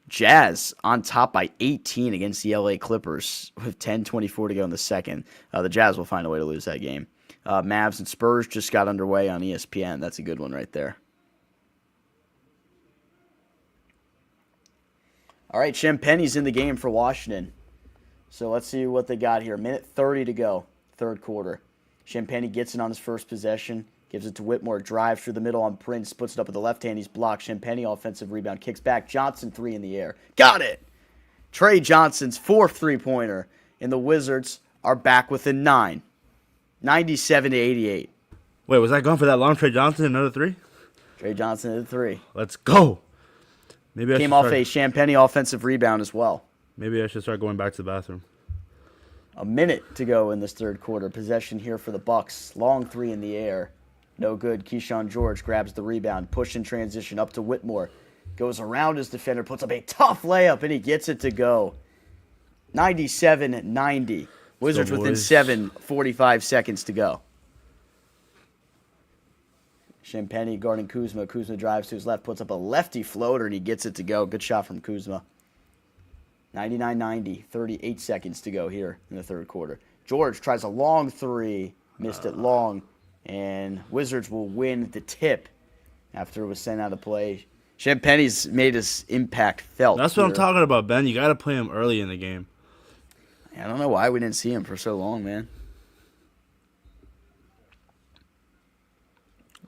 Jazz on top by 18 against the LA Clippers with 10:24 to go in the second. The Jazz will find a way to lose that game. Mavs and Spurs just got underway on ESPN. That's a good one right there. All right, Champagne's in the game for Washington. So let's see what they got here. 1:30 to go, third quarter. Champagne gets it on his first possession. Gives it to Whitmore. Drives through the middle on Prince. Puts it up with the left hand. He's blocked. Champagne offensive rebound. Kicks back. Johnson 3 in the air. Got it! Trey Johnson's fourth three-pointer. And the Wizards are back within 9. 97-88. Wait, was that going for that long? Trey Johnson, another 3? Trey Johnson hit a 3. Let's go. Maybe Came off a Champagne offensive rebound as well. Maybe I should start going back to the bathroom. A minute to go in this third quarter. Possession here for the Bucks. Long 3 in the air. No good. Keyshawn George grabs the rebound. Push in transition up to Whitmore. Goes around his defender. Puts up a tough layup, and he gets it to go. 97-90. Wizards within 7. 45 seconds to go. Champagne guarding Kuzma. Kuzma drives to his left. Puts up a lefty floater, and he gets it to go. Good shot from Kuzma. 99-90. 38 seconds to go here in the third quarter. George tries a long 3. Missed it long. And Wizards will win the tip after it was sent out of play. Champagne's made his impact felt. That's what I'm talking about, Ben. You got to play him early in the game. I don't know why we didn't see him for so long, man.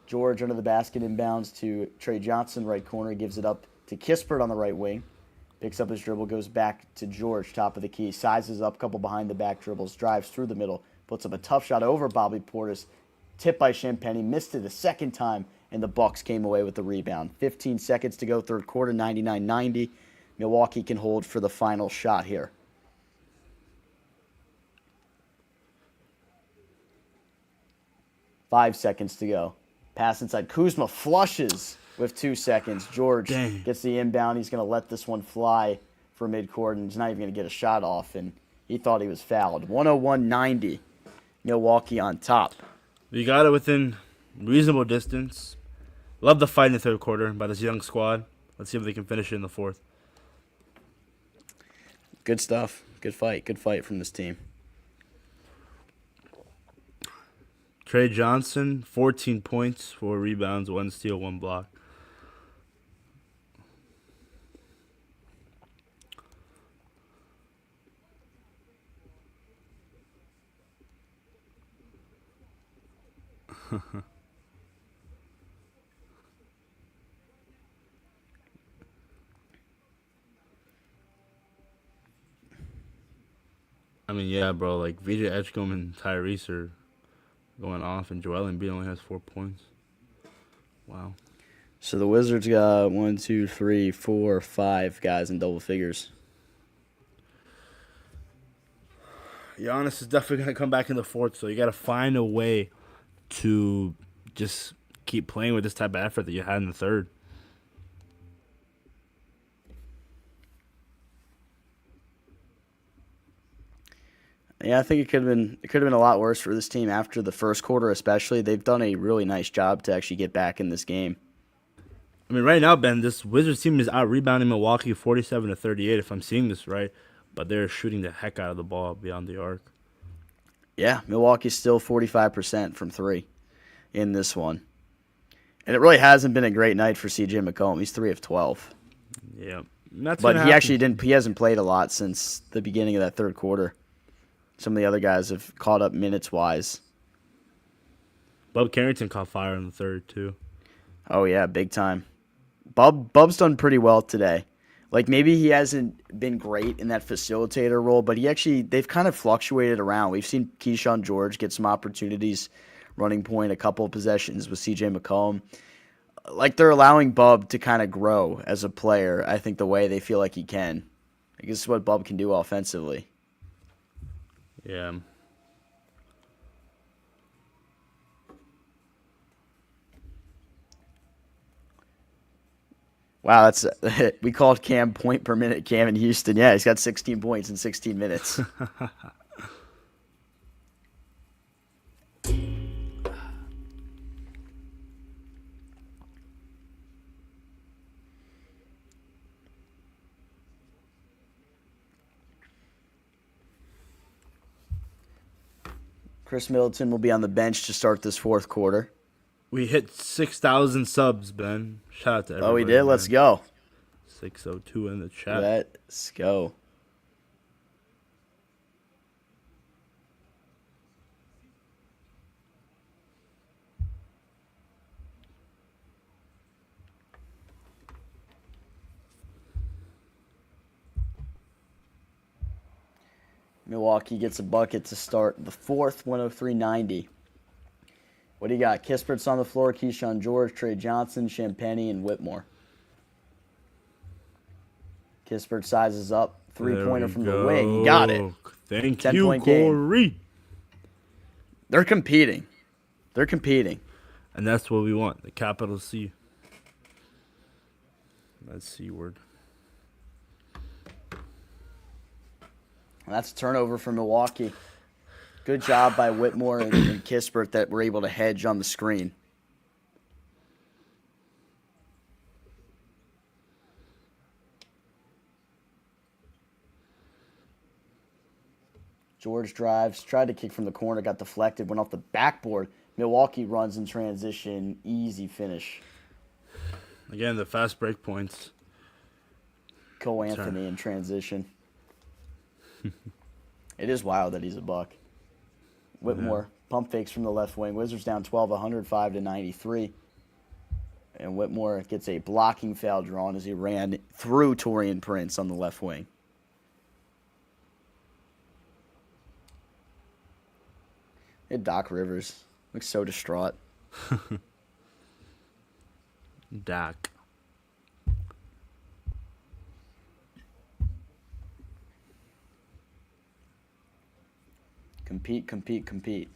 George under the basket inbounds to Trey Johnson, right corner. Gives it up to Kispert on the right wing. Picks up his dribble, goes back to George, top of the key. Sizes up, couple behind the back dribbles. Drives through the middle. Puts up a tough shot over Bobby Portis. Tipped by Champagne, missed it a second time, and the Bucks came away with the rebound. 15 seconds to go, third quarter, 99-90. Milwaukee can hold for the final shot here. 5 seconds to go. Pass inside. Kuzma flushes with 2 seconds. George gets the inbound. He's going to let this one fly for midcourt, and he's not even going to get a shot off, and he thought he was fouled. 101-90. Milwaukee on top. You got it within reasonable distance. Love the fight in the third quarter by this young squad. Let's see if they can finish it in the fourth. Good stuff. Good fight. Good fight from this team. Trey Johnson, 14 points, 4 rebounds, 1 steal, 1 block. I mean, yeah, bro. Like VJ Edgecombe and Tyrese are going off, and Joel Embiid only has 4 points. Wow. So the Wizards got 1, 2, 3, 4, 5 guys in double figures. Giannis is definitely going to come back in the fourth, so you got to find a way to just keep playing with this type of effort that you had in the third. Yeah, I think it could have been a lot worse for this team after the first quarter, especially. They've done a really nice job to actually get back in this game. I mean, right now, Ben, this Wizards team is out rebounding Milwaukee 47-38, if I'm seeing this right. But they're shooting the heck out of the ball beyond the arc. Yeah, Milwaukee's still 45% from three in this one. And it really hasn't been a great night for CJ McCollum. He's 3 of 12. Yeah. That's But he happen. he hasn't played a lot since the beginning of that third quarter. Some of the other guys have caught up minutes-wise. Bub Carrington caught fire in the third, too. Oh, yeah, big time. Bub's done pretty well today. Like, maybe he hasn't been great in that facilitator role, but they've kind of fluctuated around. We've seen Keyshawn George get some opportunities running point, a couple of possessions with CJ McCollum. Like, they're allowing Bub to kind of grow as a player, I think, the way they feel like he can. I guess it's what Bub can do offensively. Yeah. Wow, that's we called Cam point per minute Cam in Houston. Yeah, he's got 16 points in 16 minutes. Chris Middleton will be on the bench to start this fourth quarter. We hit 6,000 subs, Ben. Shout out to everybody. Oh, we did? Man. Let's go. 602 in the chat. Let's go. Milwaukee gets a bucket to start the fourth, 103-90. What do you got? Kispert's on the floor, Keyshawn George, Trey Johnson, Champagny, and Whitmore. Kispert sizes up. Three-pointer from the wing. He got it. Thank 10-point you, game. Corey. They're competing. And that's what we want, the capital C. That's C word. That's a turnover for Milwaukee. Good job by Whitmore and Kispert that were able to hedge on the screen. George drives, tried to kick from the corner, got deflected, went off the backboard. Milwaukee runs in transition, easy finish. Again, the fast break points. Cole Anthony in transition. It is wild that he's a Buck. Whitmore, pump fakes from the left wing. Wizards down 12, 105-93. And Whitmore gets a blocking foul drawn as he ran through Taurean Prince on the left wing. Hey, Doc Rivers looks so distraught. Dak. Compete.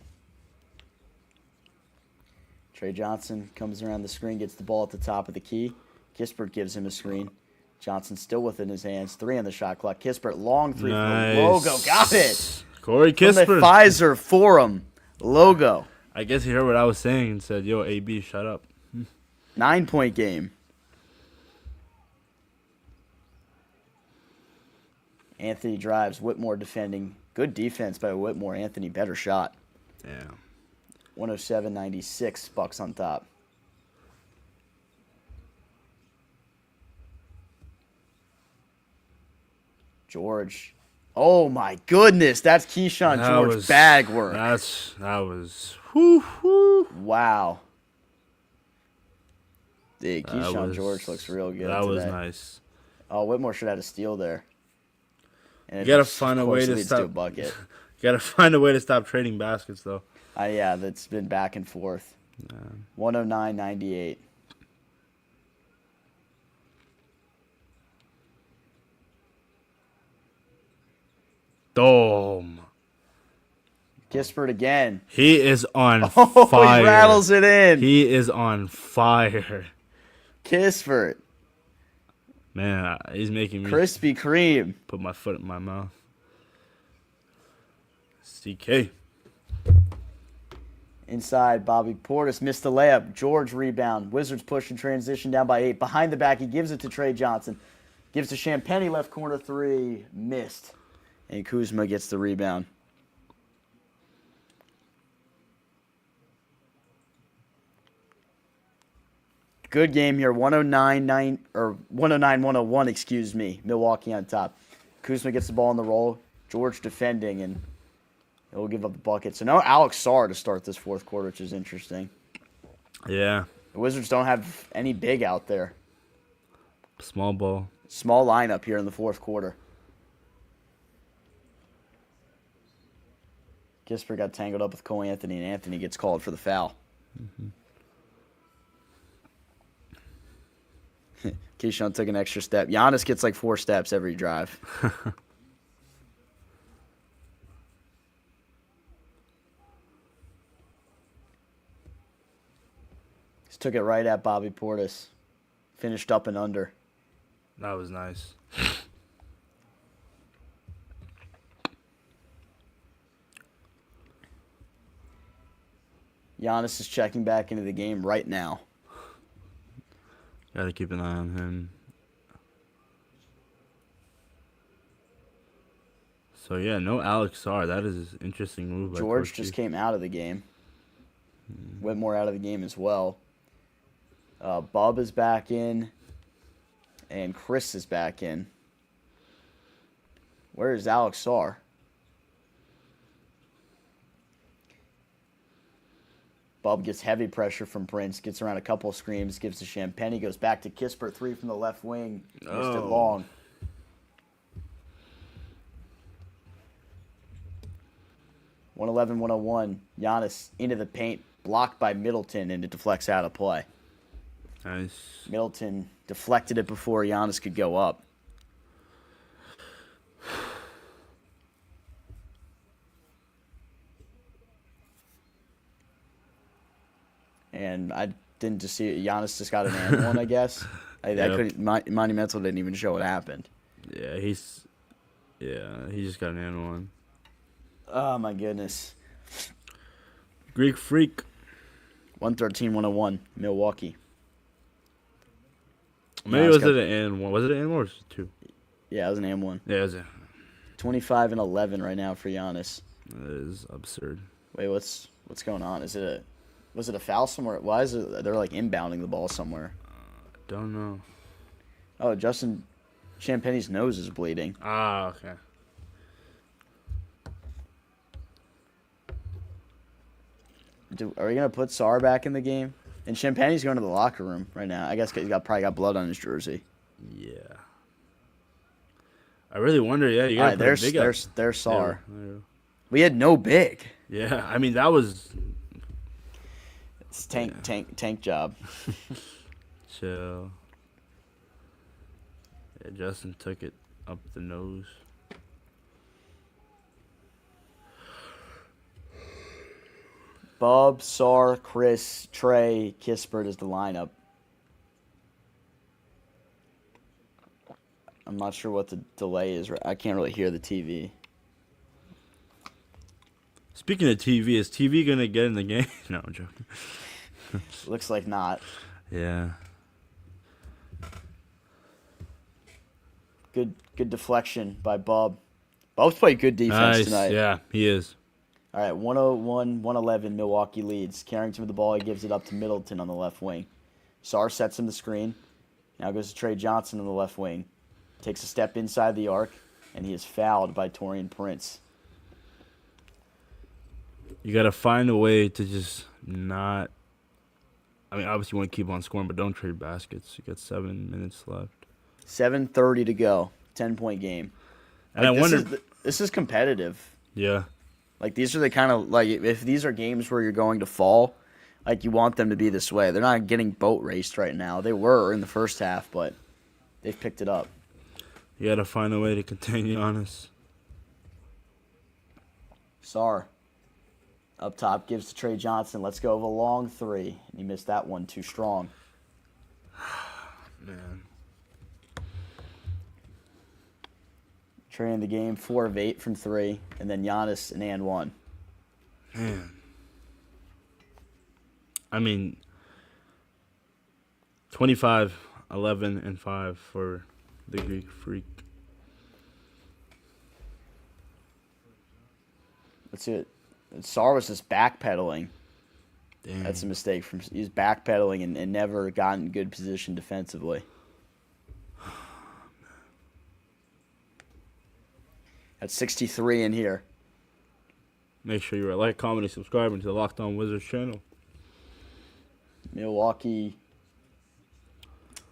Trey Johnson comes around the screen, gets the ball at the top of the key. Kispert gives him a screen. Johnson still within his hands. 3 on the shot clock. Kispert, long three from the logo. Got it. Corey From the Kispert. Pfizer Forum logo. I guess he heard what I was saying and said, yo, AB, shut up. 9-point game. Anthony drives. Whitmore defending. Good defense by Whitmore. Anthony, better shot. Yeah. 107-96. Bucks on top. George. Oh, my goodness. That's Keyshawn George bag work. That was. Whoo. Wow. Dude, Keyshawn George looks real good That today. was nice. Oh, Whitmore should have had a steal there. And You gotta find a way to leads stop. to a bucket. You gotta find a way to stop trading baskets, though. Yeah, that's been back and forth. 109-98. Dome. Kispert again. He is on Oh, fire. he rattles it in. He is on fire. Kispert. Man, he's making me Krispy Kreme. put my foot in my mouth. CK. inside. Bobby Portis missed the layup. George rebound. Wizards push in transition down by 8. Behind the back, he gives it to Trey Johnson. Gives to Champagnie, left corner 3. Missed. And Kuzma gets the rebound. Good game here. 109-101, excuse me. Milwaukee on top. Kuzma gets the ball in the roll. George defending, and he'll give up the bucket. So now Alex Sarr to start this fourth quarter, which is interesting. Yeah. The Wizards don't have any big out there. Small ball. Small lineup here in the fourth quarter. Kispert got tangled up with Cole Anthony, and Anthony gets called for the foul. Keyshawn took an extra step. Giannis gets like 4 steps every drive. He took it right at Bobby Portis. Finished up and under. That was nice. Giannis is checking back into the game right now. Got to keep an eye on him. So, yeah, no Alex Sarr. That is an interesting move. George just came out of the game. Whitmore out of the game as well. Bub is back in. And Chris is back in. Where is Alex Sarr? Bub gets heavy pressure from Prince, gets around a couple of screens, gives to Champagnie, goes back to Kispert, 3 from the left wing, missed it long. (111, 101). Giannis into the paint, blocked by Middleton, and it deflects out of play. Nice. Middleton deflected it before Giannis could go up. And I didn't just see it. Giannis just got an and one, I guess. I couldn't. Monumental didn't even show what happened. Yeah, he just got an and one. Oh my goodness. Greek Freak. 113, 101, Milwaukee. Maybe was it an and one? Was it an and one or was it 2? Yeah, it was an and one. Yeah, it was 25 and 11 right now for Giannis. That is absurd. Wait, what's going on? Was it a foul somewhere? Why is it they're like inbounding the ball somewhere? Don't know. Oh, Justin Champagnie's nose is bleeding. Ah, okay. Are we gonna put Sarr back in the game? And Champagnie's going to the locker room right now. I guess he's probably got blood on his jersey. Yeah. I really wonder. Yeah, you got. All right, there's Sarr. Yeah. We had no big. Yeah, I mean that was. It's tank job. Chill. Yeah, Justin took it up the nose. Bub, Sarr, Chris, Trey, Kispert is the lineup. I'm not sure what the delay is. I can't really hear the TV. Speaking of TV, is TV gonna get in the game? No, I'm joking. Looks like not. Yeah. Good deflection by Bub. Bub's played good defense tonight. Yeah, he is. All right, 101, 111, Milwaukee leads. Carrington with the ball, he gives it up to Middleton on the left wing. Sarr sets him the screen. Now goes to Trey Johnson on the left wing. Takes a step inside the arc, and he is fouled by Taurean Prince. You got to find a way to just not... I mean, obviously you want to keep on scoring, but don't trade baskets. You got 7 minutes left. 7:30 to go. 10-point game. And I wonder... This is competitive. Yeah. Like, these are the kind of... Like, if these are games where you're going to fall, like, you want them to be this way. They're not getting boat raced right now. They were in the first half, but they've picked it up. You got to find a way to contain Giannis. Sarr. Up top, gives to Trey Johnson. Let's go with a long 3. And he missed that one too strong. Man. Trey in the game, 4 of 8 from 3. And then Giannis an and one. Man. I mean, 25, 11, and 5 for the Greek Freak. That's it. Sarr was just backpedaling. Damn. That's a mistake. He's backpedaling and never gotten in good position defensively. That's 63 in here. Make sure you like, comment, and subscribe to the Locked On Wizards channel. Milwaukee.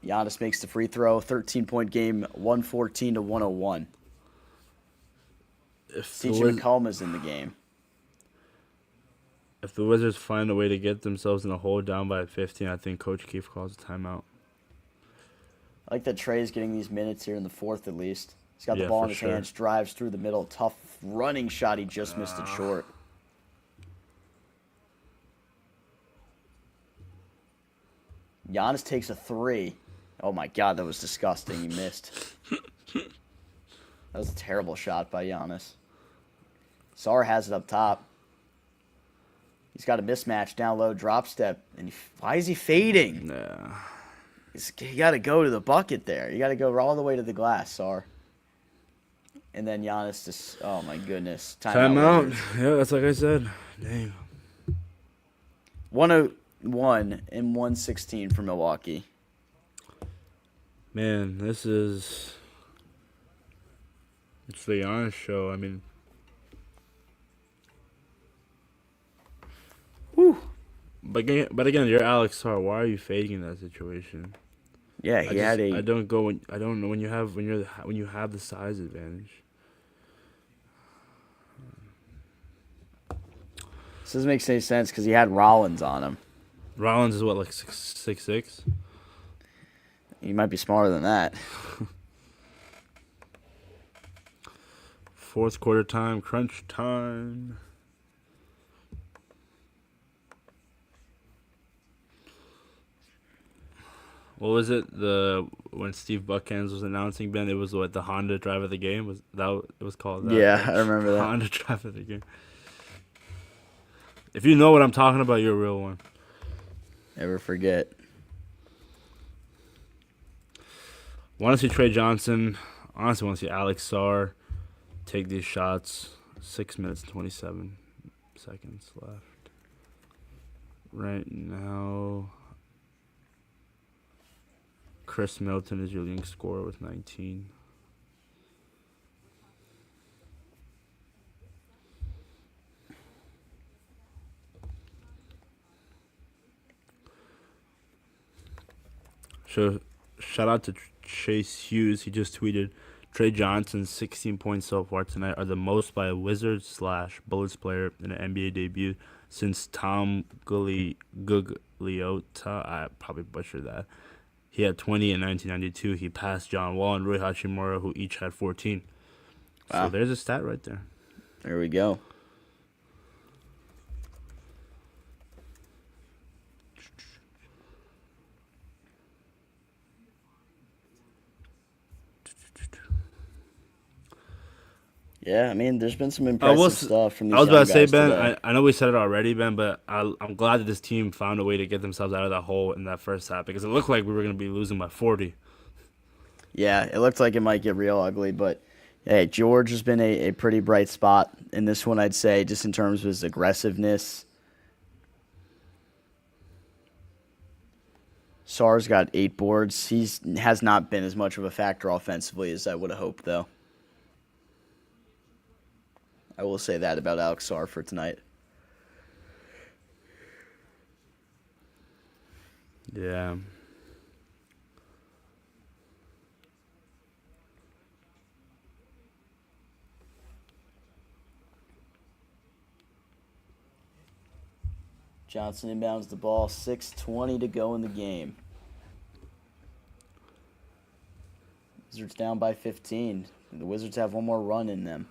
Giannis makes the free throw. 13-point game, 114 to 101. CJ McCollum is in the game. If the Wizards find a way to get themselves in a hole down by 15, I think Coach Keefe calls a timeout. I like that Trey's getting these minutes here in the fourth at least. He's got the ball in his sure. hands, drives through the middle. Tough running shot. He just missed it short. Giannis takes a three. Oh, my God, that was disgusting. He missed. That was a terrible shot by Giannis. Sarr has it up top. He's got a mismatch down low, drop step. And why is he fading? Yeah. You got to go to the bucket there. You got to go all the way to the glass, Sarr. And then Giannis just, oh, my goodness. Timeout. Yeah, that's like I said. Dang. 101 and 116 for Milwaukee. Man, it's the Giannis show. I mean, whew. But again, you're Alex Sarr. Why are you fading in that situation? Yeah, I don't know when you have the size advantage. This doesn't make any sense because he had Rollins on him. Rollins is what, like 6'6"? He might be smarter than that. Fourth quarter time, crunch time. What was it? When Steve Buckhands was announcing, Ben, it was what, the Honda drive of the game? Was that it was called? That, yeah, right? I remember that. Honda drive of the game. If you know what I'm talking about, you're a real one. Never forget. Want to see Trey Johnson. Honestly, want to see Alex Sarr take these shots. 6 minutes and 27 seconds left. Right now, Chris Middleton is your leading scorer with 19. So, shout out to Chase Hughes. He just tweeted, Trey Johnson's 16 points so far tonight are the most by a Wizards/Bullets player in an NBA debut since Tom Gugliotta. I probably butchered that. He had 20 in 1992. He passed John Wall and Rui Hachimura, who each had 14. Wow. So there's a stat right there. There we go. Yeah, I mean, there's been some impressive stuff from these I was about to say, guys Ben, today. I know we said it already, Ben, but I'm glad that this team found a way to get themselves out of that hole in that first half because it looked like we were going to be losing by 40. Yeah, it looked like it might get real ugly, but hey, George has been a pretty bright spot in this one, I'd say, just in terms of his aggressiveness. Sarr's got 8 boards. He has not been as much of a factor offensively as I would have hoped, though. I will say that about Alex Sarr for tonight. Yeah. Johnson inbounds the ball. 6:20 to go in the game. Wizards down by 15. The Wizards have one more run in them.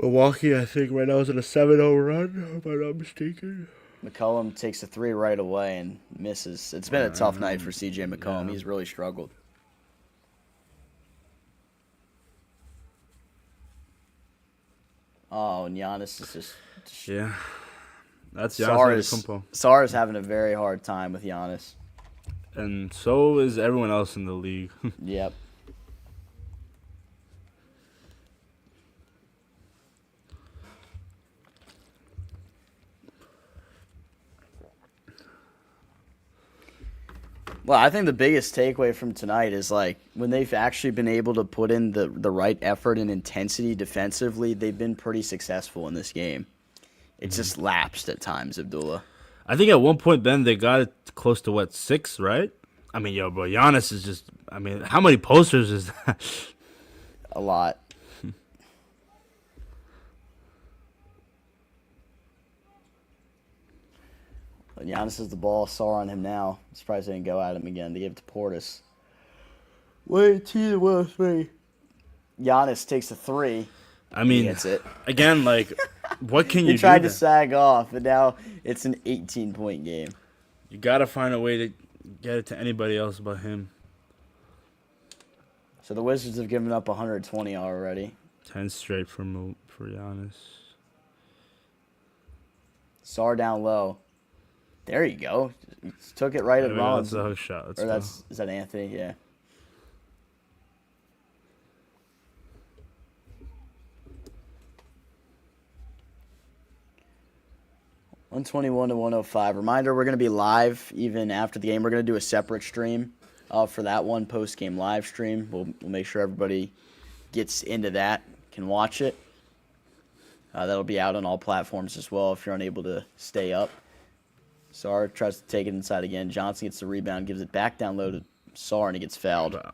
Milwaukee, I think, right now is in a 7-0 run, if I'm not mistaken. McCollum takes a 3 right away and misses. It's been a tough night for CJ McCollum. Yeah. He's really struggled. Oh, and Giannis is just... Yeah. That's Giannis Antetokounmpo. Sarr is having a very hard time with Giannis. And so is everyone else in the league. Yep. Well, I think the biggest takeaway from tonight is like when they've actually been able to put in the right effort and intensity defensively, they've been pretty successful in this game. It's just lapsed at times, Abdullah. I think at one point, Ben, they got it close to, 6, right? I mean, bro, Giannis is just, how many posters is that? A lot. But Giannis has the ball. Sarr on him now. I'm surprised they didn't go at him again. They give it to Portis. Wait, 2-3. Giannis takes a 3. He gets it. Again, what can you do? He tried to sag off, but now it's an 18-point game. You got to find a way to get it to anybody else but him. So the Wizards have given up 120 already. 10 straight for Giannis. Sarr down low. There you go. Took it right at Rollins. That's a hook shot. Is that Anthony? Yeah. $121 to 105. Reminder: we're going to be live even after the game. We're going to do a separate stream for that one post-game live stream. We'll make sure everybody gets into that, can watch it. That'll be out on all platforms as well if you're unable to stay up. Sarr tries to take it inside again. Johnson gets the rebound, gives it back down low to Sarr, and he gets fouled. It's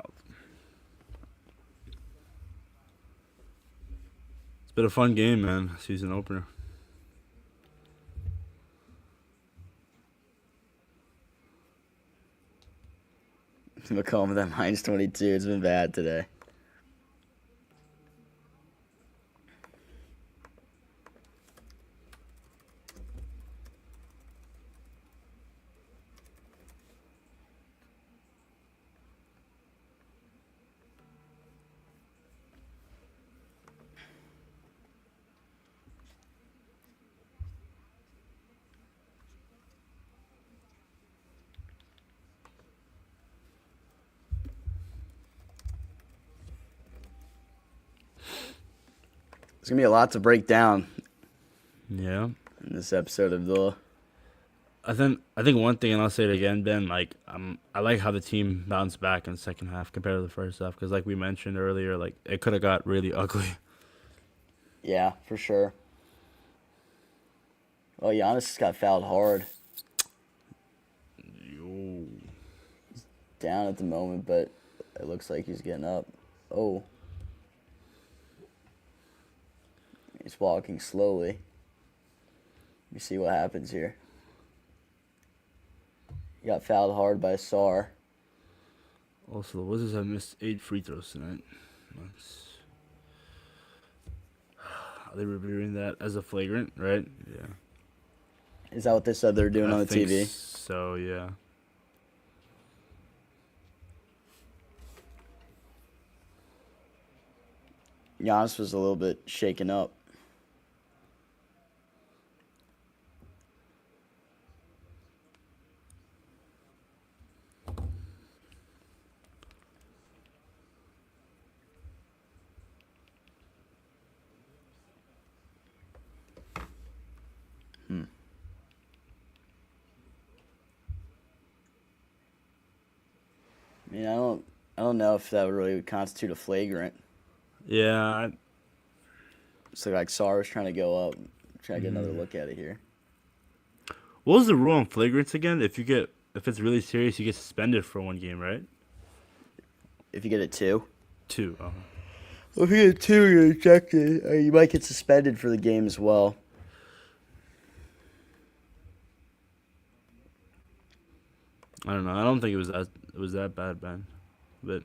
been a fun game, man. Season opener. McCollum with that -22. It's been bad today. There's going to be a lot to break down. Yeah. In this episode of the... I think one thing, and I'll say it again, Ben, I like how the team bounced back in the second half compared to the first half, because like we mentioned earlier, it could have got really ugly. Yeah, for sure. Well, Giannis just got fouled hard. Yo. He's down at the moment, but it looks like he's getting up. Oh. He's walking slowly. Let me see what happens here. He got fouled hard by Sarr. Also, the Wizards have missed 8 free throws tonight. Are they reviewing that as a flagrant, right? Yeah. Is that what they said they're doing on the TV? So, yeah. Giannis was a little bit shaken up. I mean, I don't know if that would really constitute a flagrant. Yeah. So like Sarr was trying to go up, try to get another look at it here. What was the rule on flagrants again? If it's really serious, you get suspended for 1 game, right? If you get a 2. 2. Uh-huh. Well, if you get 2, you're ejected. Or you might get suspended for the game as well. I don't know. I don't think it was that bad, Ben. But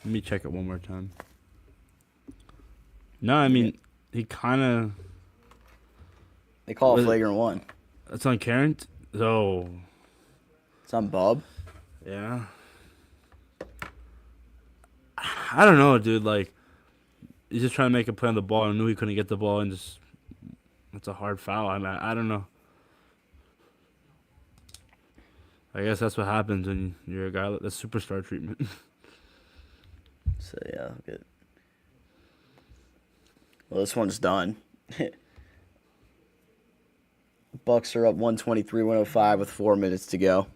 let me check it one more time. No, I mean, he kind of... They call it flagrant 1. It's on Karen? Oh. It's on Bob? Yeah. I don't know, dude. He's just trying to make a play on the ball and knew he couldn't get the ball and just... It's a hard foul. I don't know. I guess that's what happens when you're a guy with the superstar treatment. So, yeah, good. Well, this one's done. Bucks are up 123-105 with 4 minutes to go.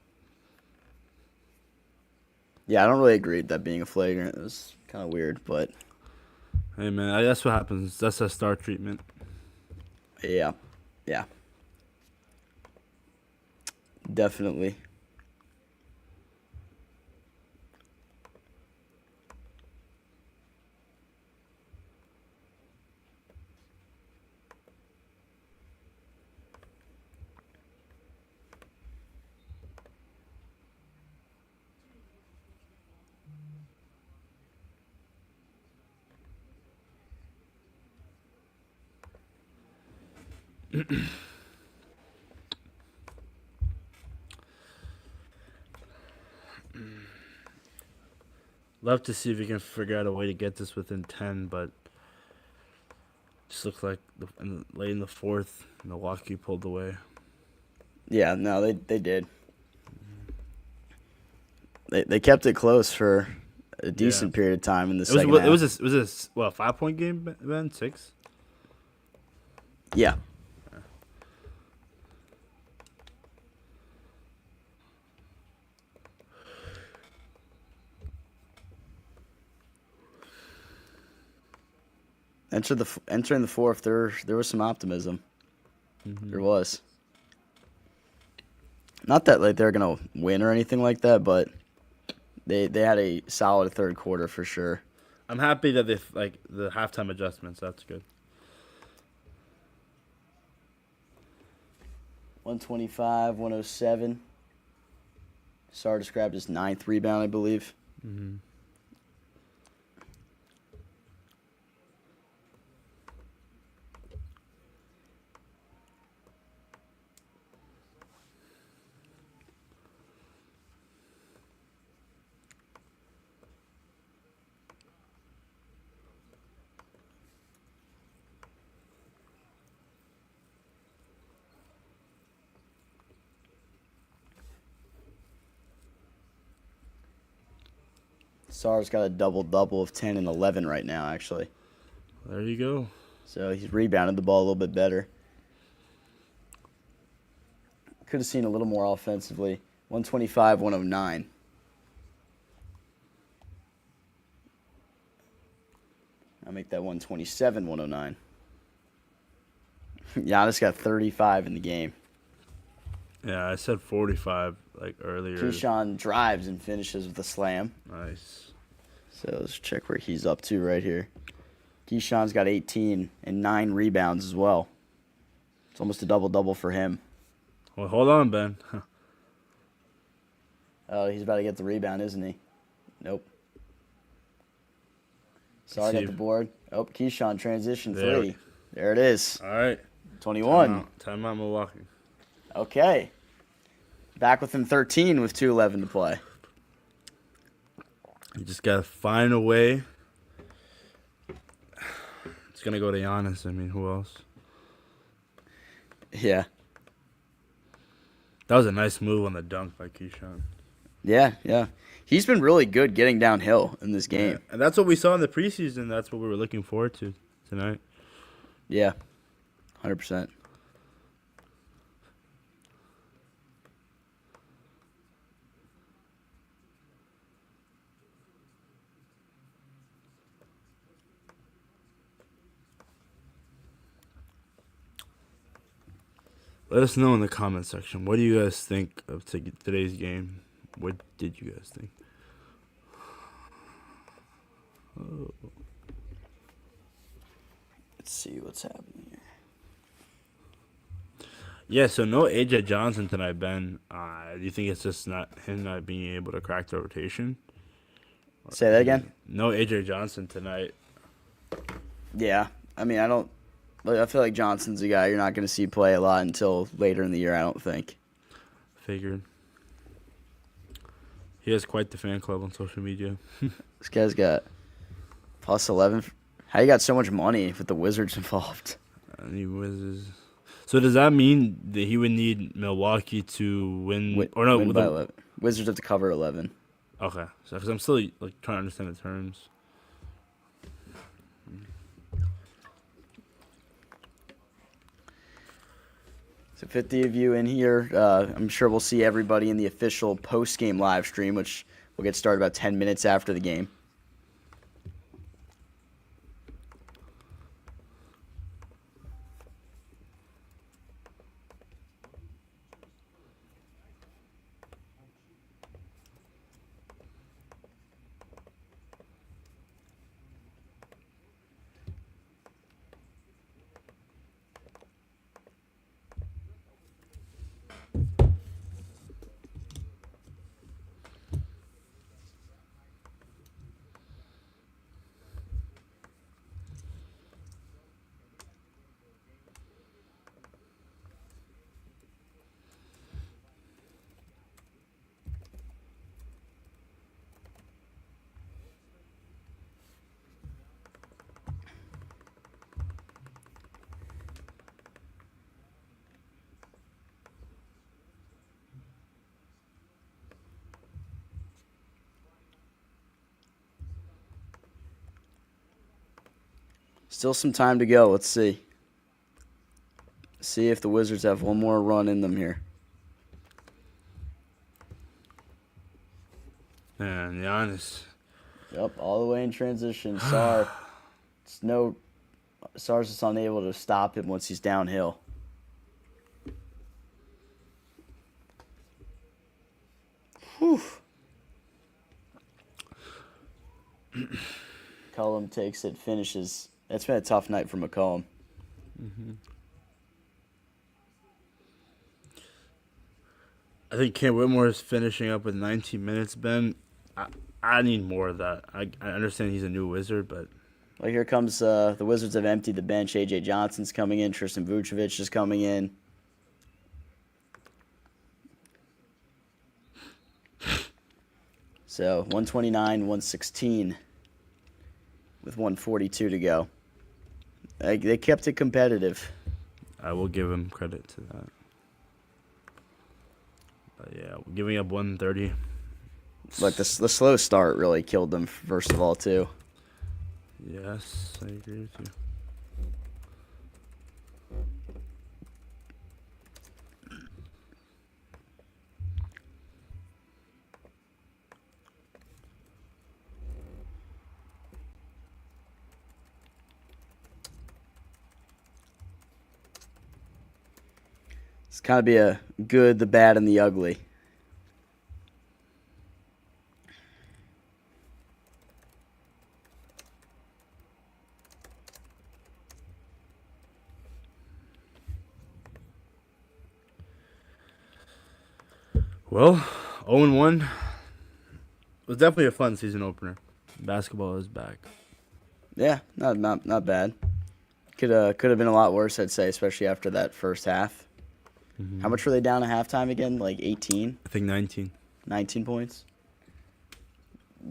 Yeah, I don't really agree with that being a flagrant. It was kind of weird, but Hey, man, that's what happens. That's a star treatment. yeah. Definitely. Love to see if we can figure out a way to get this within 10, but just looks like late in the fourth, Milwaukee pulled away. Yeah, no, they did. They kept it close for a decent period of time in the second half. It was a 5-point game, Ben? 6? Yeah. Entering the fourth, there was some optimism. Mm-hmm. There was. Not that like they're gonna win or anything like that, but they had a solid third quarter for sure. I'm happy that they like the halftime adjustments. That's good. 125-107. Sardis grabbed his 9th rebound, I believe. Mm-hmm. Sar's got a double-double of 10 and 11 right now, actually. There you go. So he's rebounded the ball a little bit better. Could have seen a little more offensively. 125-109. I'll make that 127-109. Giannis got 35 in the game. Yeah, I said 45 like earlier. Keyshawn drives and finishes with a slam. Nice. So let's check where he's up to right here. Keyshawn's got 18 and 9 rebounds as well. It's almost a double-double for him. Well, hold on, Ben. Oh, he's about to get the rebound, isn't he? Nope. Sorry, got the board. Oh, Keyshawn transition 3. There it is. All right. 21. Timeout, Milwaukee. Okay. Back within 13 with 2:11 to play. You just got to find a way. It's going to go to Giannis. I mean, who else? Yeah. That was a nice move on the dunk by Keyshawn. Yeah. He's been really good getting downhill in this game. Yeah. And that's what we saw in the preseason. That's what we were looking forward to tonight. Yeah. 100%. Let us know in the comment section. What do you guys think of today's game? What did you guys think? Oh. Let's see what's happening here. Yeah, so no AJ Johnson tonight, Ben. Do you think it's just not him not being able to crack the rotation? Say that again? No AJ Johnson tonight. Yeah. I mean, I feel like Johnson's a guy you're not going to see play a lot until later in the year, I don't think. Figured. He has quite the fan club on social media. This guy's got plus 11. How you got so much money with the Wizards involved? And he was. So does that mean that he would need Milwaukee to win? Or no, win by 11. Wizards have to cover 11. Okay, so because I'm still like trying to understand the terms. So 50 of you in here. I'm sure we'll see everybody in the official post-game live stream, which will get started about 10 minutes after the game. Still some time to go. Let's see. See if the Wizards have one more run in them here. And Giannis. Yep, all the way in transition. Sar's just unable to stop him once he's downhill. Whew. McCollum takes it, finishes. It's been a tough night for McCollum. Mm-hmm. I think Cam Whitmore is finishing up with 19 minutes, Ben. I need more of that. I understand he's a new Wizard, but... Well, here comes the Wizards have emptied the bench. A.J. Johnson's coming in. Tristan Vucevic is coming in. So, 129, 116 with 142 to go. They kept it competitive. I will give him credit to that. But yeah, giving up 130. Like the slow start really killed them, first of all, too. Yes, I agree with you. It's kind of be a good, the bad, and the ugly. Well, 0-1 was definitely a fun season opener. Basketball is back. Yeah, not bad. Could have been a lot worse, I'd say, especially after that first half. Mm-hmm. How much were they down at halftime again? Like 18? I think 19. 19 points.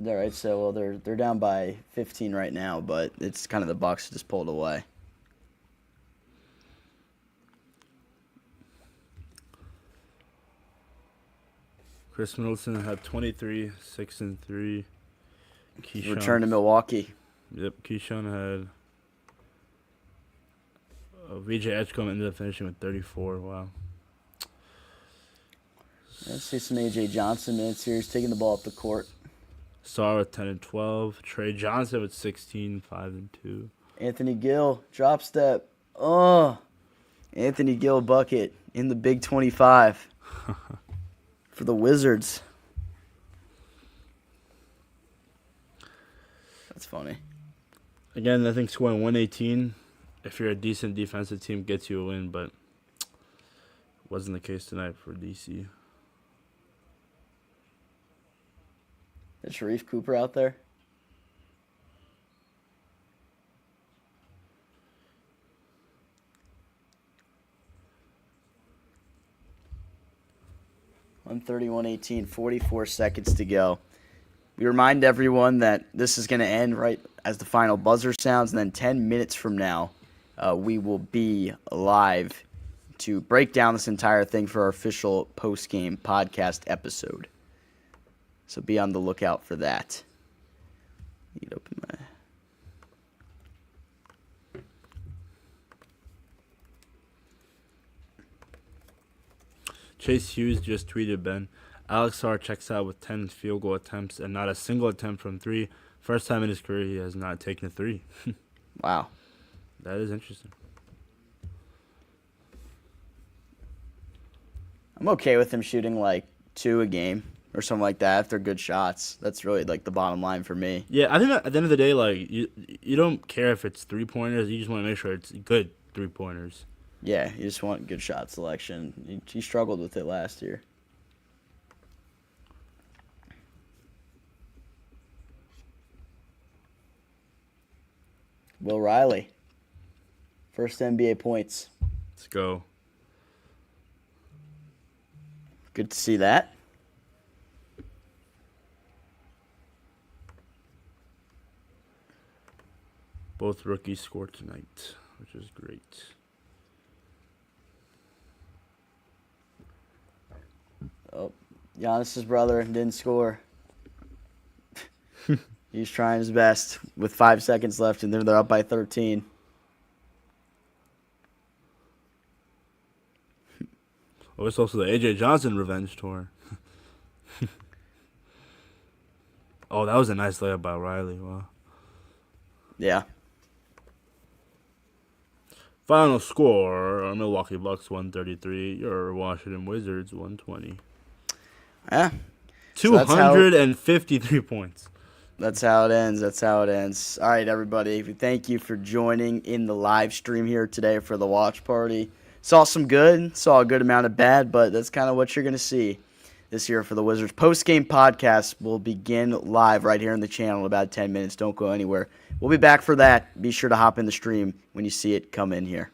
All right, so they're down by 15 right now, but it's kind of the Bucks just pulled away. Chris Middleton had 23, 6 and 3. Keyshawn, Return to Milwaukee. Yep, Keyshawn had VJ Edgecombe ended up finishing with 34. Wow. Let's see some A.J. Johnson minutes here. He's taking the ball up the court. Sarr with 10 and 12. Trey Johnson with 16, 5 and 2. Anthony Gill, drop step. Oh, Anthony Gill bucket in the Big 25 for the Wizards. That's funny. Again, I think scoring 118, if you're a decent defensive team, gets you a win, but wasn't the case tonight for DC. Is Sharif Cooper out there? $131-18, 44 seconds to go. We remind everyone that this is going to end right as the final buzzer sounds, and then 10 minutes from now, we will be live to break down this entire thing for our official post-game podcast episode. So be on the lookout for that. Need to open my... Chase Hughes just tweeted, Ben, Alex Sarr checks out with 10 field goal attempts and not a single attempt from 3. First time in his career he has not taken a 3. Wow. That is interesting. I'm okay with him shooting like 2 a game or something like that if they're good shots. That's really like the bottom line for me. Yeah, I think at the end of the day, like you don't care if it's 3-pointers. You just want to make sure it's good 3-pointers. Yeah, you just want good shot selection. He struggled with it last year. Will Riley. First NBA points. Let's go. Good to see that. Both rookies scored tonight, which is great. Oh, Giannis's brother didn't score. He's trying his best with 5 seconds left, and they're up by 13. Oh, it's also the A.J. Johnson revenge tour. Oh, that was a nice layup by Riley. Wow. Yeah. Final score, Milwaukee Bucks 133, your Washington Wizards 120. Yeah. 253 points. That's how it ends. That's how it ends. All right, everybody. Thank you for joining in the live stream here today for the watch party. Saw some good, saw a good amount of bad, but that's kind of what you're going to see this year for the Wizards. Post-game podcast will begin live right here on the channel in about 10 minutes. Don't go anywhere. We'll be back for that. Be sure to hop in the stream when you see it come in here.